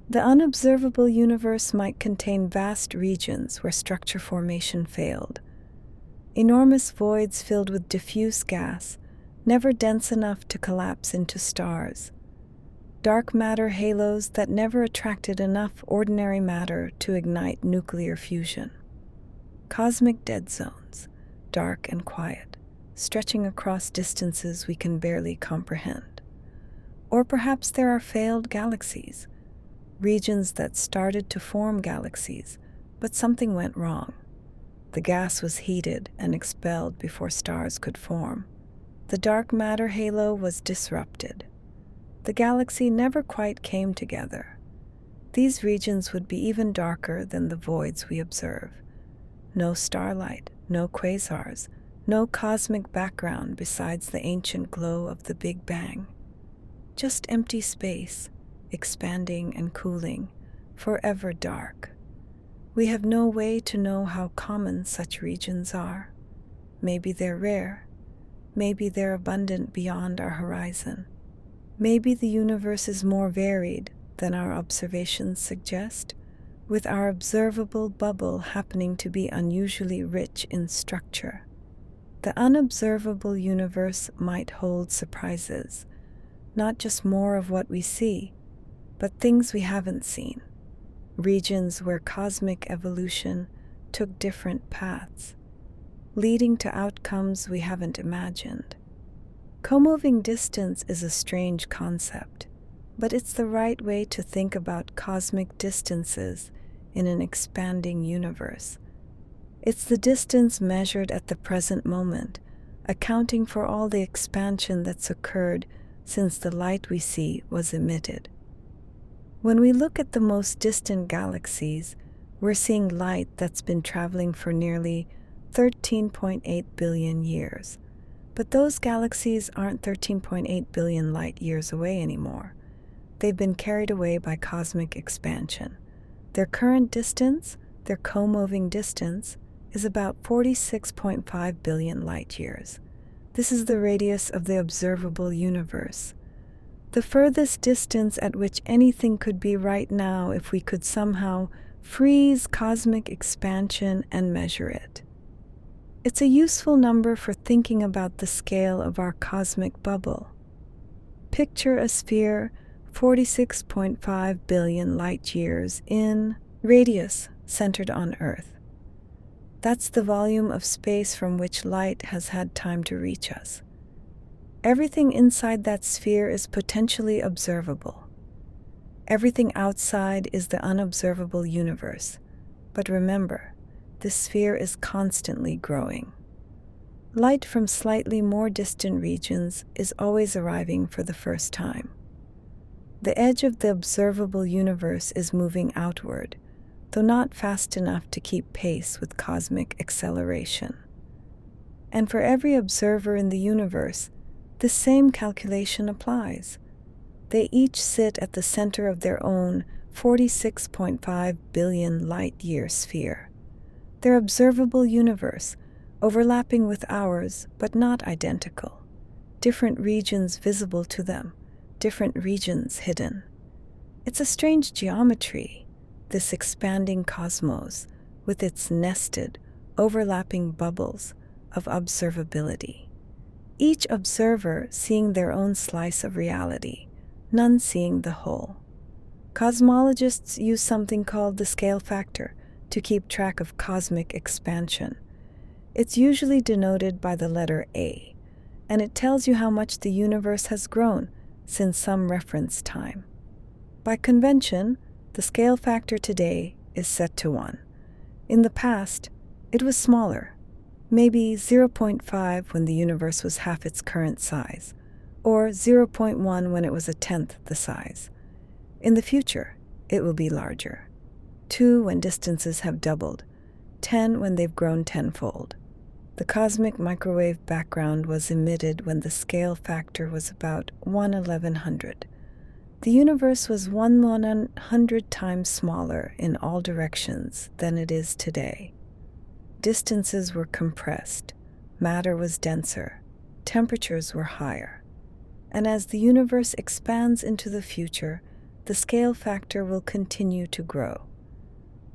The unobservable universe might contain vast regions where structure formation failed. Enormous voids filled with diffuse gas, never dense enough to collapse into stars. Dark matter halos that never attracted enough ordinary matter to ignite nuclear fusion. Cosmic dead zones, dark and quiet, stretching across distances we can barely comprehend. Or perhaps there are failed galaxies, regions that started to form galaxies, but something went wrong. The gas was heated and expelled before stars could form. The dark matter halo was disrupted. The galaxy never quite came together. These regions would be even darker than the voids we observe. No starlight, no quasars, no cosmic background besides the ancient glow of the Big Bang. Just empty space, expanding and cooling, forever dark. We have no way to know how common such regions are. Maybe they're rare. Maybe they're abundant beyond our horizon. Maybe the universe is more varied than our observations suggest, with our observable bubble happening to be unusually rich in structure. The unobservable universe might hold surprises, not just more of what we see, but things we haven't seen, regions where cosmic evolution took different paths, leading to outcomes we haven't imagined. Co-moving distance is a strange concept, but it's the right way to think about cosmic distances in an expanding universe. It's the distance measured at the present moment, accounting for all the expansion that's occurred since the light we see was emitted. When we look at the most distant galaxies, we're seeing light that's been traveling for nearly 13.8 billion years. But those galaxies aren't 13.8 billion light years away anymore. They've been carried away by cosmic expansion. Their current distance, their co-moving distance, is about 46.5 billion light years. This is the radius of the observable universe. The furthest distance at which anything could be right now if we could somehow freeze cosmic expansion and measure it. It's a useful number for thinking about the scale of our cosmic bubble. Picture a sphere 46.5 billion light years in radius centered on Earth. That's the volume of space from which light has had time to reach us. Everything inside that sphere is potentially observable. Everything outside is the unobservable universe. But remember, this sphere is constantly growing. Light from slightly more distant regions is always arriving for the first time. The edge of the observable universe is moving outward, though not fast enough to keep pace with cosmic acceleration. And for every observer in the universe, the same calculation applies. They each sit at the center of their own 46.5 billion light-year sphere. Their observable universe, overlapping with ours but not identical. Different regions visible to them, different regions hidden. It's a strange geometry, this expanding cosmos with its nested, overlapping bubbles of observability. Each observer seeing their own slice of reality, none seeing the whole. Cosmologists use something called the scale factor to keep track of cosmic expansion. It's usually denoted by the letter A, and it tells you how much the universe has grown since some reference time. By convention, the scale factor today is set to 1. In the past, it was smaller, maybe 0.5 when the universe was half its current size, or 0.1 when it was a tenth the size. In the future, it will be larger. 2 when distances have doubled, 10 when they've grown tenfold. The cosmic microwave background was emitted when the scale factor was about 1/1100. The universe was 1/100 times smaller in all directions than it is today. Distances were compressed, matter was denser, temperatures were higher. And as the universe expands into the future, the scale factor will continue to grow.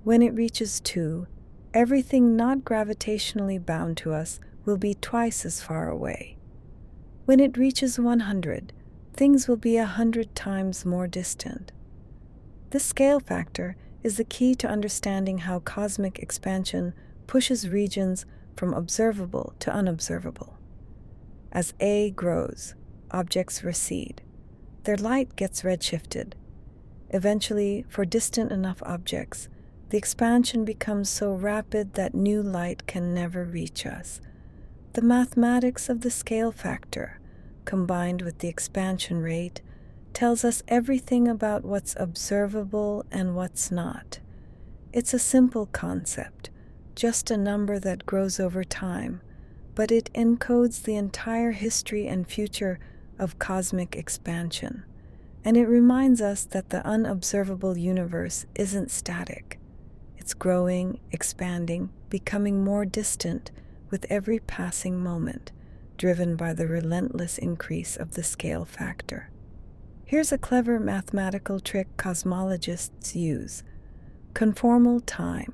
When it reaches 2, everything not gravitationally bound to us will be twice as far away. When it reaches 100, things will be 100 times more distant. This scale factor is the key to understanding how cosmic expansion pushes regions from observable to unobservable. As A grows, objects recede. Their light gets redshifted. Eventually, for distant enough objects, the expansion becomes so rapid that new light can never reach us. The mathematics of the scale factor, combined with the expansion rate, tells us everything about what's observable and what's not. It's a simple concept, just a number that grows over time, but it encodes the entire history and future of cosmic expansion. And it reminds us that the unobservable universe isn't static. It's growing, expanding, becoming more distant with every passing moment, driven by the relentless increase of the scale factor. Here's a clever mathematical trick cosmologists use: conformal time.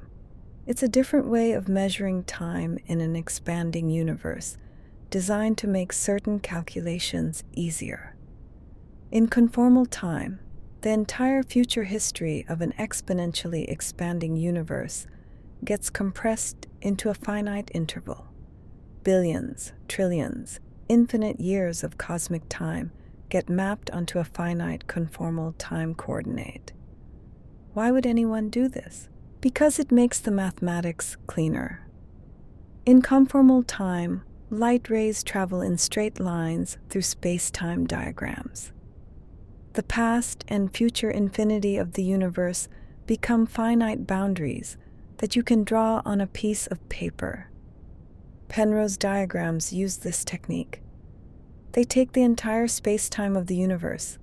It's a different way of measuring time in an expanding universe, designed to make certain calculations easier. In conformal time, the entire future history of an exponentially expanding universe gets compressed into a finite interval. Billions, trillions, infinite years of cosmic time get mapped onto a finite conformal time coordinate. Why would anyone do this? Because it makes the mathematics cleaner. In conformal time, light rays travel in straight lines through space-time diagrams. The past and future infinity of the universe become finite boundaries that you can draw on a piece of paper. Penrose diagrams use this technique. They take the entire space-time of the universe,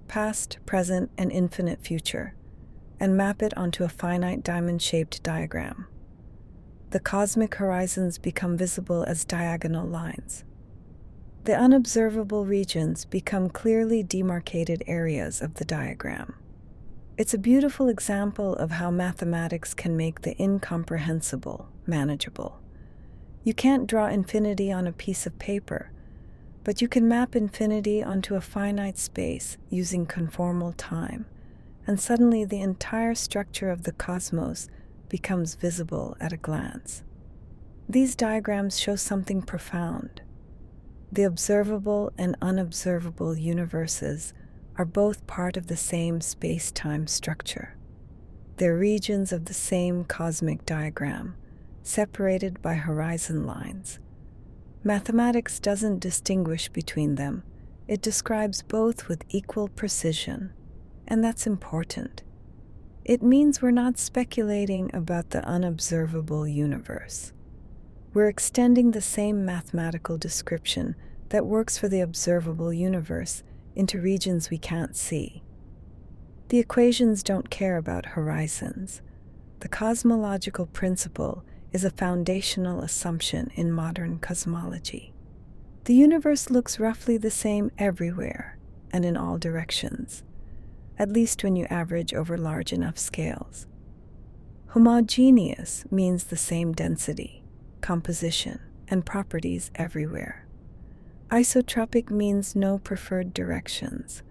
past, present, and infinite future, and map it onto a finite diamond-shaped diagram. The cosmic horizons become visible as diagonal lines. The unobservable regions become clearly demarcated areas of the diagram. It's a beautiful example of how mathematics can make the incomprehensible manageable. You can't draw infinity on a piece of paper, but you can map infinity onto a finite space using conformal time, and suddenly the entire structure of the cosmos becomes visible at a glance. These diagrams show something profound. The observable and unobservable universes are both part of the same space-time structure. They're regions of the same cosmic diagram, separated by horizon lines. Mathematics doesn't distinguish between them. It describes both with equal precision, and that's important. It means we're not speculating about the unobservable universe. We're extending the same mathematical description that works for the observable universe into regions we can't see. The equations don't care about horizons. The cosmological principle is a foundational assumption in modern cosmology. The universe looks roughly the same everywhere and in all directions, at least when you average over large enough scales. Homogeneous means the same density, composition, and properties everywhere. Isotropic means no preferred directions,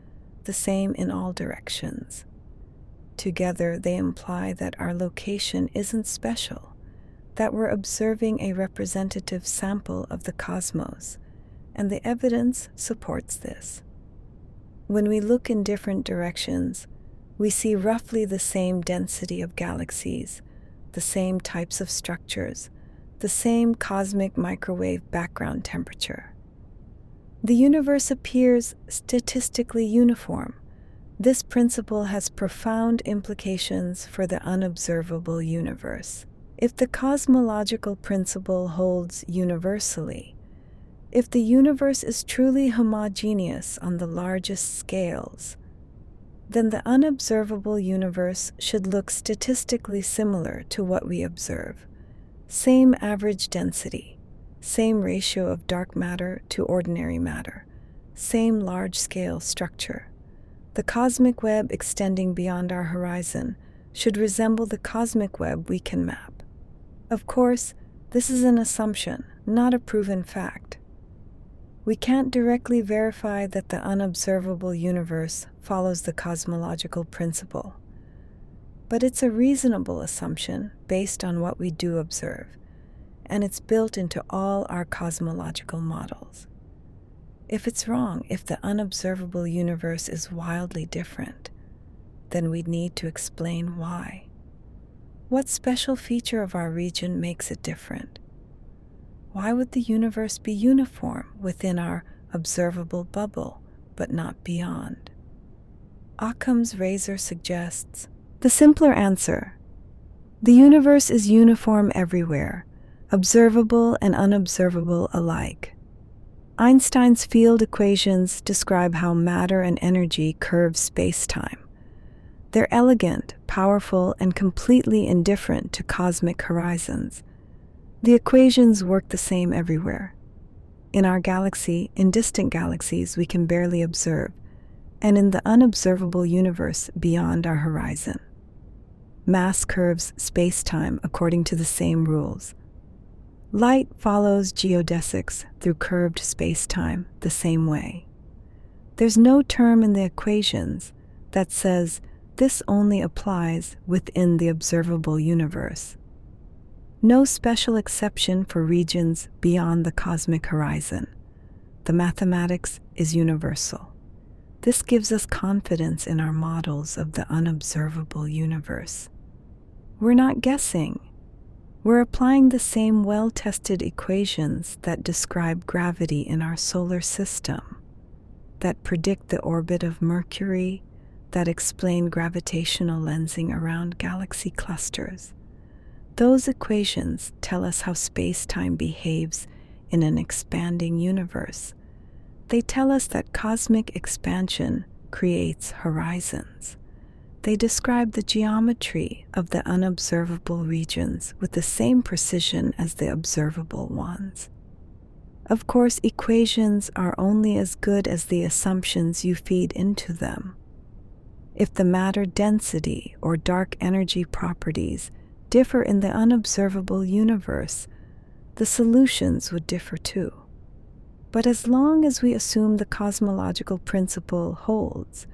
the same in all directions. Together, they imply that our location isn't special, that we're observing a representative sample of the cosmos, and the evidence supports this. When we look in different directions, we see roughly the same density of galaxies, the same types of structures, the same cosmic microwave background temperature. The universe appears statistically uniform. This principle has profound implications for the unobservable universe. If the cosmological principle holds universally, if the universe is truly homogeneous on the largest scales, then the unobservable universe should look statistically similar to what we observe. Same average density, same ratio of dark matter to ordinary matter, same large-scale structure. The cosmic web extending beyond our horizon should resemble the cosmic web we can map. Of course, this is an assumption, not a proven fact. We can't directly verify that the unobservable universe follows the cosmological principle, but it's a reasonable assumption based on what we do observe, and it's built into all our cosmological models. If it's wrong, if the unobservable universe is wildly different, then we'd need to explain why. What special feature of our region makes it different? Why would the universe be uniform within our observable bubble, but not beyond? Occam's razor suggests the simpler answer. The universe is uniform everywhere, observable and unobservable alike. Einstein's field equations describe how matter and energy curve space-time. They're elegant, powerful, and completely indifferent to cosmic horizons. The equations work the same everywhere. In our galaxy, in distant galaxies we can barely observe, and in the unobservable universe beyond our horizon. Mass curves space-time according to the same rules. Light follows geodesics through curved space-time the same way. There's no term in the equations that says this only applies within the observable universe. No special exception for regions beyond the cosmic horizon. The mathematics is universal. This gives us confidence in our models of the unobservable universe. We're not guessing. We're applying the same well-tested equations that describe gravity in our solar system, that predict the orbit of Mercury, that explain gravitational lensing around galaxy clusters. Those equations tell us how space-time behaves in an expanding universe. They tell us that cosmic expansion creates horizons. They describe the geometry of the unobservable regions with the same precision as the observable ones. Of course, equations are only as good as the assumptions you feed into them. If the matter density or dark energy properties differ in the unobservable universe, the solutions would differ too. But as long as we assume the cosmological principle holds,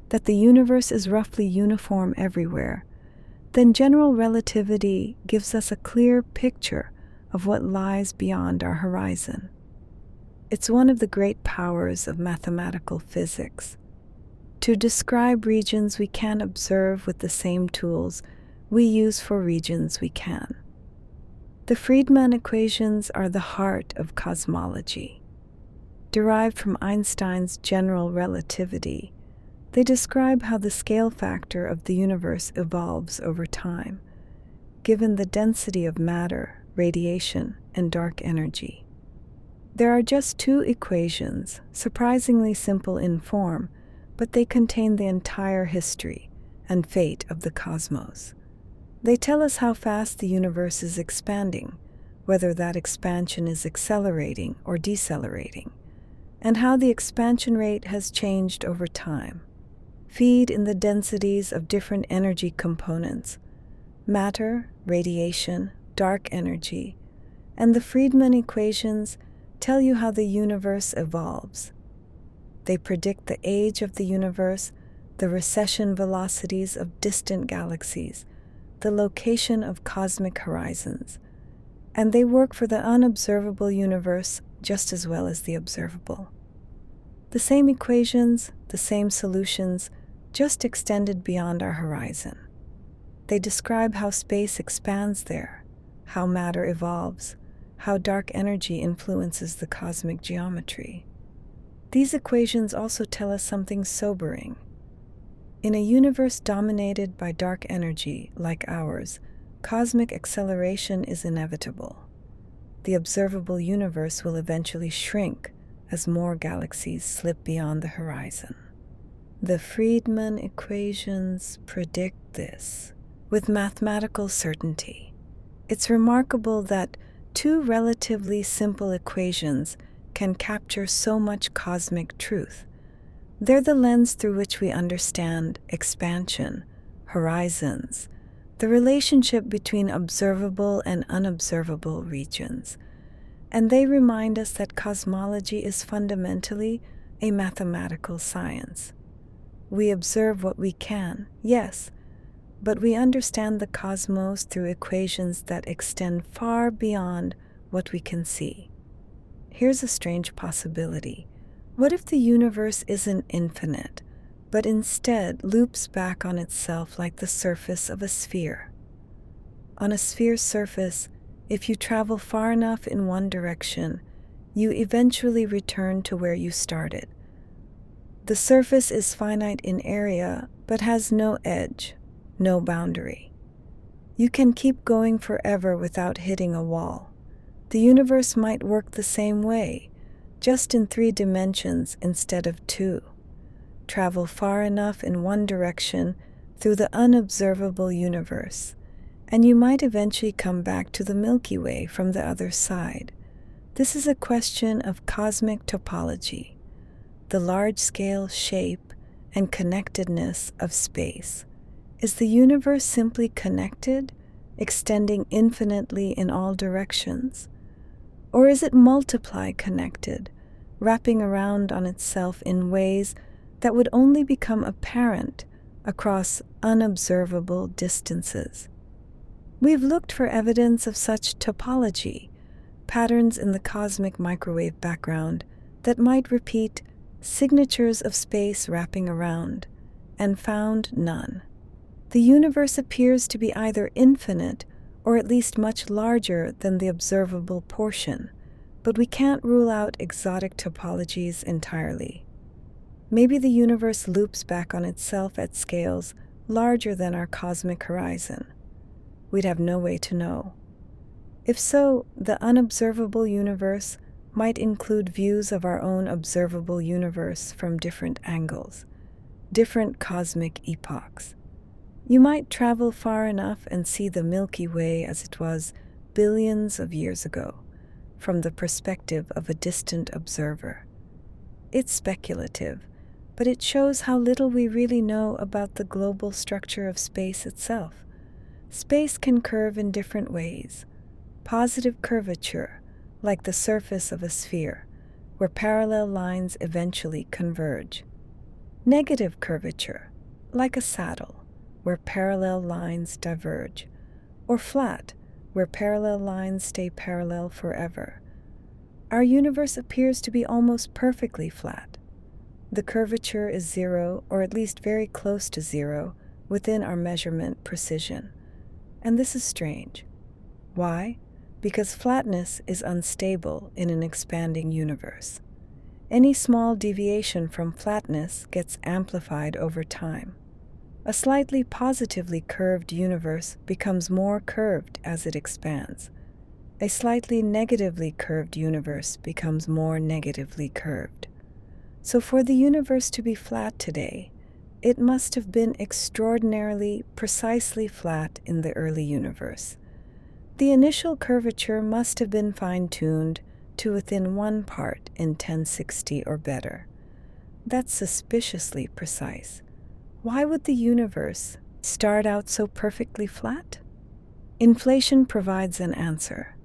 that the universe is roughly uniform everywhere, then general relativity gives us a clear picture of what lies beyond our horizon. It's one of the great powers of mathematical physics. To describe regions we can observe with the same tools we use for regions we can. The Friedmann equations are the heart of cosmology. Derived from Einstein's general relativity, they describe how the scale factor of the universe evolves over time, given the density of matter, radiation, and dark energy. There are just two equations, surprisingly simple in form, but they contain the entire history and fate of the cosmos. They tell us how fast the universe is expanding, whether that expansion is accelerating or decelerating, and how the expansion rate has changed over time. Feed in the densities of different energy components, matter, radiation, dark energy, and the Friedmann equations tell you how the universe evolves. They predict the age of the universe, the recession velocities of distant galaxies, the location of cosmic horizons, and they work for the unobservable universe just as well as the observable. The same equations, the same solutions, just extended beyond our horizon. They describe how space expands there, how matter evolves, how dark energy influences the cosmic geometry. These equations also tell us something sobering. In a universe dominated by dark energy like ours, cosmic acceleration is inevitable. The observable universe will eventually shrink as more galaxies slip beyond the horizon. The Friedmann equations predict this with mathematical certainty. It's remarkable that two relatively simple equations can capture so much cosmic truth. They're the lens through which we understand expansion, horizons, the relationship between observable and unobservable regions, and they remind us that cosmology is fundamentally a mathematical science. We observe what we can, yes, but we understand the cosmos through equations that extend far beyond what we can see. Here's a strange possibility. What if the universe isn't infinite, but instead loops back on itself like the surface of a sphere? On a sphere's surface, if you travel far enough in one direction, you eventually return to where you started. The surface is finite in area, but has no edge, no boundary. You can keep going forever without hitting a wall. The universe might work the same way, just in 3 dimensions instead of 2. Travel far enough in one direction through the unobservable universe, and you might eventually come back to the Milky Way from the other side. This is a question of cosmic topology, the large-scale shape and connectedness of space. Is the universe simply connected, extending infinitely in all directions? Or is it multiply-connected, wrapping around on itself in ways that would only become apparent across unobservable distances? We've looked for evidence of such topology, patterns in the cosmic microwave background that might repeat signatures of space wrapping around, and found none. The universe appears to be either infinite or at least much larger than the observable portion, but we can't rule out exotic topologies entirely. Maybe the universe loops back on itself at scales larger than our cosmic horizon. we'd have no way to know. If so, the unobservable universe might include views of our own observable universe from different angles, different cosmic epochs. You might travel far enough and see the Milky Way as it was billions of years ago, from the perspective of a distant observer. It's speculative, but it shows how little we really know about the global structure of space itself. Space can curve in different ways. Positive curvature, like the surface of a sphere, where parallel lines eventually converge. Negative curvature, like a saddle, where parallel lines diverge. Or flat, where parallel lines stay parallel forever. Our universe appears to be almost perfectly flat. The curvature is zero, or at least very close to zero, within our measurement precision. And this is strange. Why? Because flatness is unstable in an expanding universe. Any small deviation from flatness gets amplified over time. A slightly positively curved universe becomes more curved as it expands. A slightly negatively curved universe becomes more negatively curved. So for the universe to be flat today, it must have been extraordinarily, precisely flat in the early universe. The initial curvature must have been fine-tuned to within 1 part in 1060 or better. That's suspiciously precise. Why would the universe start out so perfectly flat? Inflation provides an answer.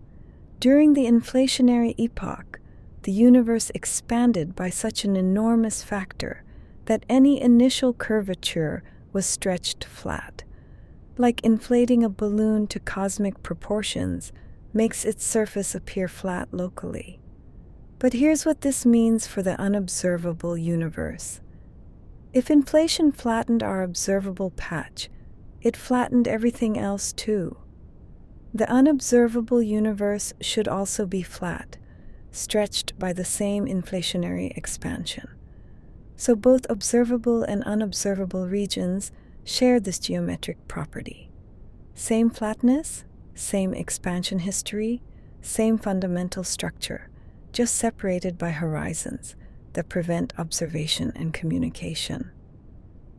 During the inflationary epoch, the universe expanded by such an enormous factor that any initial curvature was stretched flat. Like inflating a balloon to cosmic proportions makes its surface appear flat locally. But here's what this means for the unobservable universe. If inflation flattened our observable patch, it flattened everything else too. The unobservable universe should also be flat, stretched by the same inflationary expansion. So both observable and unobservable regions share this geometric property. Same flatness, same expansion history, same fundamental structure, just separated by horizons that prevent observation and communication.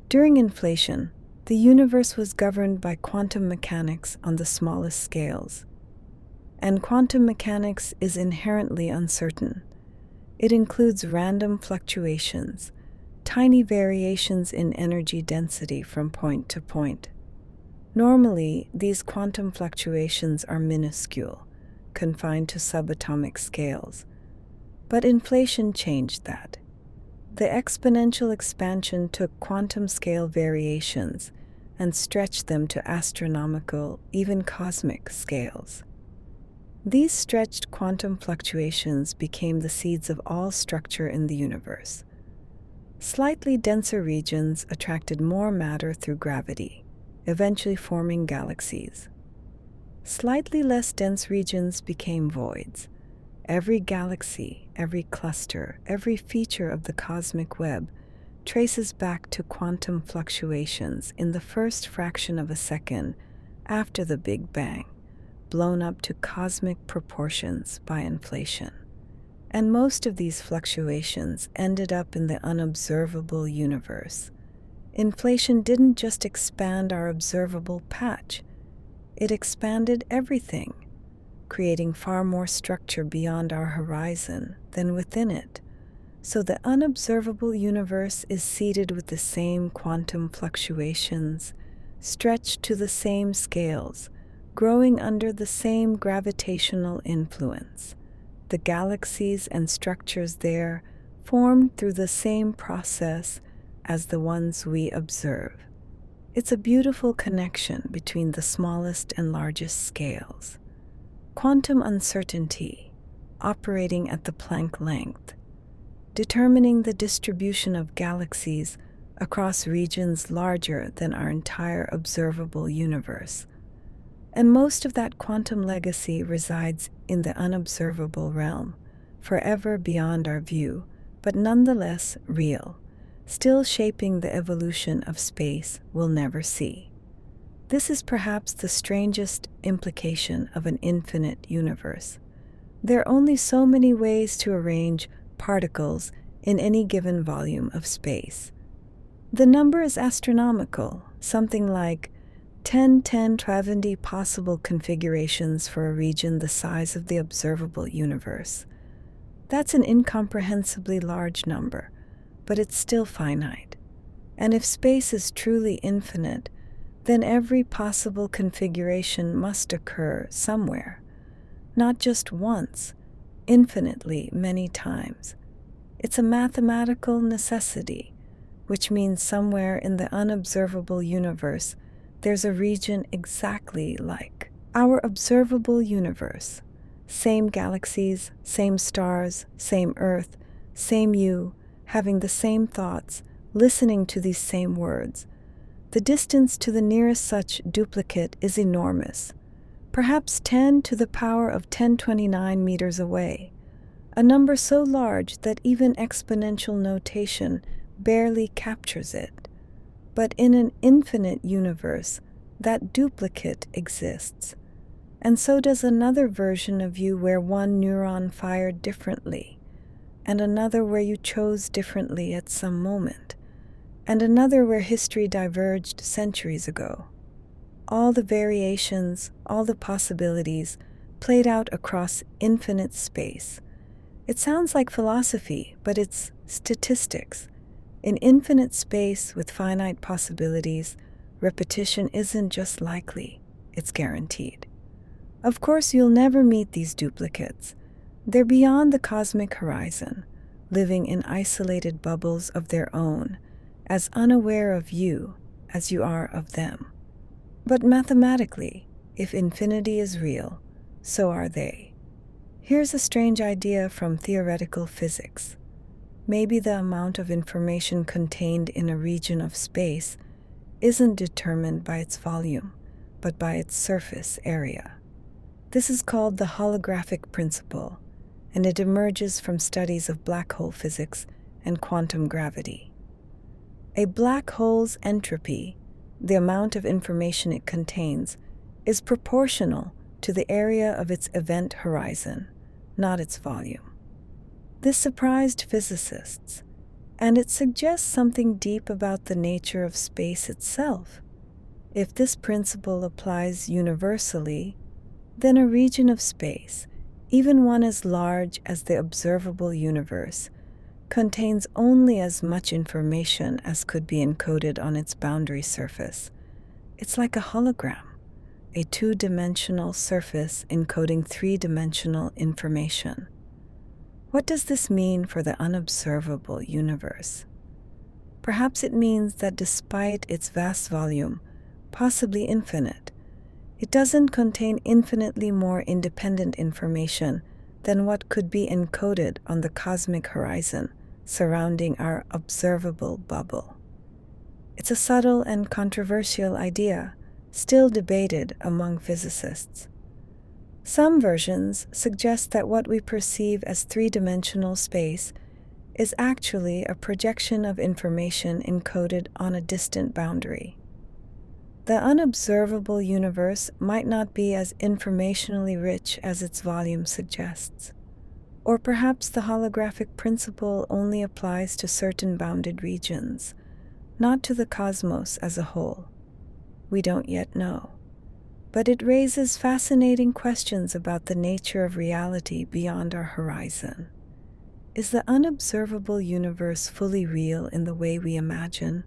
During inflation, the universe was governed by quantum mechanics on the smallest scales. And quantum mechanics is inherently uncertain. It includes random fluctuations, tiny variations in energy density from point to point. Normally, these quantum fluctuations are minuscule, confined to subatomic scales. But inflation changed that. The exponential expansion took quantum scale variations and stretched them to astronomical, even cosmic scales. These stretched quantum fluctuations became the seeds of all structure in the universe. Slightly denser regions attracted more matter through gravity, eventually forming galaxies. Slightly less dense regions became voids. Every galaxy, every cluster, every feature of the cosmic web traces back to quantum fluctuations in the first fraction of a second after the Big Bang, blown up to cosmic proportions by inflation. And most of these fluctuations ended up in the unobservable universe. Inflation didn't just expand our observable patch, it expanded everything, creating far more structure beyond our horizon than within it. So the unobservable universe is seeded with the same quantum fluctuations, stretched to the same scales, growing under the same gravitational influence. The galaxies and structures there formed through the same process as the ones we observe. It's a beautiful connection between the smallest and largest scales. Quantum uncertainty, operating at the Planck length, determining the distribution of galaxies across regions larger than our entire observable universe. And most of that quantum legacy resides in the unobservable realm, forever beyond our view, but nonetheless real, still shaping the evolution of space we'll never see. This is perhaps the strangest implication of an infinite universe. There are only so many ways to arrange particles in any given volume of space. The number is astronomical, something like 10 possible configurations for a region the size of the observable universe. That's an incomprehensibly large number, but it's still finite. And if space is truly infinite, then every possible configuration must occur somewhere, not just once, infinitely many times. It's a mathematical necessity, which means somewhere in the unobservable universe there's a region exactly like our observable universe. Same galaxies, same stars, same Earth, same you, having the same thoughts, listening to these same words. The distance to the nearest such duplicate is enormous, perhaps 10 to the power of 1029 meters away, a number so large that even exponential notation barely captures it. But in an infinite universe, that duplicate exists, and so does another version of you where one neuron fired differently, and another where you chose differently at some moment, and another where history diverged centuries ago. All the variations, all the possibilities, played out across infinite space. It sounds like philosophy, but it's statistics. In infinite space with finite possibilities, repetition isn't just likely, it's guaranteed. Of course, you'll never meet these duplicates. They're beyond the cosmic horizon, living in isolated bubbles of their own, as unaware of you as you are of them. But mathematically, if infinity is real, so are they. Here's a strange idea from theoretical physics. Maybe the amount of information contained in a region of space isn't determined by its volume, but by its surface area. This is called the holographic principle, and it emerges from studies of black hole physics and quantum gravity. A black hole's entropy, the amount of information it contains, is proportional to the area of its event horizon, not its volume. This surprised physicists, and it suggests something deep about the nature of space itself. If this principle applies universally, then a region of space, even one as large as the observable universe, contains only as much information as could be encoded on its boundary surface. It's like a hologram, a two-dimensional surface encoding three-dimensional information. What does this mean for the unobservable universe? Perhaps it means that despite its vast volume, possibly infinite, it doesn't contain infinitely more independent information than what could be encoded on the cosmic horizon surrounding our observable bubble. It's a subtle and controversial idea, still debated among physicists. Some versions suggest that what we perceive as three-dimensional space is actually a projection of information encoded on a distant boundary. The unobservable universe might not be as informationally rich as its volume suggests. Or perhaps the holographic principle only applies to certain bounded regions, not to the cosmos as a whole. We don't yet know. But it raises fascinating questions about the nature of reality beyond our horizon. Is the unobservable universe fully real in the way we imagine,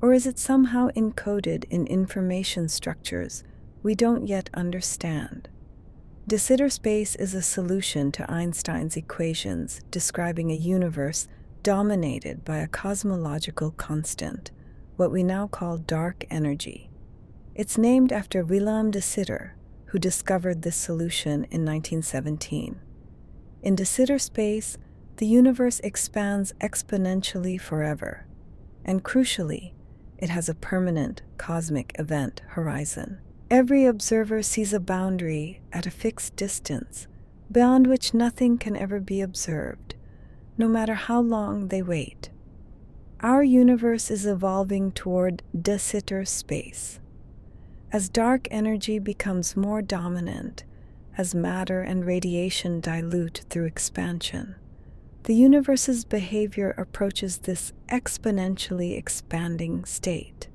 or is it somehow encoded in information structures we don't yet understand? De Sitter space is a solution to Einstein's equations describing a universe dominated by a cosmological constant, what we now call dark energy. It's named after Willem de Sitter, who discovered this solution in 1917. In De Sitter space, the universe expands exponentially forever, and crucially, it has a permanent cosmic event horizon. Every observer sees a boundary at a fixed distance, beyond which nothing can ever be observed, no matter how long they wait. Our universe is evolving toward De Sitter space. As dark energy becomes more dominant, as matter and radiation dilute through expansion, the universe's behavior approaches this exponentially expanding state.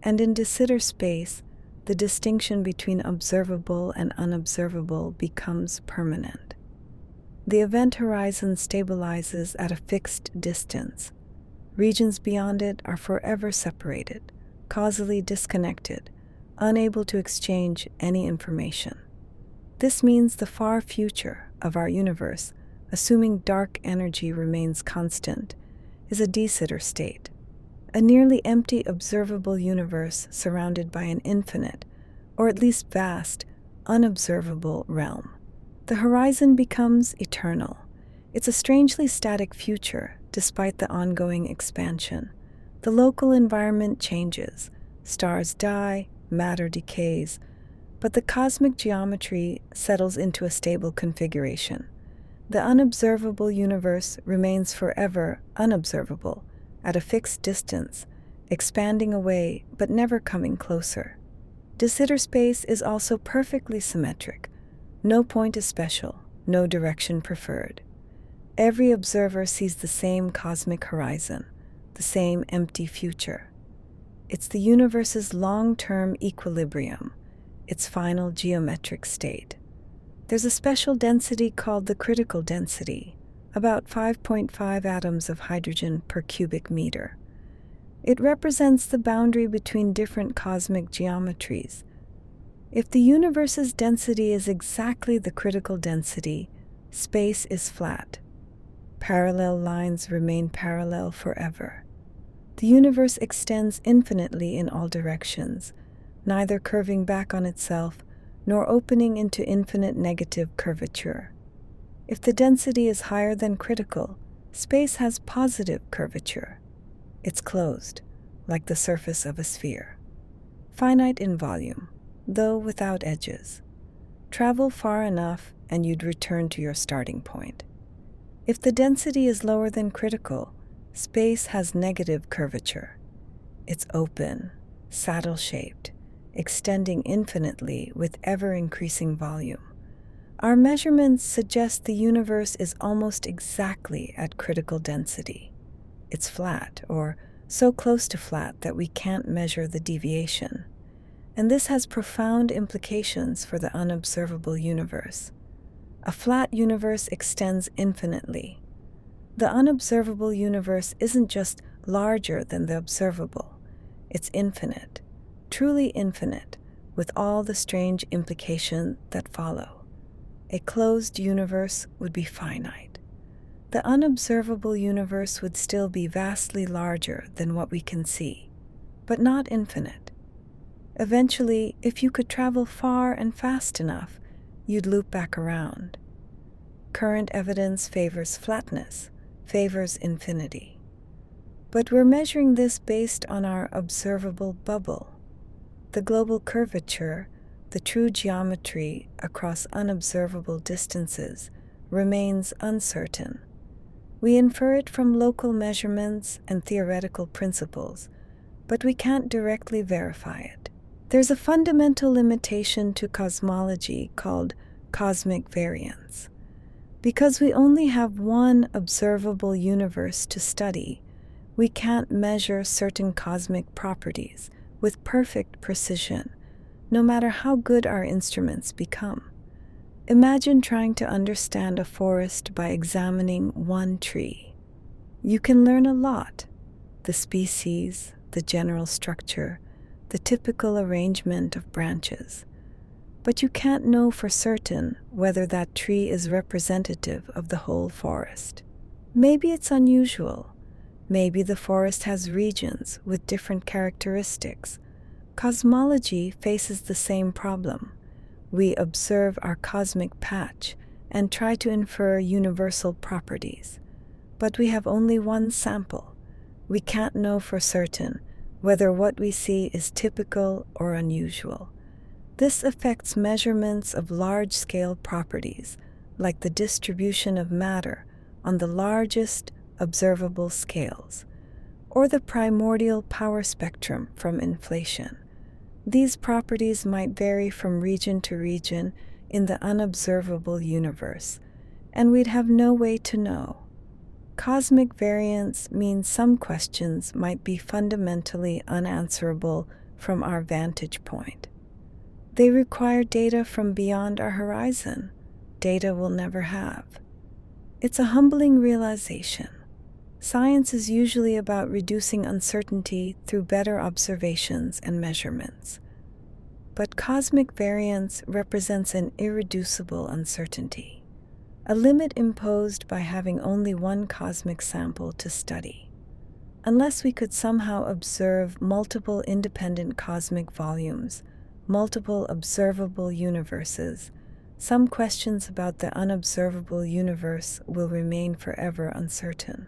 And in de Sitter space, the distinction between observable and unobservable becomes permanent. The event horizon stabilizes at a fixed distance. Regions beyond it are forever separated, causally disconnected, unable to exchange any information. This means the far future of our universe, assuming dark energy remains constant, is a de Sitter state, a nearly empty observable universe surrounded by an infinite, or at least vast, unobservable realm. The horizon becomes eternal. It's a strangely static future, despite the ongoing expansion. The local environment changes, stars die, matter decays, but the cosmic geometry settles into a stable configuration. The unobservable universe remains forever unobservable, at a fixed distance, expanding away but never coming closer. De Sitter space is also perfectly symmetric. No point is special, no direction preferred. Every observer sees the same cosmic horizon, the same empty future. It's the universe's long-term equilibrium, its final geometric state. There's a special density called the critical density, about 5.5 atoms of hydrogen per cubic meter. It represents the boundary between different cosmic geometries. If the universe's density is exactly the critical density, space is flat. Parallel lines remain parallel forever. The universe extends infinitely in all directions, neither curving back on itself nor opening into infinite negative curvature. If the density is higher than critical, space has positive curvature. It's closed, like the surface of a sphere. Finite in volume, though without edges. Travel far enough and you'd return to your starting point. If the density is lower than critical, space has negative curvature. It's open, saddle-shaped, extending infinitely with ever-increasing volume. Our measurements suggest the universe is almost exactly at critical density. It's flat, or so close to flat that we can't measure the deviation. And this has profound implications for the unobservable universe. A flat universe extends infinitely. The unobservable universe isn't just larger than the observable. It's infinite, truly infinite, with all the strange implications that follow. A closed universe would be finite. The unobservable universe would still be vastly larger than what we can see, but not infinite. Eventually, if you could travel far and fast enough, you'd loop back around. Current evidence favors flatness, favors infinity. But we're measuring this based on our observable bubble. The global curvature, the true geometry across unobservable distances, remains uncertain. We infer it from local measurements and theoretical principles, but we can't directly verify it. There's a fundamental limitation to cosmology called cosmic variance. Because we only have one observable universe to study, we can't measure certain cosmic properties with perfect precision, no matter how good our instruments become. Imagine trying to understand a forest by examining one tree. You can learn a lot: the species, the general structure, the typical arrangement of branches. But you can't know for certain whether that tree is representative of the whole forest. Maybe it's unusual. Maybe the forest has regions with different characteristics. Cosmology faces the same problem. We observe our cosmic patch and try to infer universal properties. But we have only one sample. We can't know for certain whether what we see is typical or unusual. This affects measurements of large-scale properties, like the distribution of matter on the largest observable scales, or the primordial power spectrum from inflation. These properties might vary from region to region in the unobservable universe, and we'd have no way to know. Cosmic variance means some questions might be fundamentally unanswerable from our vantage point. They require data from beyond our horizon, data we'll never have. It's a humbling realization. Science is usually about reducing uncertainty through better observations and measurements. But cosmic variance represents an irreducible uncertainty, a limit imposed by having only one cosmic sample to study. Unless we could somehow observe multiple independent cosmic volumes, multiple observable universes, some questions about the unobservable universe will remain forever uncertain,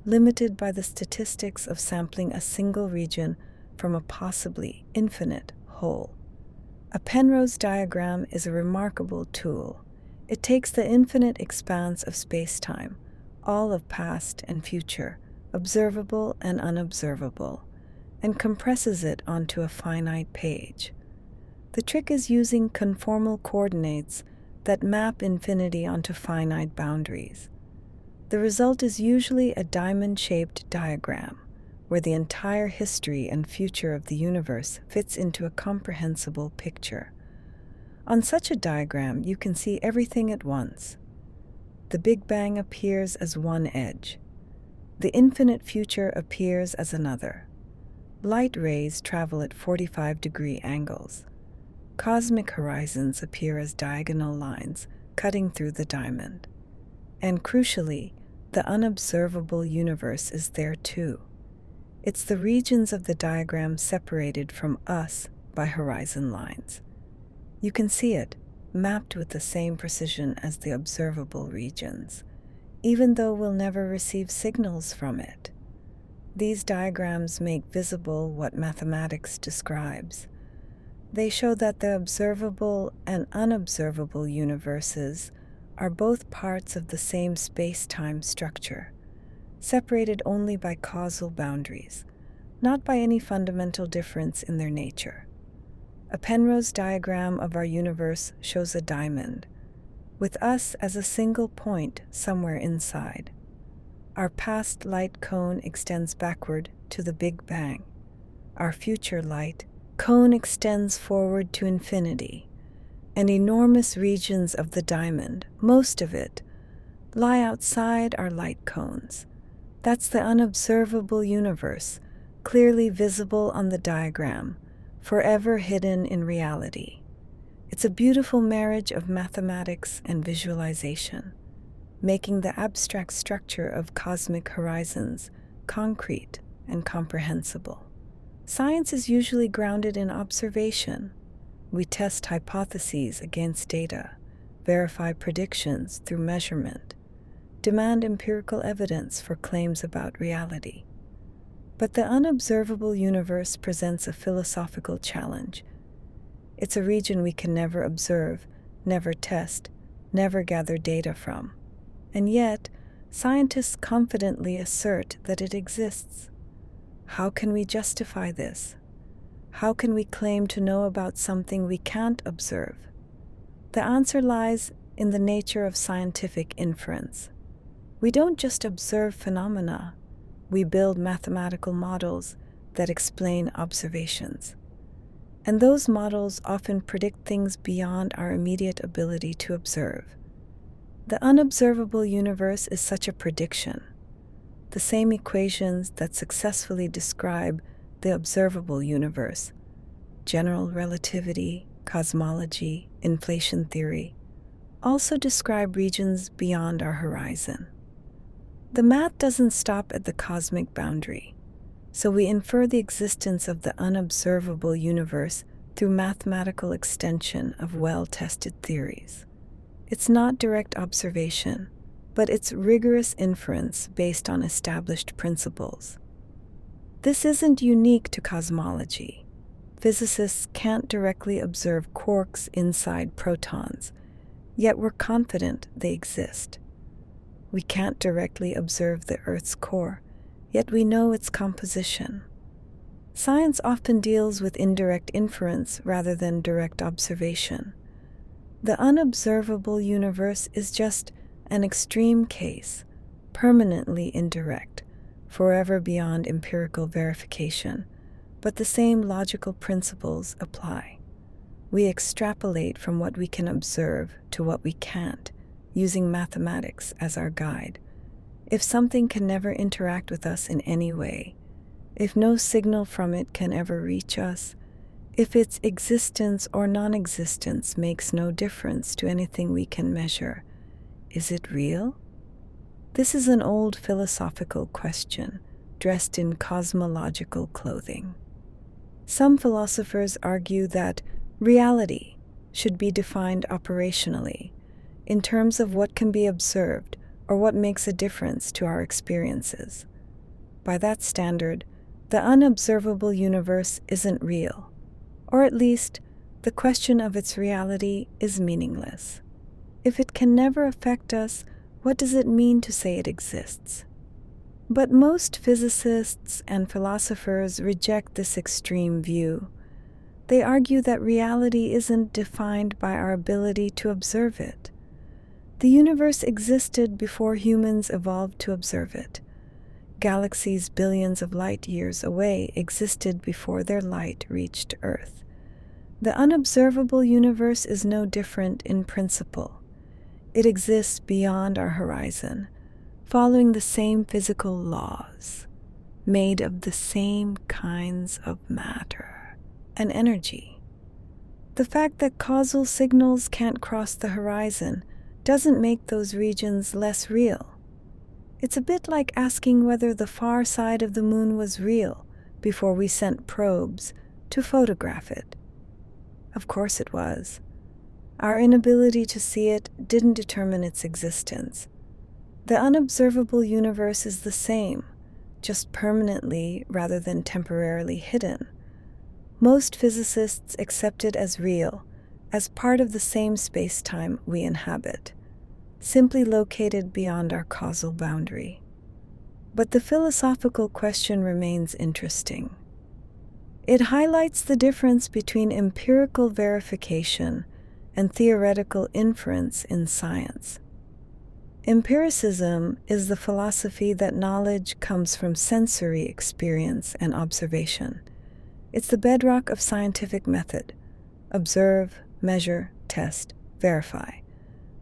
limited by the statistics of sampling a single region from a possibly infinite whole. A Penrose diagram is a remarkable tool. It takes the infinite expanse of space-time, all of past and future, observable and unobservable, and compresses it onto a finite page. The trick is using conformal coordinates that map infinity onto finite boundaries. The result is usually a diamond-shaped diagram, where the entire history and future of the universe fits into a comprehensible picture. On such a diagram, you can see everything at once. The Big Bang appears as one edge. The infinite future appears as another. Light rays travel at 45-degree angles. Cosmic horizons appear as diagonal lines cutting through the diamond. And crucially, the unobservable universe is there too. It's the regions of the diagram separated from us by horizon lines. You can see it, mapped with the same precision as the observable regions, even though we'll never receive signals from it. These diagrams make visible what mathematics describes. They show that the observable and unobservable universes are both parts of the same space-time structure, separated only by causal boundaries, not by any fundamental difference in their nature. A Penrose diagram of our universe shows a diamond, with us as a single point somewhere inside. Our past light cone extends backward to the Big Bang. Our future light cone extends forward to infinity, and enormous regions of the diamond, most of it, lie outside our light cones. That's the unobservable universe, clearly visible on the diagram, forever hidden in reality. It's a beautiful marriage of mathematics and visualization, making the abstract structure of cosmic horizons concrete and comprehensible. Science is usually grounded in observation. We test hypotheses against data, verify predictions through measurement, demand empirical evidence for claims about reality. But the unobservable universe presents a philosophical challenge. It's a region we can never observe, never test, never gather data from. And yet, scientists confidently assert that it exists. How can we justify this? How can we claim to know about something we can't observe? The answer lies in the nature of scientific inference. We don't just observe phenomena, we build mathematical models that explain observations. And those models often predict things beyond our immediate ability to observe. The unobservable universe is such a prediction. The same equations that successfully describe the observable universe, general relativity, cosmology, inflation theory, also describe regions beyond our horizon. The math doesn't stop at the cosmic boundary, so we infer the existence of the unobservable universe through mathematical extension of well-tested theories. It's not direct observation, but it's rigorous inference based on established principles. This isn't unique to cosmology. Physicists can't directly observe quarks inside protons, yet we're confident they exist. We can't directly observe the Earth's core, yet we know its composition. Science often deals with indirect inference rather than direct observation. The unobservable universe is just an extreme case, permanently indirect, forever beyond empirical verification, but the same logical principles apply. We extrapolate from what we can observe to what we can't, using mathematics as our guide. If something can never interact with us in any way, if no signal from it can ever reach us, if its existence or non-existence makes no difference to anything we can measure, is it real? This is an old philosophical question, dressed in cosmological clothing. Some philosophers argue that reality should be defined operationally, in terms of what can be observed or what makes a difference to our experiences. By that standard, the unobservable universe isn't real, or at least the question of its reality is meaningless. If it can never affect us, what does it mean to say it exists? But most physicists and philosophers reject this extreme view. They argue that reality isn't defined by our ability to observe it. The universe existed before humans evolved to observe it. Galaxies billions of light years away existed before their light reached Earth. The unobservable universe is no different in principle. It exists beyond our horizon, following the same physical laws, made of the same kinds of matter and energy. The fact that causal signals can't cross the horizon doesn't make those regions less real. It's a bit like asking whether the far side of the moon was real before we sent probes to photograph it. Of course it was. Our inability to see it didn't determine its existence. The unobservable universe is the same, just permanently rather than temporarily hidden. Most physicists accept it as real, as part of the same space-time we inhabit, simply located beyond our causal boundary. But the philosophical question remains interesting. It highlights the difference between empirical verification and theoretical inference in science. Empiricism is the philosophy that knowledge comes from sensory experience and observation. It's the bedrock of scientific method: observe, measure, test, verify.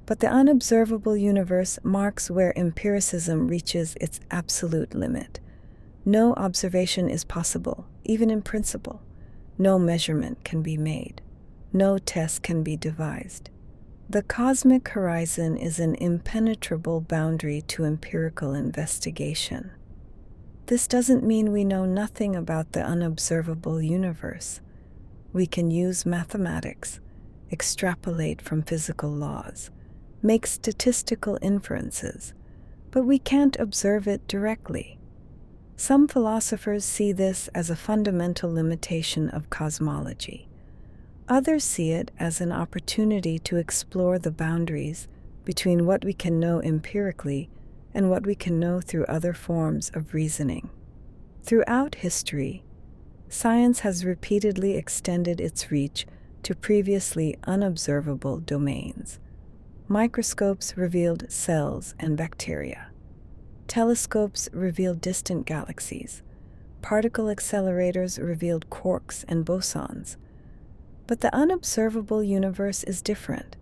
But the unobservable universe marks where empiricism reaches its absolute limit. No observation is possible, even in principle. No measurement can be made. No test can be devised. The cosmic horizon is an impenetrable boundary to empirical investigation. This doesn't mean we know nothing about the unobservable universe. We can use mathematics, extrapolate from physical laws, make statistical inferences, but we can't observe it directly. Some philosophers see this as a fundamental limitation of cosmology. Others see it as an opportunity to explore the boundaries between what we can know empirically and what we can know through other forms of reasoning. Throughout history, science has repeatedly extended its reach to previously unobservable domains. Microscopes revealed cells and bacteria. Telescopes revealed distant galaxies. Particle accelerators revealed quarks and bosons. But the unobservable universe is different.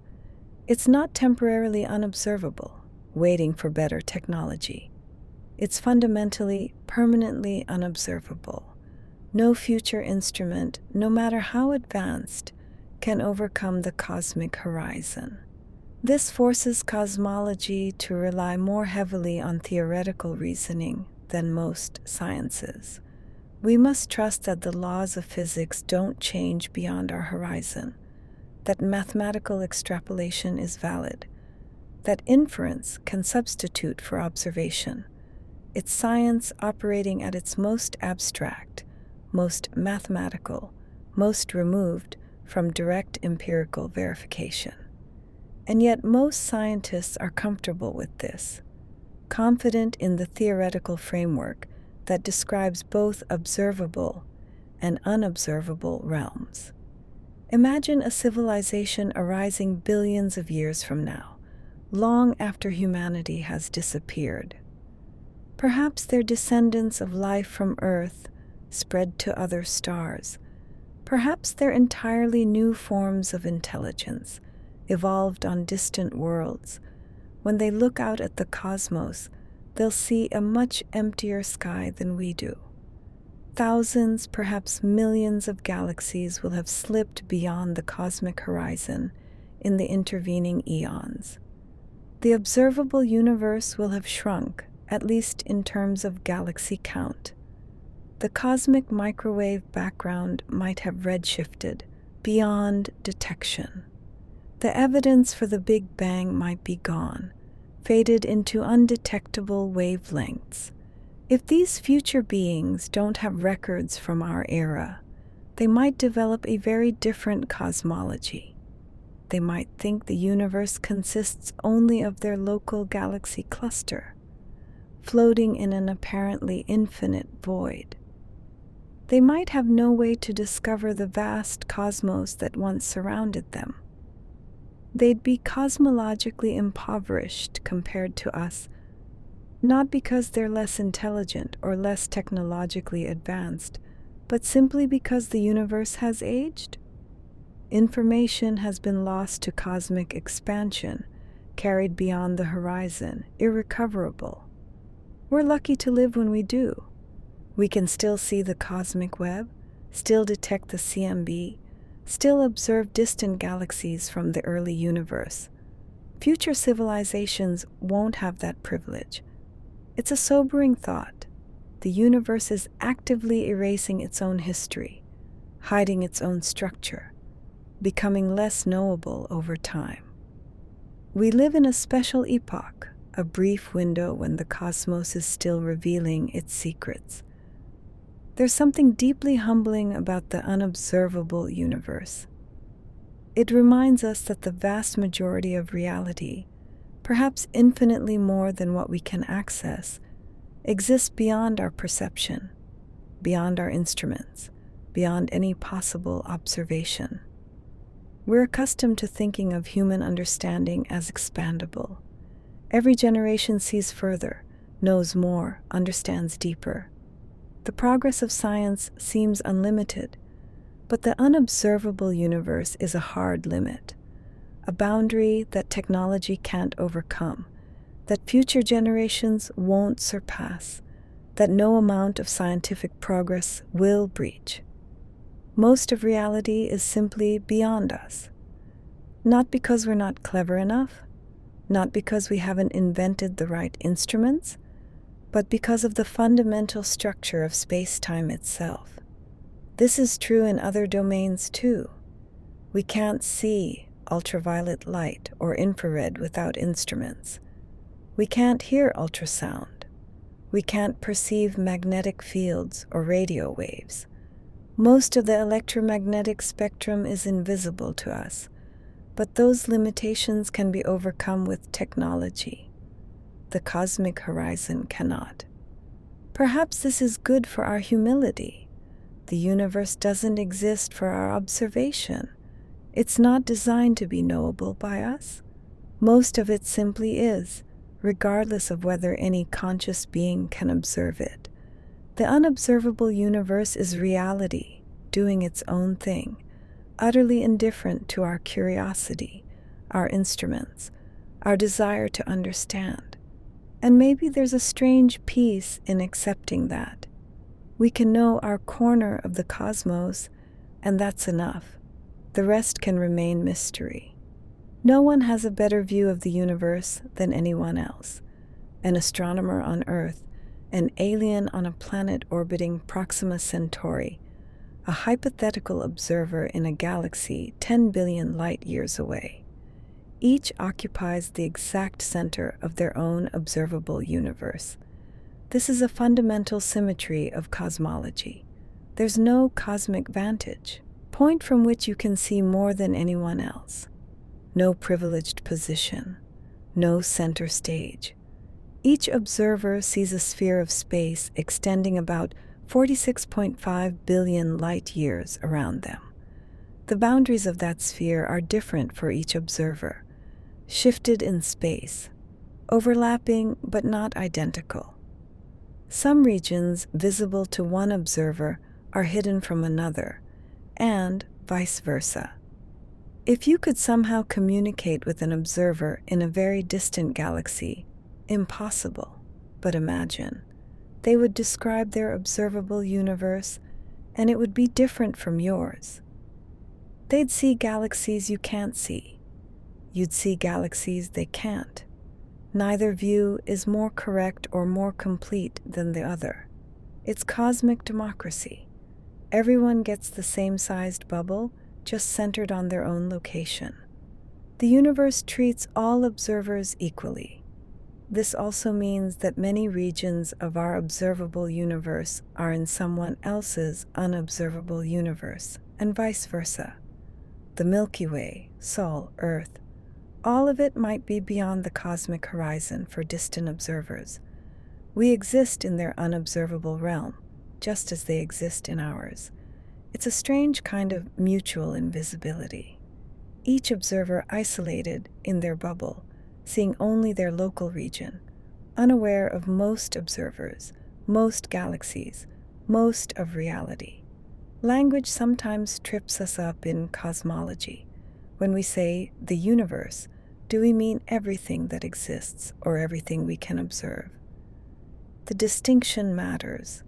It's not temporarily unobservable, waiting for better technology. It's fundamentally, permanently unobservable. No future instrument, no matter how advanced, can overcome the cosmic horizon. This forces cosmology to rely more heavily on theoretical reasoning than most sciences. We must trust that the laws of physics don't change beyond our horizon, that mathematical extrapolation is valid, that inference can substitute for observation. It's science operating at its most abstract, most mathematical, most removed from direct empirical verification. And yet most scientists are comfortable with this, confident in the theoretical framework that describes both observable and unobservable realms. Imagine a civilization arising billions of years from now, long after humanity has disappeared. Perhaps they're descendants of life from Earth spread to other stars. Perhaps they're entirely new forms of intelligence, evolved on distant worlds. When they look out at the cosmos, they'll see a much emptier sky than we do. Thousands, perhaps millions of galaxies will have slipped beyond the cosmic horizon in the intervening eons. The observable universe will have shrunk, at least in terms of galaxy count. The cosmic microwave background might have redshifted beyond detection. The evidence for the Big Bang might be gone, faded into undetectable wavelengths. If these future beings don't have records from our era, they might develop a very different cosmology. They might think the universe consists only of their local galaxy cluster, floating in an apparently infinite void. They might have no way to discover the vast cosmos that once surrounded them. They'd be cosmologically impoverished compared to us, not because they're less intelligent or less technologically advanced, but simply because the universe has aged. Information has been lost to cosmic expansion, carried beyond the horizon, irrecoverable. We're lucky to live when we do. We can still see the cosmic web, still detect the CMB, still observe distant galaxies from the early universe. Future civilizations won't have that privilege. It's a sobering thought. The universe is actively erasing its own history, hiding its own structure, becoming less knowable over time. We live in a special epoch, a brief window when the cosmos is still revealing its secrets. There's something deeply humbling about the unobservable universe. It reminds us that the vast majority of reality, perhaps infinitely more than what we can access, exists beyond our perception, beyond our instruments, beyond any possible observation. We're accustomed to thinking of human understanding as expandable. Every generation sees further, knows more, understands deeper. The progress of science seems unlimited, but the unobservable universe is a hard limit, a boundary that technology can't overcome, that future generations won't surpass, that no amount of scientific progress will breach. Most of reality is simply beyond us. Not because we're not clever enough, not because we haven't invented the right instruments, but because of the fundamental structure of space-time itself. This is true in other domains too. We can't see ultraviolet light or infrared without instruments. We can't hear ultrasound. We can't perceive magnetic fields or radio waves. Most of the electromagnetic spectrum is invisible to us, but those limitations can be overcome with technology. The cosmic horizon cannot. Perhaps this is good for our humility. The universe doesn't exist for our observation. It's not designed to be knowable by us. Most of it simply is, regardless of whether any conscious being can observe it. The unobservable universe is reality, doing its own thing, utterly indifferent to our curiosity, our instruments, our desire to understand. And maybe there's a strange peace in accepting that. We can know our corner of the cosmos, and that's enough. The rest can remain mystery. No one has a better view of the universe than anyone else. An astronomer on Earth, an alien on a planet orbiting Proxima Centauri, a hypothetical observer in a galaxy 10 billion light-years away. Each occupies the exact center of their own observable universe. This is a fundamental symmetry of cosmology. There's no cosmic vantage, point from which you can see more than anyone else. No privileged position, no center stage. Each observer sees a sphere of space extending about 46.5 billion light years around them. The boundaries of that sphere are different for each observer, shifted in space, overlapping but not identical. Some regions visible to one observer are hidden from another, and vice versa. If you could somehow communicate with an observer in a very distant galaxy, impossible, but imagine, they would describe their observable universe, and it would be different from yours. They'd see galaxies you can't see. You'd see galaxies they can't. Neither view is more correct or more complete than the other. It's cosmic democracy. Everyone gets the same sized bubble, just centered on their own location. The universe treats all observers equally. This also means that many regions of our observable universe are in someone else's unobservable universe, and vice versa. The Milky Way, Sol, Earth, all of it might be beyond the cosmic horizon for distant observers. We exist in their unobservable realm, just as they exist in ours. It's a strange kind of mutual invisibility. Each observer isolated in their bubble, seeing only their local region, unaware of most observers, most galaxies, most of reality. Language sometimes trips us up in cosmology. When we say the universe, do we mean everything that exists or everything we can observe? The distinction matters.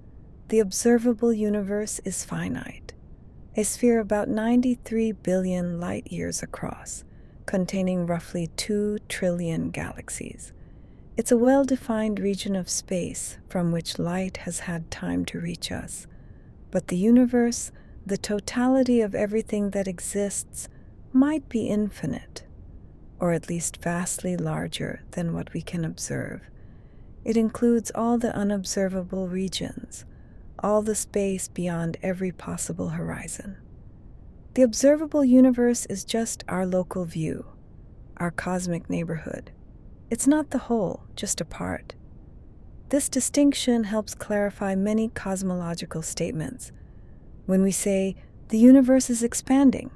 The observable universe is finite, a sphere about 93 billion light years across, containing roughly 2 trillion galaxies. It's a well-defined region of space from which light has had time to reach us. But the universe, the totality of everything that exists, might be infinite, or at least vastly larger than what we can observe. It includes all the unobservable regions, all the space beyond every possible horizon. The observable universe is just our local view, our cosmic neighborhood. It's not the whole, just a part. This distinction helps clarify many cosmological statements. When we say the universe is expanding,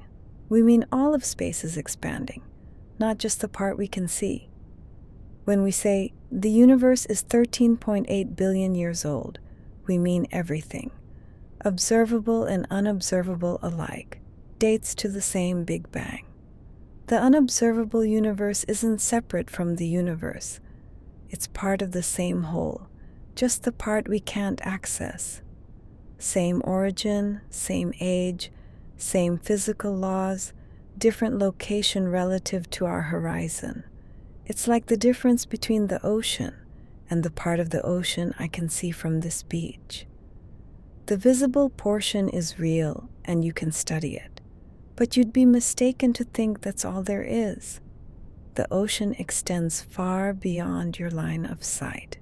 we mean all of space is expanding, not just the part we can see. When we say the universe is 13.8 billion years old, we mean everything, observable and unobservable alike, dates to the same Big Bang. The unobservable universe isn't separate from the universe. It's part of the same whole, just the part we can't access. Same origin, same age, same physical laws, different location relative to our horizon. It's like the difference between the ocean and the part of the ocean I can see from this beach. The visible portion is real and you can study it, but you'd be mistaken to think that's all there is. The ocean extends far beyond your line of sight.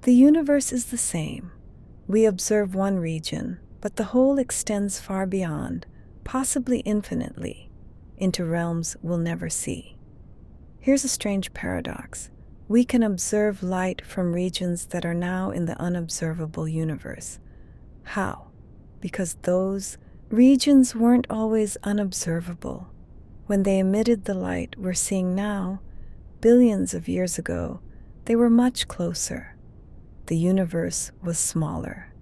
The universe is the same. We observe one region, but the whole extends far beyond, possibly infinitely, into realms we'll never see. Here's a strange paradox. We can observe light from regions that are now in the unobservable universe. How? Because those regions weren't always unobservable. When they emitted the light we're seeing now, billions of years ago, they were much closer. The universe was smaller.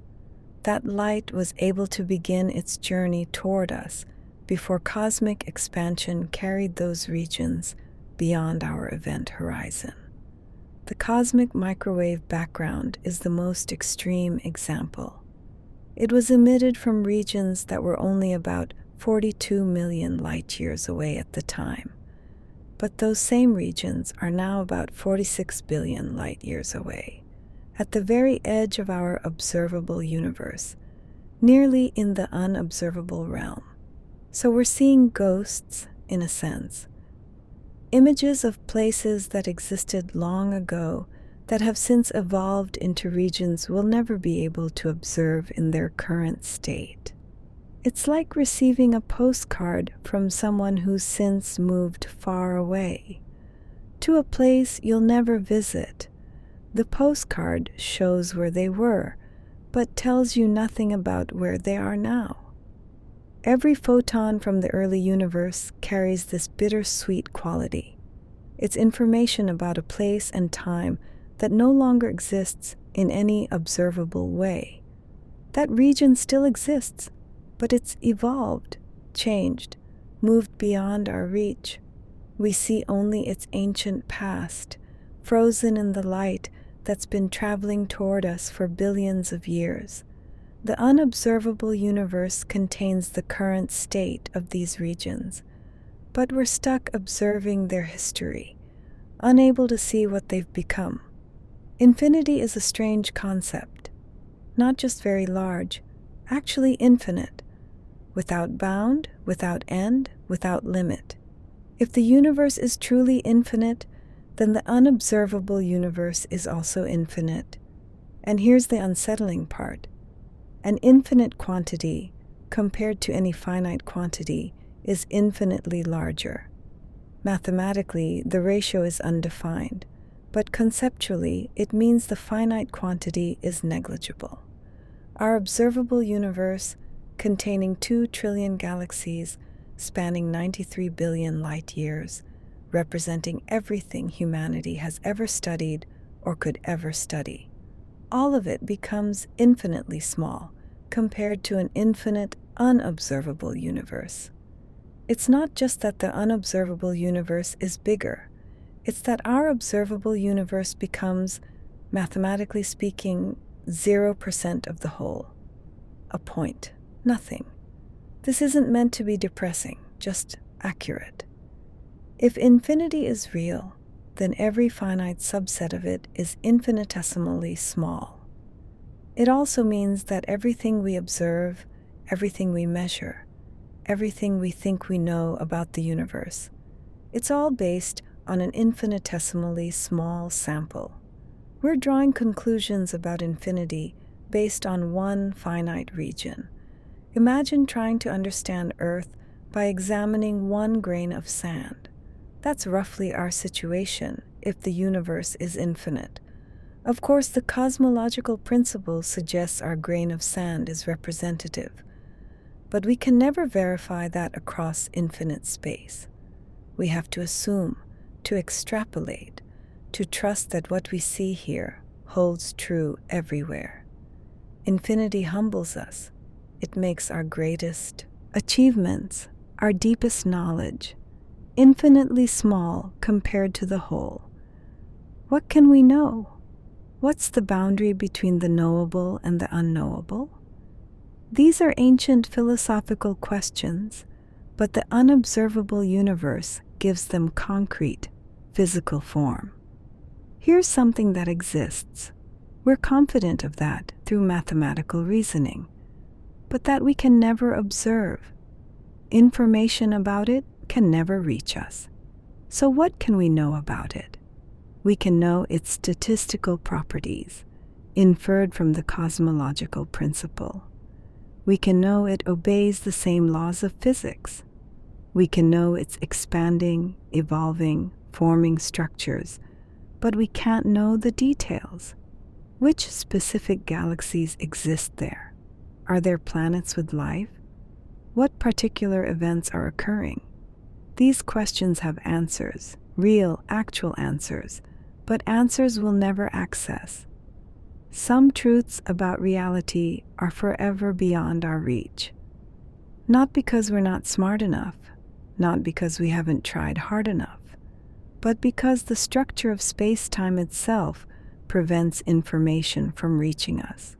That light was able to begin its journey toward us before cosmic expansion carried those regions beyond our event horizon. The cosmic microwave background is the most extreme example. It was emitted from regions that were only about 42 million light years away at the time. But those same regions are now about 46 billion light years away, at the very edge of our observable universe, nearly in the unobservable realm. So we're seeing ghosts, in a sense, images of places that existed long ago that have since evolved into regions we'll never be able to observe in their current state. It's like receiving a postcard from someone who's since moved far away, to a place you'll never visit. The postcard shows where they were, but tells you nothing about where they are now. Every photon from the early universe carries this bittersweet quality. It's information about a place and time that no longer exists in any observable way. That region still exists, but it's evolved, changed, moved beyond our reach. We see only its ancient past, frozen in the light that's been traveling toward us for billions of years. The unobservable universe contains the current state of these regions, but we're stuck observing their history, unable to see what they've become. Infinity is a strange concept, not just very large, actually infinite, without bound, without end, without limit. If the universe is truly infinite, then the unobservable universe is also infinite. And here's the unsettling part. An infinite quantity, compared to any finite quantity, is infinitely larger. Mathematically, the ratio is undefined, but conceptually, it means the finite quantity is negligible. Our observable universe, containing 2 trillion galaxies spanning 93 billion light years, representing everything humanity has ever studied or could ever study. All of it becomes infinitely small compared to an infinite, unobservable universe. It's not just that the unobservable universe is bigger, it's that our observable universe becomes, mathematically speaking, 0% of the whole. A point. Nothing. This isn't meant to be depressing, just accurate. If infinity is real, then every finite subset of it is infinitesimally small. It also means that everything we observe, everything we measure, everything we think we know about the universe, it's all based on an infinitesimally small sample. We're drawing conclusions about infinity based on one finite region. Imagine trying to understand Earth by examining one grain of sand. That's roughly our situation if the universe is infinite. Of course, the cosmological principle suggests our grain of sand is representative, but we can never verify that across infinite space. We have to assume, to extrapolate, to trust that what we see here holds true everywhere. Infinity humbles us. It makes our greatest achievements, our deepest knowledge, infinitely small compared to the whole. What can we know? What's the boundary between the knowable and the unknowable? These are ancient philosophical questions, but the unobservable universe gives them concrete, physical form. Here's something that exists. We're confident of that through mathematical reasoning, but that we can never observe. Information about it can never reach us. So what can we know about it? We can know its statistical properties, inferred from the cosmological principle. We can know it obeys the same laws of physics. We can know its expanding, evolving, forming structures, but we can't know the details. Which specific galaxies exist there? Are there planets with life? What particular events are occurring? These questions have answers, real, actual answers, but answers we'll never access. Some truths about reality are forever beyond our reach. Not because we're not smart enough, not because we haven't tried hard enough, but because the structure of space-time itself prevents information from reaching us.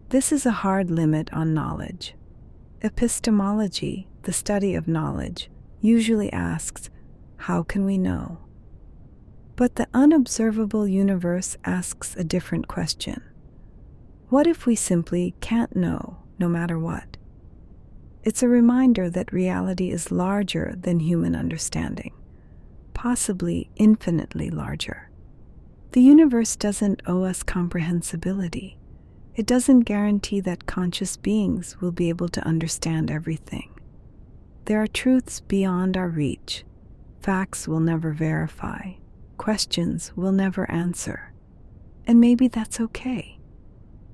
This is a hard limit on knowledge. Epistemology, the study of knowledge, usually asks, how can we know? But the unobservable universe asks a different question. What if we simply can't know, no matter what? It's a reminder that reality is larger than human understanding, possibly infinitely larger. The universe doesn't owe us comprehensibility. It doesn't guarantee that conscious beings will be able to understand everything. There are truths beyond our reach, facts we'll never verify, questions we'll never answer. And maybe that's okay.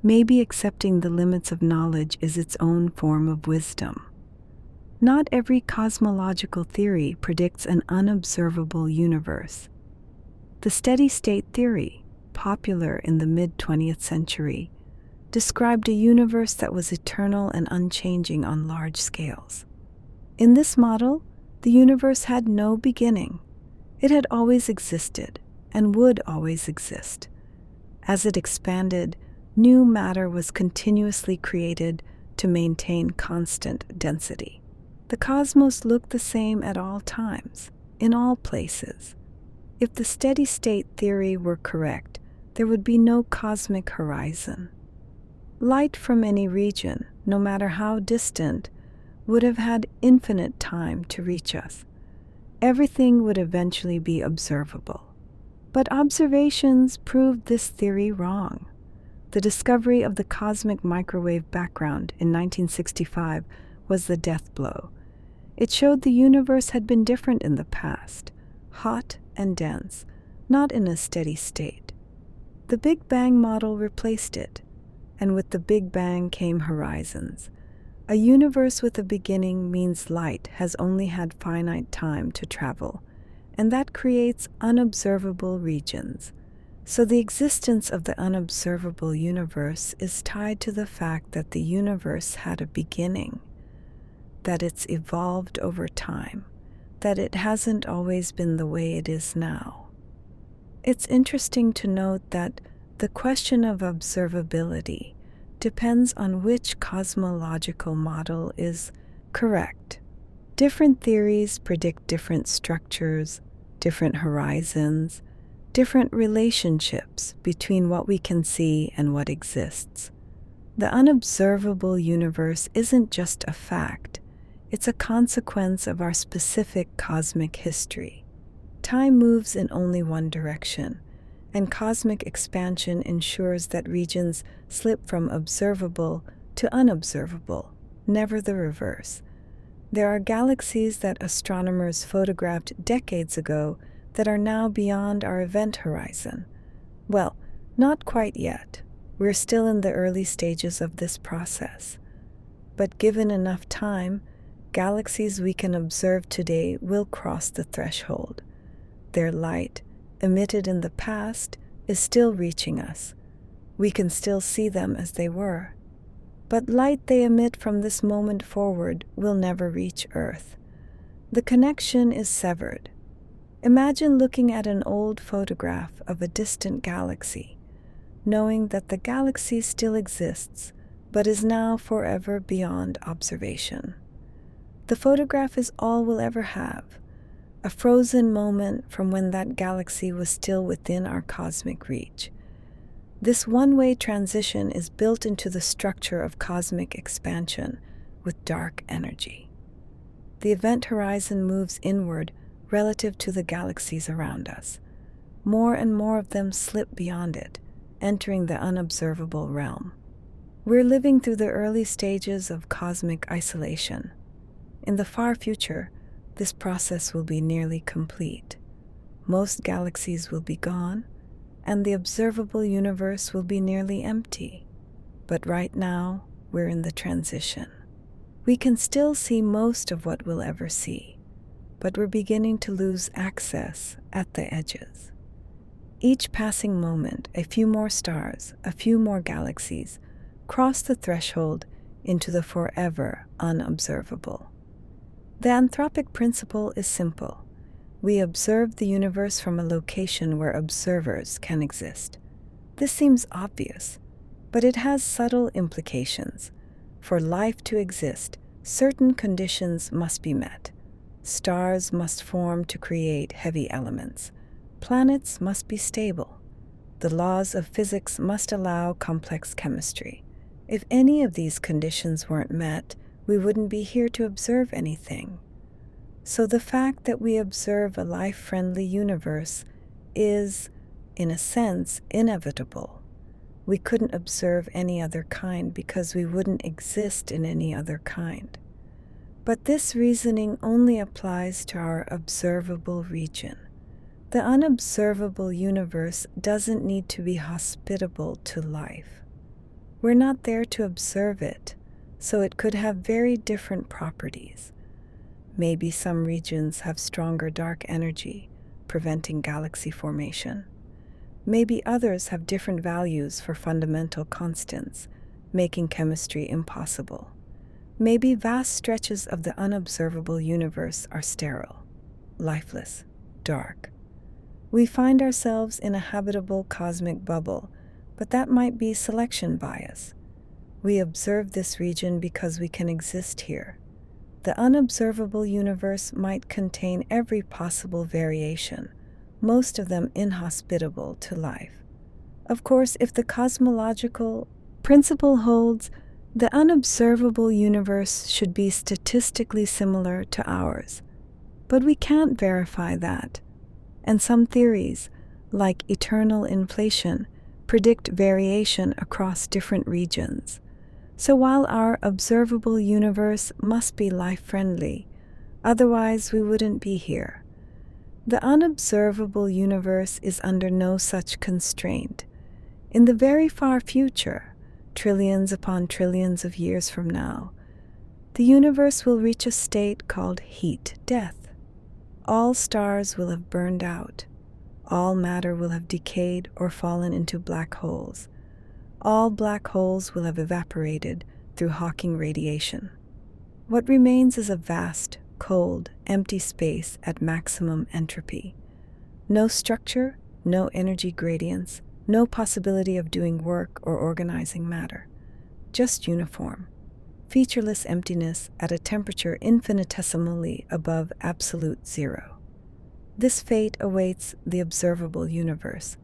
Maybe accepting the limits of knowledge is its own form of wisdom. Not every cosmological theory predicts an unobservable universe. The steady-state theory, popular in the mid-20th century, described a universe that was eternal and unchanging on large scales. In this model, the universe had no beginning. It had always existed and would always exist. As it expanded, new matter was continuously created to maintain constant density. The cosmos looked the same at all times, in all places. If the steady-state theory were correct, there would be no cosmic horizon. Light from any region, no matter how distant, would have had infinite time to reach us. Everything would eventually be observable. But observations proved this theory wrong. The discovery of the cosmic microwave background in 1965 was the death blow. It showed the universe had been different in the past, hot and dense, not in a steady state. The Big Bang model replaced it, and with the Big Bang came horizons. A universe with a beginning means light has only had finite time to travel, and that creates unobservable regions. So the existence of the unobservable universe is tied to the fact that the universe had a beginning, that it's evolved over time, that it hasn't always been the way it is now. It's interesting to note that the question of observability depends on which cosmological model is correct. Different theories predict different structures, different horizons, different relationships between what we can see and what exists. The unobservable universe isn't just a fact, it's a consequence of our specific cosmic history. Time moves in only one direction, and cosmic expansion ensures that regions slip from observable to unobservable, never the reverse. There are galaxies that astronomers photographed decades ago that are now beyond our event horizon. Well, not quite yet. We're still in the early stages of this process. But given enough time, galaxies we can observe today will cross the threshold. Their light, emitted in the past, is still reaching us. We can still see them as they were. But light they emit from this moment forward will never reach Earth. The connection is severed. Imagine looking at an old photograph of a distant galaxy, knowing that the galaxy still exists, but is now forever beyond observation. The photograph is all we'll ever have, a frozen moment from when that galaxy was still within our cosmic reach. This one-way transition is built into the structure of cosmic expansion with dark energy. The event horizon moves inward relative to the galaxies around us. More and more of them slip beyond it, entering the unobservable realm. We're living through the early stages of cosmic isolation. In the far future, this process will be nearly complete. Most galaxies will be gone, and the observable universe will be nearly empty. But right now, we're in the transition. We can still see most of what we'll ever see, but we're beginning to lose access at the edges. Each passing moment, a few more stars, a few more galaxies, cross the threshold into the forever unobservable. The anthropic principle is simple. We observe the universe from a location where observers can exist. This seems obvious, but it has subtle implications. For life to exist, certain conditions must be met. Stars must form to create heavy elements. Planets must be stable. The laws of physics must allow complex chemistry. If any of these conditions weren't met, we wouldn't be here to observe anything. So the fact that we observe a life-friendly universe is, in a sense, inevitable. We couldn't observe any other kind because we wouldn't exist in any other kind. But this reasoning only applies to our observable region. The unobservable universe doesn't need to be hospitable to life. We're not there to observe it, so it could have very different properties. Maybe some regions have stronger dark energy, preventing galaxy formation. Maybe others have different values for fundamental constants, making chemistry impossible. Maybe vast stretches of the unobservable universe are sterile, lifeless, dark. We find ourselves in a habitable cosmic bubble, but that might be selection bias. We observe this region because we can exist here. The unobservable universe might contain every possible variation, most of them inhospitable to life. Of course, if the cosmological principle holds, the unobservable universe should be statistically similar to ours. But we can't verify that. And some theories, like eternal inflation, predict variation across different regions. So while our observable universe must be life-friendly, otherwise we wouldn't be here. The unobservable universe is under no such constraint. In the very far future, trillions upon trillions of years from now, the universe will reach a state called heat death. All stars will have burned out. All matter will have decayed or fallen into black holes. All black holes will have evaporated through Hawking radiation. What remains is a vast, cold, empty space at maximum entropy. No structure, no energy gradients, no possibility of doing work or organizing matter. Just uniform, featureless emptiness at a temperature infinitesimally above absolute zero. This fate awaits the observable universe,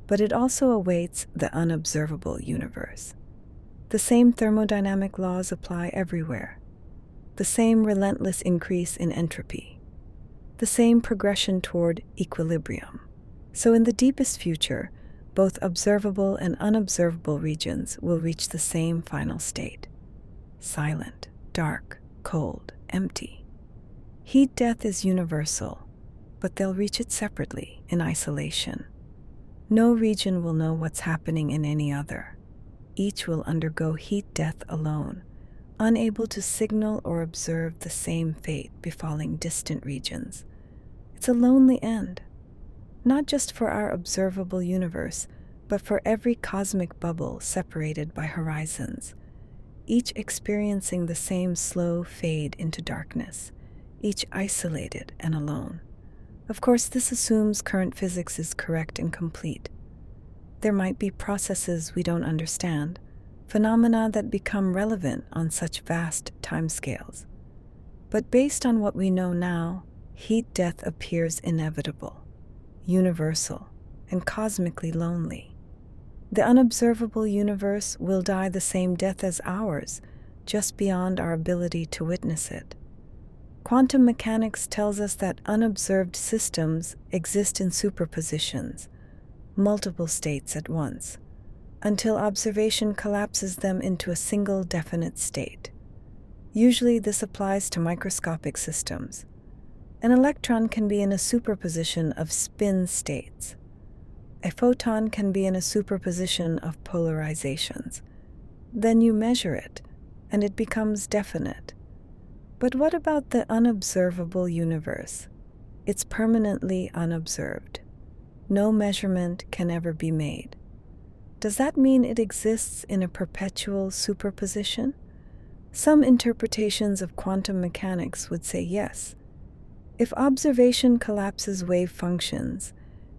but it also awaits the unobservable universe. The same thermodynamic laws apply everywhere. The same relentless increase in entropy. The same progression toward equilibrium. So in the deepest future, both observable and unobservable regions will reach the same final state. Silent, dark, cold, empty. Heat death is universal, but they'll reach it separately, in isolation. No region will know what's happening in any other. Each will undergo heat death alone, unable to signal or observe the same fate befalling distant regions. It's a lonely end, not just for our observable universe, but for every cosmic bubble separated by horizons, each experiencing the same slow fade into darkness, each isolated and alone. Of course, this assumes current physics is correct and complete. There might be processes we don't understand, phenomena that become relevant on such vast timescales. But based on what we know now, heat death appears inevitable, universal, and cosmically lonely. The unobservable universe will die the same death as ours, just beyond our ability to witness it. Quantum mechanics tells us that unobserved systems exist in superpositions, multiple states at once, until observation collapses them into a single definite state. Usually this applies to microscopic systems. An electron can be in a superposition of spin states. A photon can be in a superposition of polarizations. Then you measure it, and it becomes definite. But what about the unobservable universe? It's permanently unobserved. No measurement can ever be made. Does that mean it exists in a perpetual superposition? Some interpretations of quantum mechanics would say yes. If observation collapses wave functions,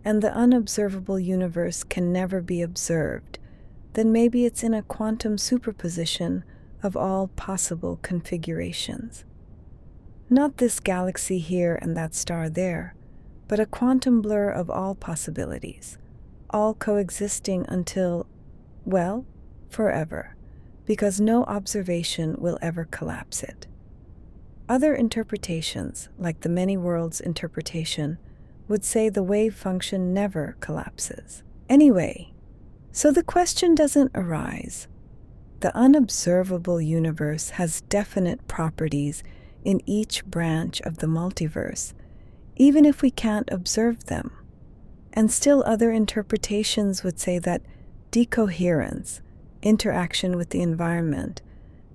and the unobservable universe can never be observed, then maybe it's in a quantum superposition of all possible configurations. Not this galaxy here and that star there, but a quantum blur of all possibilities, all coexisting until, well, forever, because no observation will ever collapse it. Other interpretations, like the many worlds interpretation, would say the wave function never collapses. Anyway, so the question doesn't arise. The unobservable universe has definite properties in each branch of the multiverse, even if we can't observe them. And still other interpretations would say that decoherence, interaction with the environment,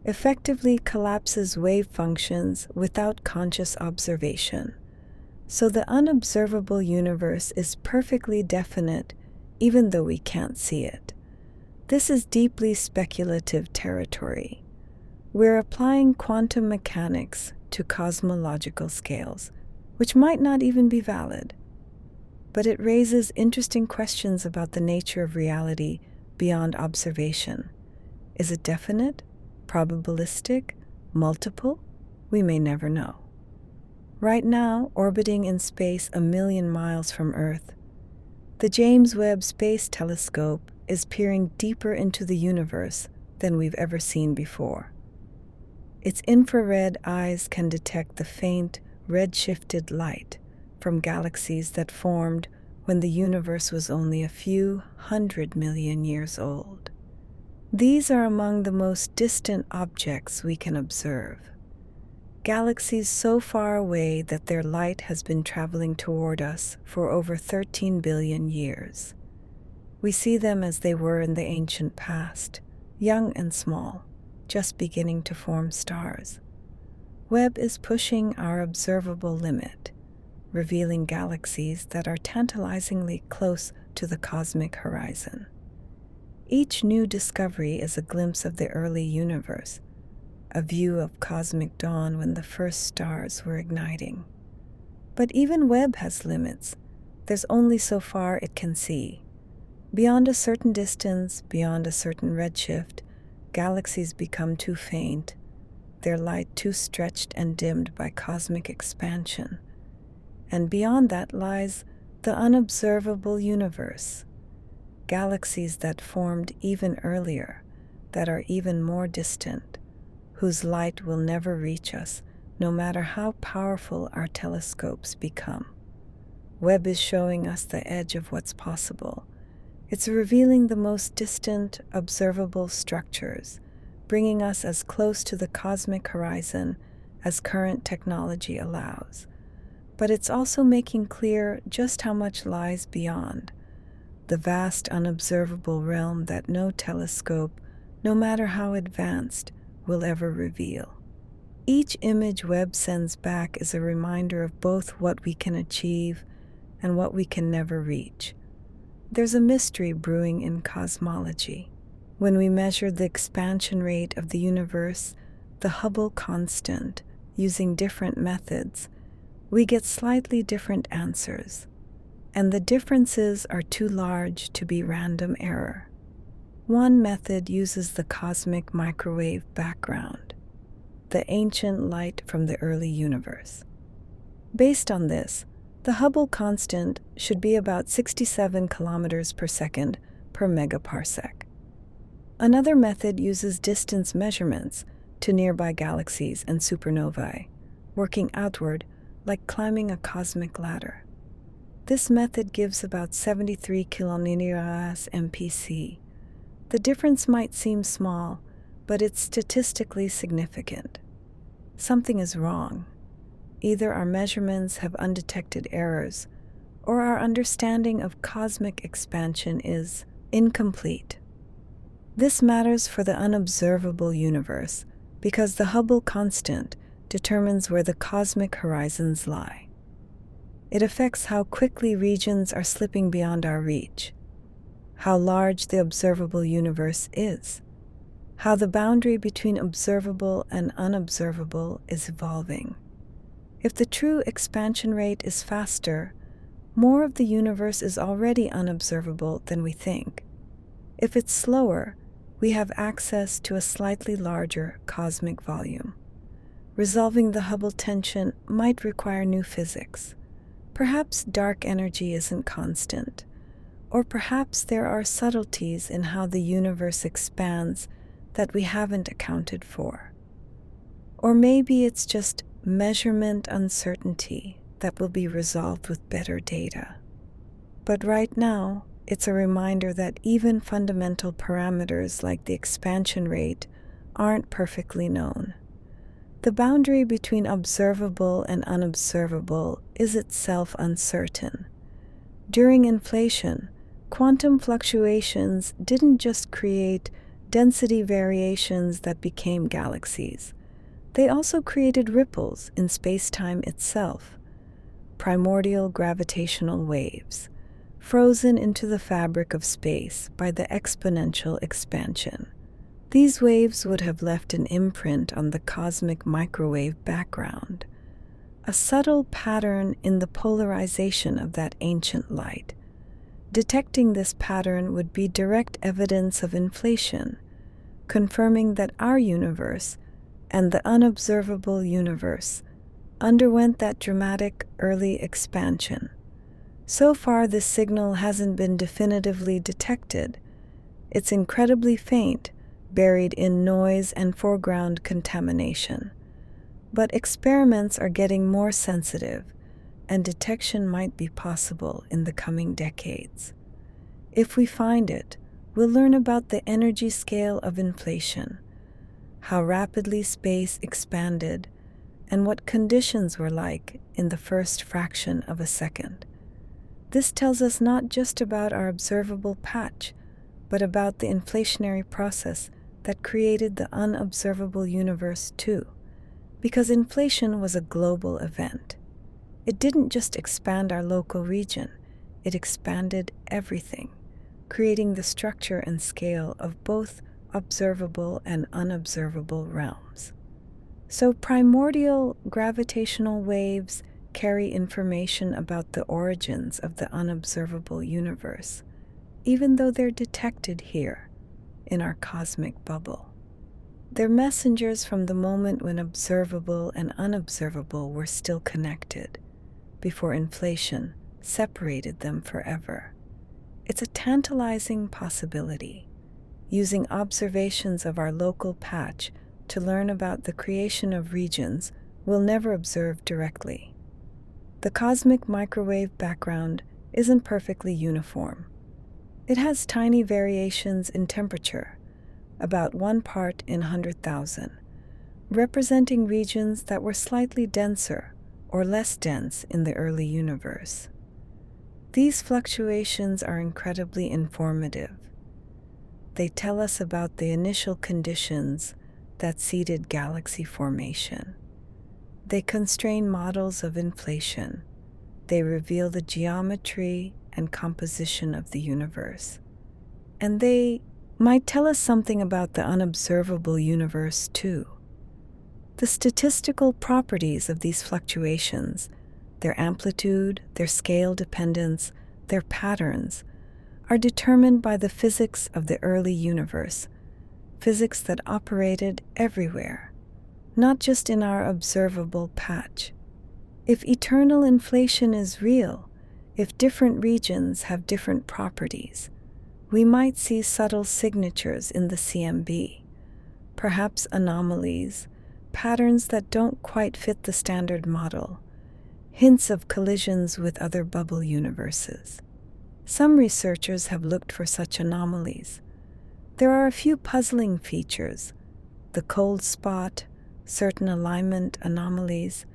effectively collapses wave functions without conscious observation. So the unobservable universe is perfectly definite even though we can't see it. This is deeply speculative territory. We're applying quantum mechanics to cosmological scales, which might not even be valid. But it raises interesting questions about the nature of reality beyond observation. Is it definite, probabilistic, multiple? We may never know. Right now, orbiting in space 1,000,000 miles from Earth, the James Webb Space Telescope is peering deeper into the universe than we've ever seen before. Its infrared eyes can detect the faint, red-shifted light from galaxies that formed when the universe was only a few 100 million years old. These are among the most distant objects we can observe. Galaxies so far away that their light has been traveling toward us for over 13 billion years. We see them as they were in the ancient past, young and small, just beginning to form stars. Webb is pushing our observable limit, revealing galaxies that are tantalizingly close to the cosmic horizon. Each new discovery is a glimpse of the early universe, a view of cosmic dawn when the first stars were igniting. But even Webb has limits. There's only so far it can see. Beyond a certain distance, beyond a certain redshift, galaxies become too faint, their light too stretched and dimmed by cosmic expansion. And beyond that lies the unobservable universe, galaxies that formed even earlier, that are even more distant, whose light will never reach us, no matter how powerful our telescopes become. Webb is showing us the edge of what's possible. It's revealing the most distant, observable structures, bringing us as close to the cosmic horizon as current technology allows. But it's also making clear just how much lies beyond, the vast unobservable realm that no telescope, no matter how advanced, will ever reveal. Each image Webb sends back is a reminder of both what we can achieve and what we can never reach. There's a mystery brewing in cosmology. When we measure the expansion rate of the universe, the Hubble constant, using different methods, we get slightly different answers, and the differences are too large to be random error. One method uses the cosmic microwave background, the ancient light from the early universe. Based on this, the Hubble constant should be about 67 kilometers per second per megaparsec. Another method uses distance measurements to nearby galaxies and supernovae, working outward like climbing a cosmic ladder. This method gives about 73 kilometers MPC. The difference might seem small, but it's statistically significant. Something is wrong. Either our measurements have undetected errors, or our understanding of cosmic expansion is incomplete. This matters for the unobservable universe because the Hubble constant determines where the cosmic horizons lie. It affects how quickly regions are slipping beyond our reach, how large the observable universe is, how the boundary between observable and unobservable is evolving. If the true expansion rate is faster, more of the universe is already unobservable than we think. If it's slower, we have access to a slightly larger cosmic volume. Resolving the Hubble tension might require new physics. Perhaps dark energy isn't constant, or perhaps there are subtleties in how the universe expands that we haven't accounted for. Or maybe it's just measurement uncertainty that will be resolved with better data. But right now, it's a reminder that even fundamental parameters like the expansion rate aren't perfectly known. The boundary between observable and unobservable is itself uncertain. During inflation, quantum fluctuations didn't just create density variations that became galaxies. They also created ripples in space-time itself, primordial gravitational waves, frozen into the fabric of space by the exponential expansion. These waves would have left an imprint on the cosmic microwave background, a subtle pattern in the polarization of that ancient light. Detecting this pattern would be direct evidence of inflation, confirming that our universe and the unobservable universe underwent that dramatic early expansion. So far, this signal hasn't been definitively detected. It's incredibly faint, buried in noise and foreground contamination. But experiments are getting more sensitive, and detection might be possible in the coming decades. If we find it, we'll learn about the energy scale of inflation, how rapidly space expanded, and what conditions were like in the first fraction of a second. This tells us not just about our observable patch, but about the inflationary process that created the unobservable universe too. Because inflation was a global event. It didn't just expand our local region, it expanded everything, creating the structure and scale of both observable and unobservable realms. So primordial gravitational waves carry information about the origins of the unobservable universe, even though they're detected here in our cosmic bubble. They're messengers from the moment when observable and unobservable were still connected, before inflation separated them forever. It's a tantalizing possibility, using observations of our local patch to learn about the creation of regions we'll never observe directly. The cosmic microwave background isn't perfectly uniform. It has tiny variations in temperature, about 1 part in 100,000, representing regions that were slightly denser or less dense in the early universe. These fluctuations are incredibly informative. They tell us about the initial conditions that seeded galaxy formation. They constrain models of inflation. They reveal the geometry and composition of the universe. And they might tell us something about the unobservable universe too. The statistical properties of these fluctuations, their amplitude, their scale dependence, their patterns, are determined by the physics of the early universe, physics that operated everywhere, not just in our observable patch. If eternal inflation is real, if different regions have different properties, we might see subtle signatures in the CMB, perhaps anomalies, patterns that don't quite fit the standard model, hints of collisions with other bubble universes. Some researchers have looked for such anomalies. There are a few puzzling features, the cold spot, certain alignment anomalies,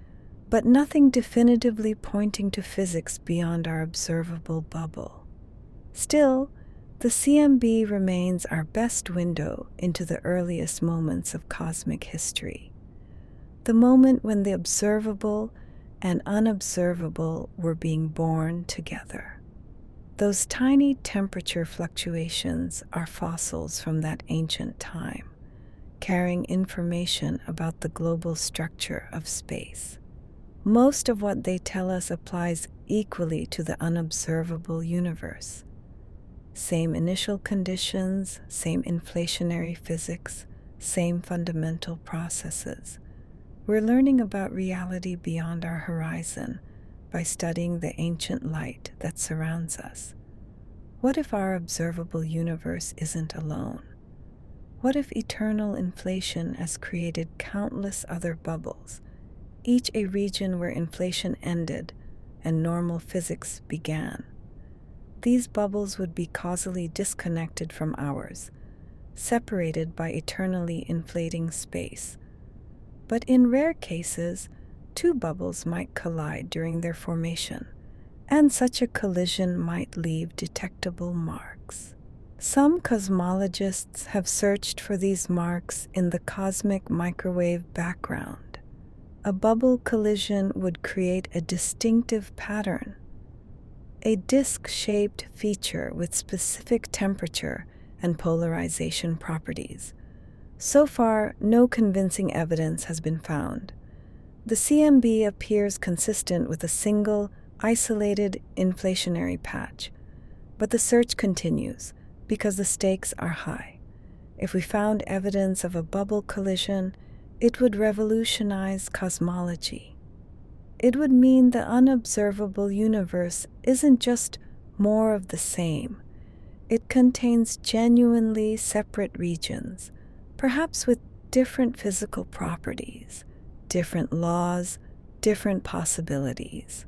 but nothing definitively pointing to physics beyond our observable bubble. Still, the CMB remains our best window into the earliest moments of cosmic history, the moment when the observable and unobservable were being born together. Those tiny temperature fluctuations are fossils from that ancient time, carrying information about the global structure of space. Most of what they tell us applies equally to the unobservable universe. Same initial conditions, same inflationary physics, same fundamental processes. We're learning about reality beyond our horizon by studying the ancient light that surrounds us. What if our observable universe isn't alone? What if eternal inflation has created countless other bubbles, each a region where inflation ended and normal physics began? These bubbles would be causally disconnected from ours, separated by eternally inflating space. But in rare cases, two bubbles might collide during their formation, and such a collision might leave detectable marks. Some cosmologists have searched for these marks in the cosmic microwave background. A bubble collision would create a distinctive pattern, a disk-shaped feature with specific temperature and polarization properties. So far, no convincing evidence has been found. The CMB appears consistent with a single, isolated inflationary patch, but the search continues because the stakes are high. If we found evidence of a bubble collision, it would revolutionize cosmology. It would mean the unobservable universe isn't just more of the same. It contains genuinely separate regions, perhaps with different physical properties, different laws, different possibilities.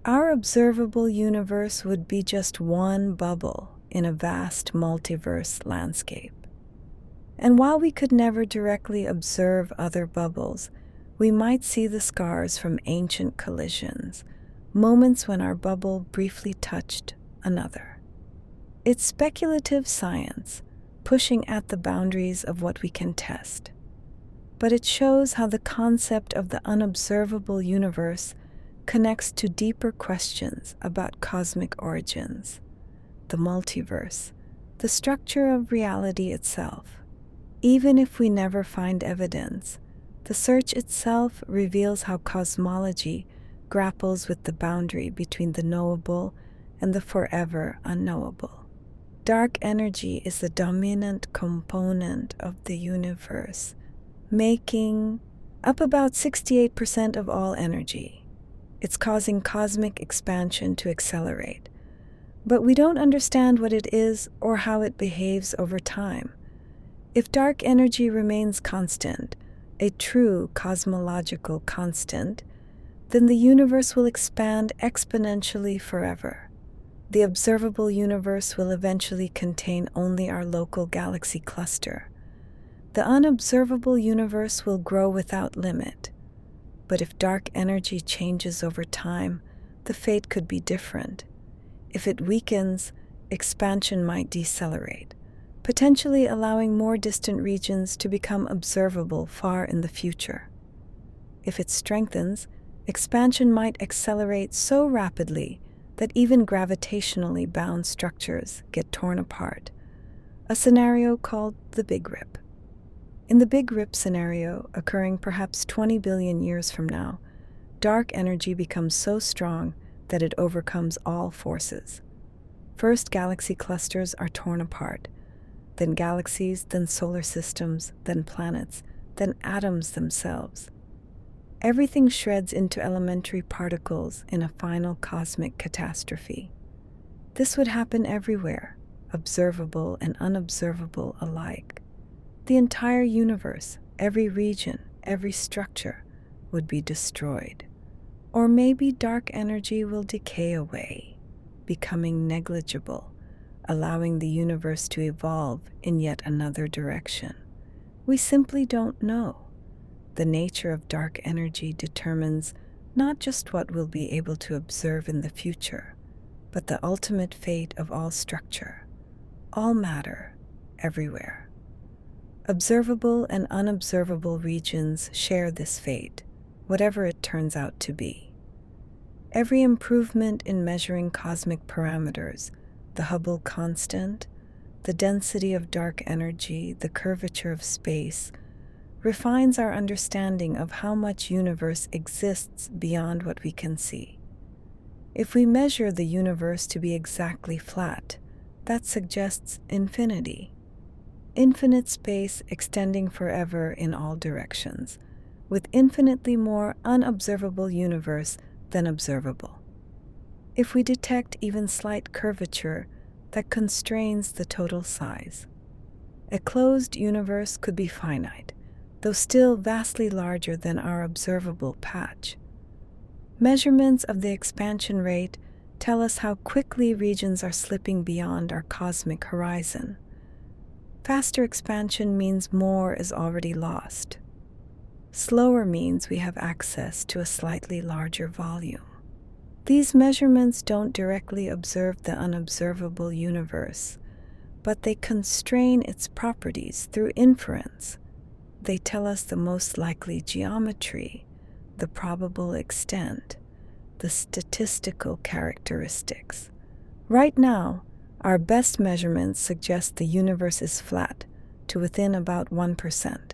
Our observable universe would be just one bubble in a vast multiverse landscape. And while we could never directly observe other bubbles, we might see the scars from ancient collisions, moments when our bubble briefly touched another. It's speculative science, pushing at the boundaries of what we can test. But it shows how the concept of the unobservable universe connects to deeper questions about cosmic origins, the multiverse, the structure of reality itself. Even if we never find evidence, the search itself reveals how cosmology grapples with the boundary between the knowable and the forever unknowable. Dark energy is the dominant component of the universe, making up about 68% of all energy. It's causing cosmic expansion to accelerate, but we don't understand what it is or how it behaves over time. If dark energy remains constant, a true cosmological constant, then the universe will expand exponentially forever. The observable universe will eventually contain only our local galaxy cluster. The unobservable universe will grow without limit. But if dark energy changes over time, the fate could be different. If it weakens, expansion might decelerate, potentially allowing more distant regions to become observable far in the future. If it strengthens, expansion might accelerate so rapidly that even gravitationally bound structures get torn apart, a scenario called the Big Rip. In the Big Rip scenario, occurring perhaps 20 billion years from now, dark energy becomes so strong that it overcomes all forces. First, galaxy clusters are torn apart, then galaxies, then solar systems, then planets, then atoms themselves. Everything shreds into elementary particles in a final cosmic catastrophe. This would happen everywhere, observable and unobservable alike. The entire universe, every region, every structure would be destroyed. Or maybe dark energy will decay away, becoming negligible, allowing the universe to evolve in yet another direction. We simply don't know. The nature of dark energy determines not just what we'll be able to observe in the future, but the ultimate fate of all structure, all matter, everywhere. Observable and unobservable regions share this fate, whatever it turns out to be. Every improvement in measuring cosmic parameters, the Hubble constant, the density of dark energy, the curvature of space, refines our understanding of how much universe exists beyond what we can see. If we measure the universe to be exactly flat, that suggests infinity. Infinite space extending forever in all directions, with infinitely more unobservable universe than observable. If we detect even slight curvature, that constrains the total size. A closed universe could be finite, though still vastly larger than our observable patch. Measurements of the expansion rate tell us how quickly regions are slipping beyond our cosmic horizon. Faster expansion means more is already lost. Slower means we have access to a slightly larger volume. These measurements don't directly observe the unobservable universe, but they constrain its properties through inference. They tell us the most likely geometry, the probable extent, the statistical characteristics. Right now, our best measurements suggest the universe is flat to within about 1%.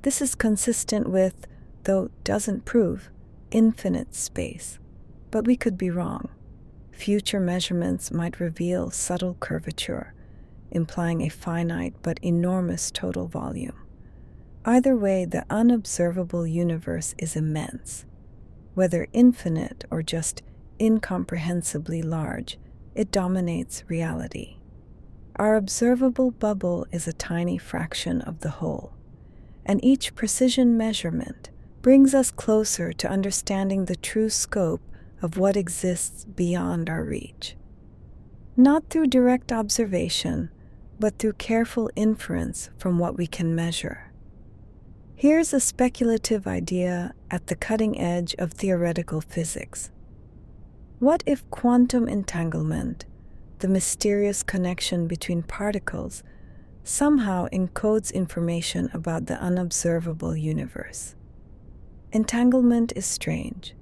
This is consistent with, though doesn't prove, infinite space. But we could be wrong. Future measurements might reveal subtle curvature, implying a finite but enormous total volume. Either way, the unobservable universe is immense. Whether infinite or just incomprehensibly large, it dominates reality. Our observable bubble is a tiny fraction of the whole, and each precision measurement brings us closer to understanding the true scope of what exists beyond our reach. Not through direct observation, but through careful inference from what we can measure. Here's a speculative idea at the cutting edge of theoretical physics. What if quantum entanglement, the mysterious connection between particles, somehow encodes information about the unobservable universe? Entanglement is strange.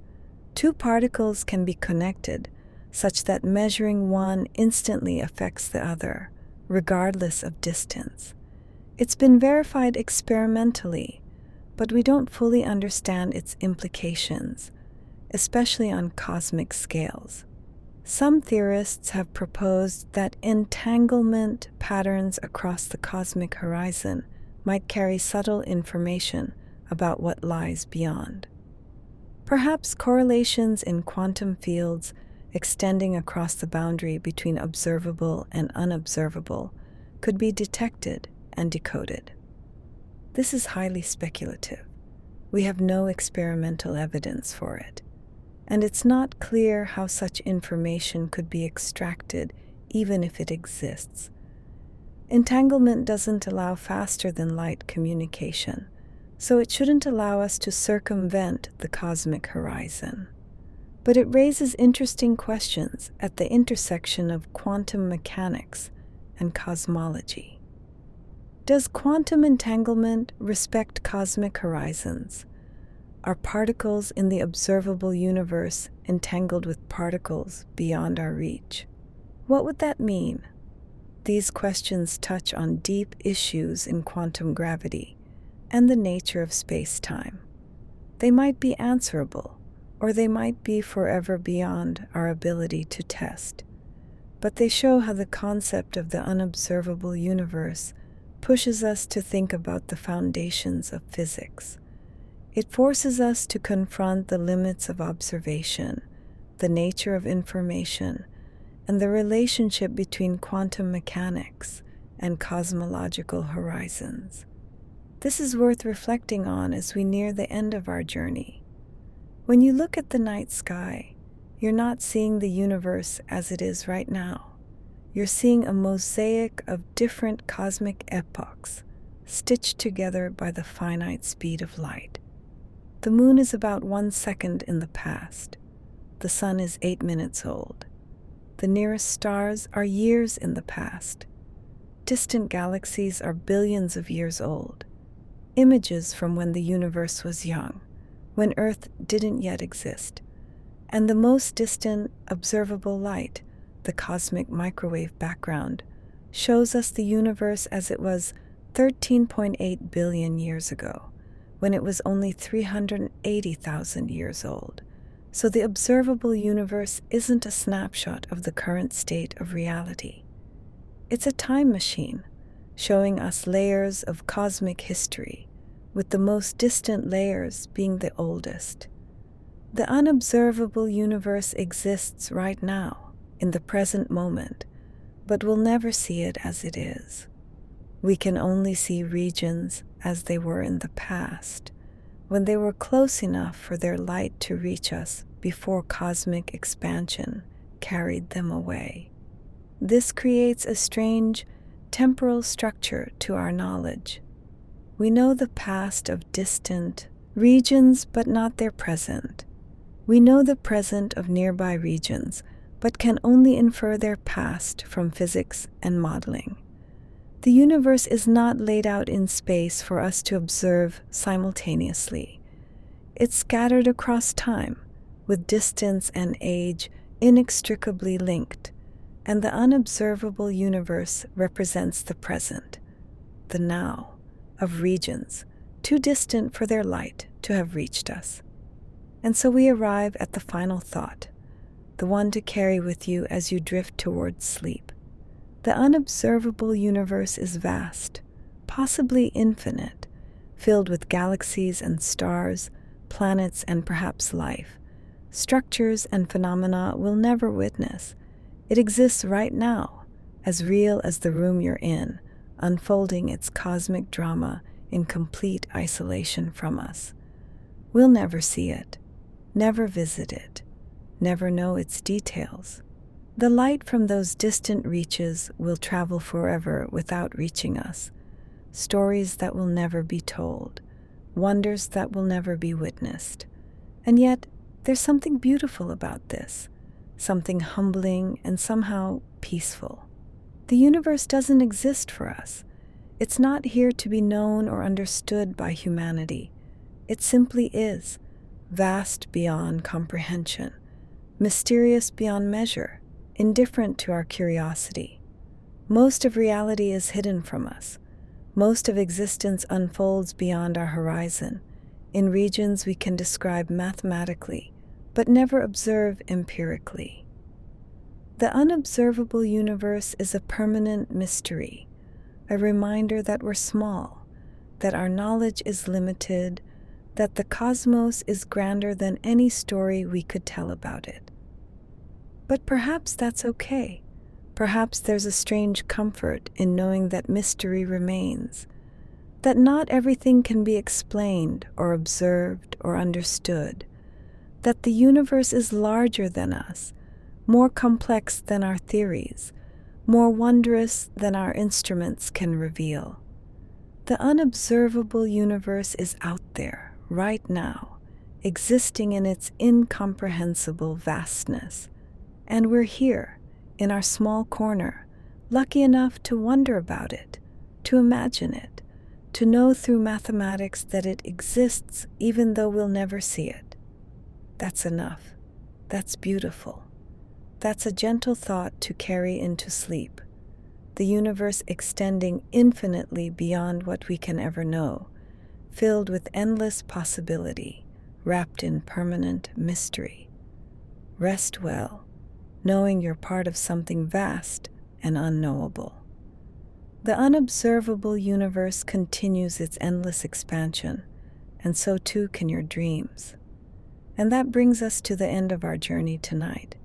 Two particles can be connected such that measuring one instantly affects the other, regardless of distance. It's been verified experimentally, but we don't fully understand its implications, especially on cosmic scales. Some theorists have proposed that entanglement patterns across the cosmic horizon might carry subtle information about what lies beyond. Perhaps correlations in quantum fields extending across the boundary between observable and unobservable could be detected and decoded. This is highly speculative. We have no experimental evidence for it, and it's not clear how such information could be extracted even if it exists. Entanglement doesn't allow faster-than-light communication, so it shouldn't allow us to circumvent the cosmic horizon. But it raises interesting questions at the intersection of quantum mechanics and cosmology. Does quantum entanglement respect cosmic horizons? Are particles in the observable universe entangled with particles beyond our reach? What would that mean? These questions touch on deep issues in quantum gravity and the nature of space-time. They might be answerable, or they might be forever beyond our ability to test. But they show how the concept of the unobservable universe pushes us to think about the foundations of physics. It forces us to confront the limits of observation, the nature of information, and the relationship between quantum mechanics and cosmological horizons. This is worth reflecting on as we near the end of our journey. When you look at the night sky, you're not seeing the universe as it is right now. You're seeing a mosaic of different cosmic epochs, stitched together by the finite speed of light. The moon is about 1 second in the past. The sun is 8 minutes old. The nearest stars are years in the past. Distant galaxies are billions of years old. Images from when the universe was young, when Earth didn't yet exist. And the most distant observable light, the cosmic microwave background, shows us the universe as it was 13.8 billion years ago, when it was only 380,000 years old. So the observable universe isn't a snapshot of the current state of reality. It's a time machine, showing us layers of cosmic history, with the most distant layers being the oldest. The unobservable universe exists right now, in the present moment, but we'll never see it as it is. We can only see regions as they were in the past, when they were close enough for their light to reach us before cosmic expansion carried them away. This creates a strange temporal structure to our knowledge. We know the past of distant regions, but not their present. We know the present of nearby regions, but can only infer their past from physics and modeling. The universe is not laid out in space for us to observe simultaneously. It's scattered across time, with distance and age inextricably linked, and the unobservable universe represents the present, the now, of regions too distant for their light to have reached us. And so we arrive at the final thought, the one to carry with you as you drift towards sleep. The unobservable universe is vast, possibly infinite, filled with galaxies and stars, planets and perhaps life, structures and phenomena we'll never witness. It exists right now, as real as the room you're in, unfolding its cosmic drama in complete isolation from us. We'll never see it, never visit it, never know its details. The light from those distant reaches will travel forever without reaching us. Stories that will never be told, wonders that will never be witnessed. And yet, there's something beautiful about this, something humbling and somehow peaceful. The universe doesn't exist for us. It's not here to be known or understood by humanity. It simply is, vast beyond comprehension, mysterious beyond measure, indifferent to our curiosity. Most of reality is hidden from us. Most of existence unfolds beyond our horizon, in regions we can describe mathematically, but never observe empirically. The unobservable universe is a permanent mystery, a reminder that we're small, that our knowledge is limited, that the cosmos is grander than any story we could tell about it. But perhaps that's okay. Perhaps there's a strange comfort in knowing that mystery remains, that not everything can be explained or observed or understood, that the universe is larger than us, more complex than our theories, more wondrous than our instruments can reveal. The unobservable universe is out there, right now, existing in its incomprehensible vastness. And we're here, in our small corner, lucky enough to wonder about it, to imagine it, to know through mathematics that it exists even though we'll never see it. That's enough. That's beautiful. That's a gentle thought to carry into sleep. The universe extending infinitely beyond what we can ever know, filled with endless possibility, wrapped in permanent mystery. Rest well, knowing you're part of something vast and unknowable. The unobservable universe continues its endless expansion, and so too can your dreams. And that brings us to the end of our journey tonight.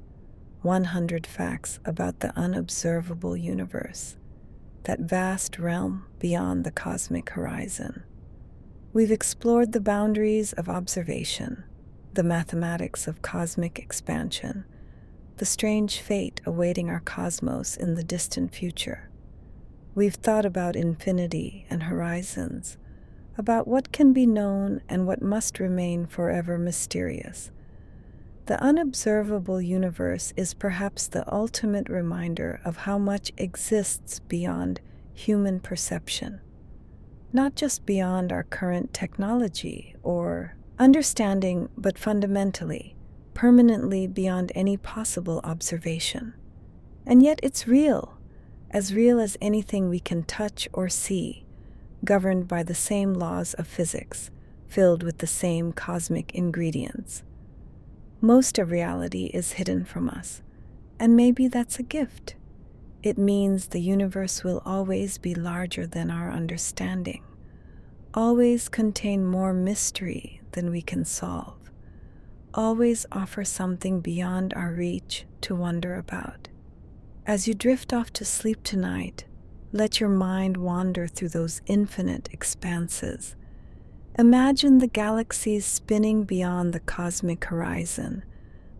100 facts about the unobservable universe, that vast realm beyond the cosmic horizon. We've explored the boundaries of observation, the mathematics of cosmic expansion, the strange fate awaiting our cosmos in the distant future. We've thought about infinity and horizons, about what can be known and what must remain forever mysterious. The unobservable universe is perhaps the ultimate reminder of how much exists beyond human perception, not just beyond our current technology or understanding, but fundamentally, permanently beyond any possible observation. And yet it's real as anything we can touch or see, governed by the same laws of physics, filled with the same cosmic ingredients. Most of reality is hidden from us, and maybe that's a gift. It means the universe will always be larger than our understanding, always contain more mystery than we can solve, always offer something beyond our reach to wonder about. As you drift off to sleep tonight, let your mind wander through those infinite expanses. Imagine the galaxies spinning beyond the cosmic horizon,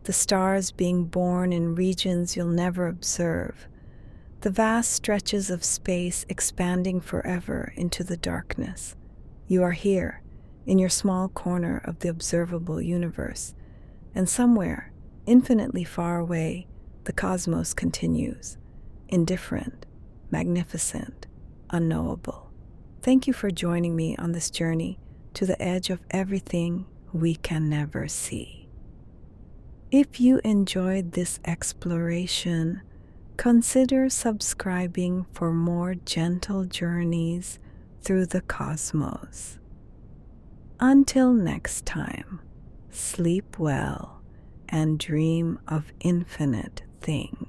the stars being born in regions you'll never observe, the vast stretches of space expanding forever into the darkness. You are here, in your small corner of the observable universe, and somewhere, infinitely far away, The cosmos continues, indifferent, magnificent, unknowable. Thank you for joining me on this journey to the edge of everything we can never see. If you enjoyed this exploration, consider subscribing for more gentle journeys through the cosmos. Until next time, sleep well and dream of infinite things.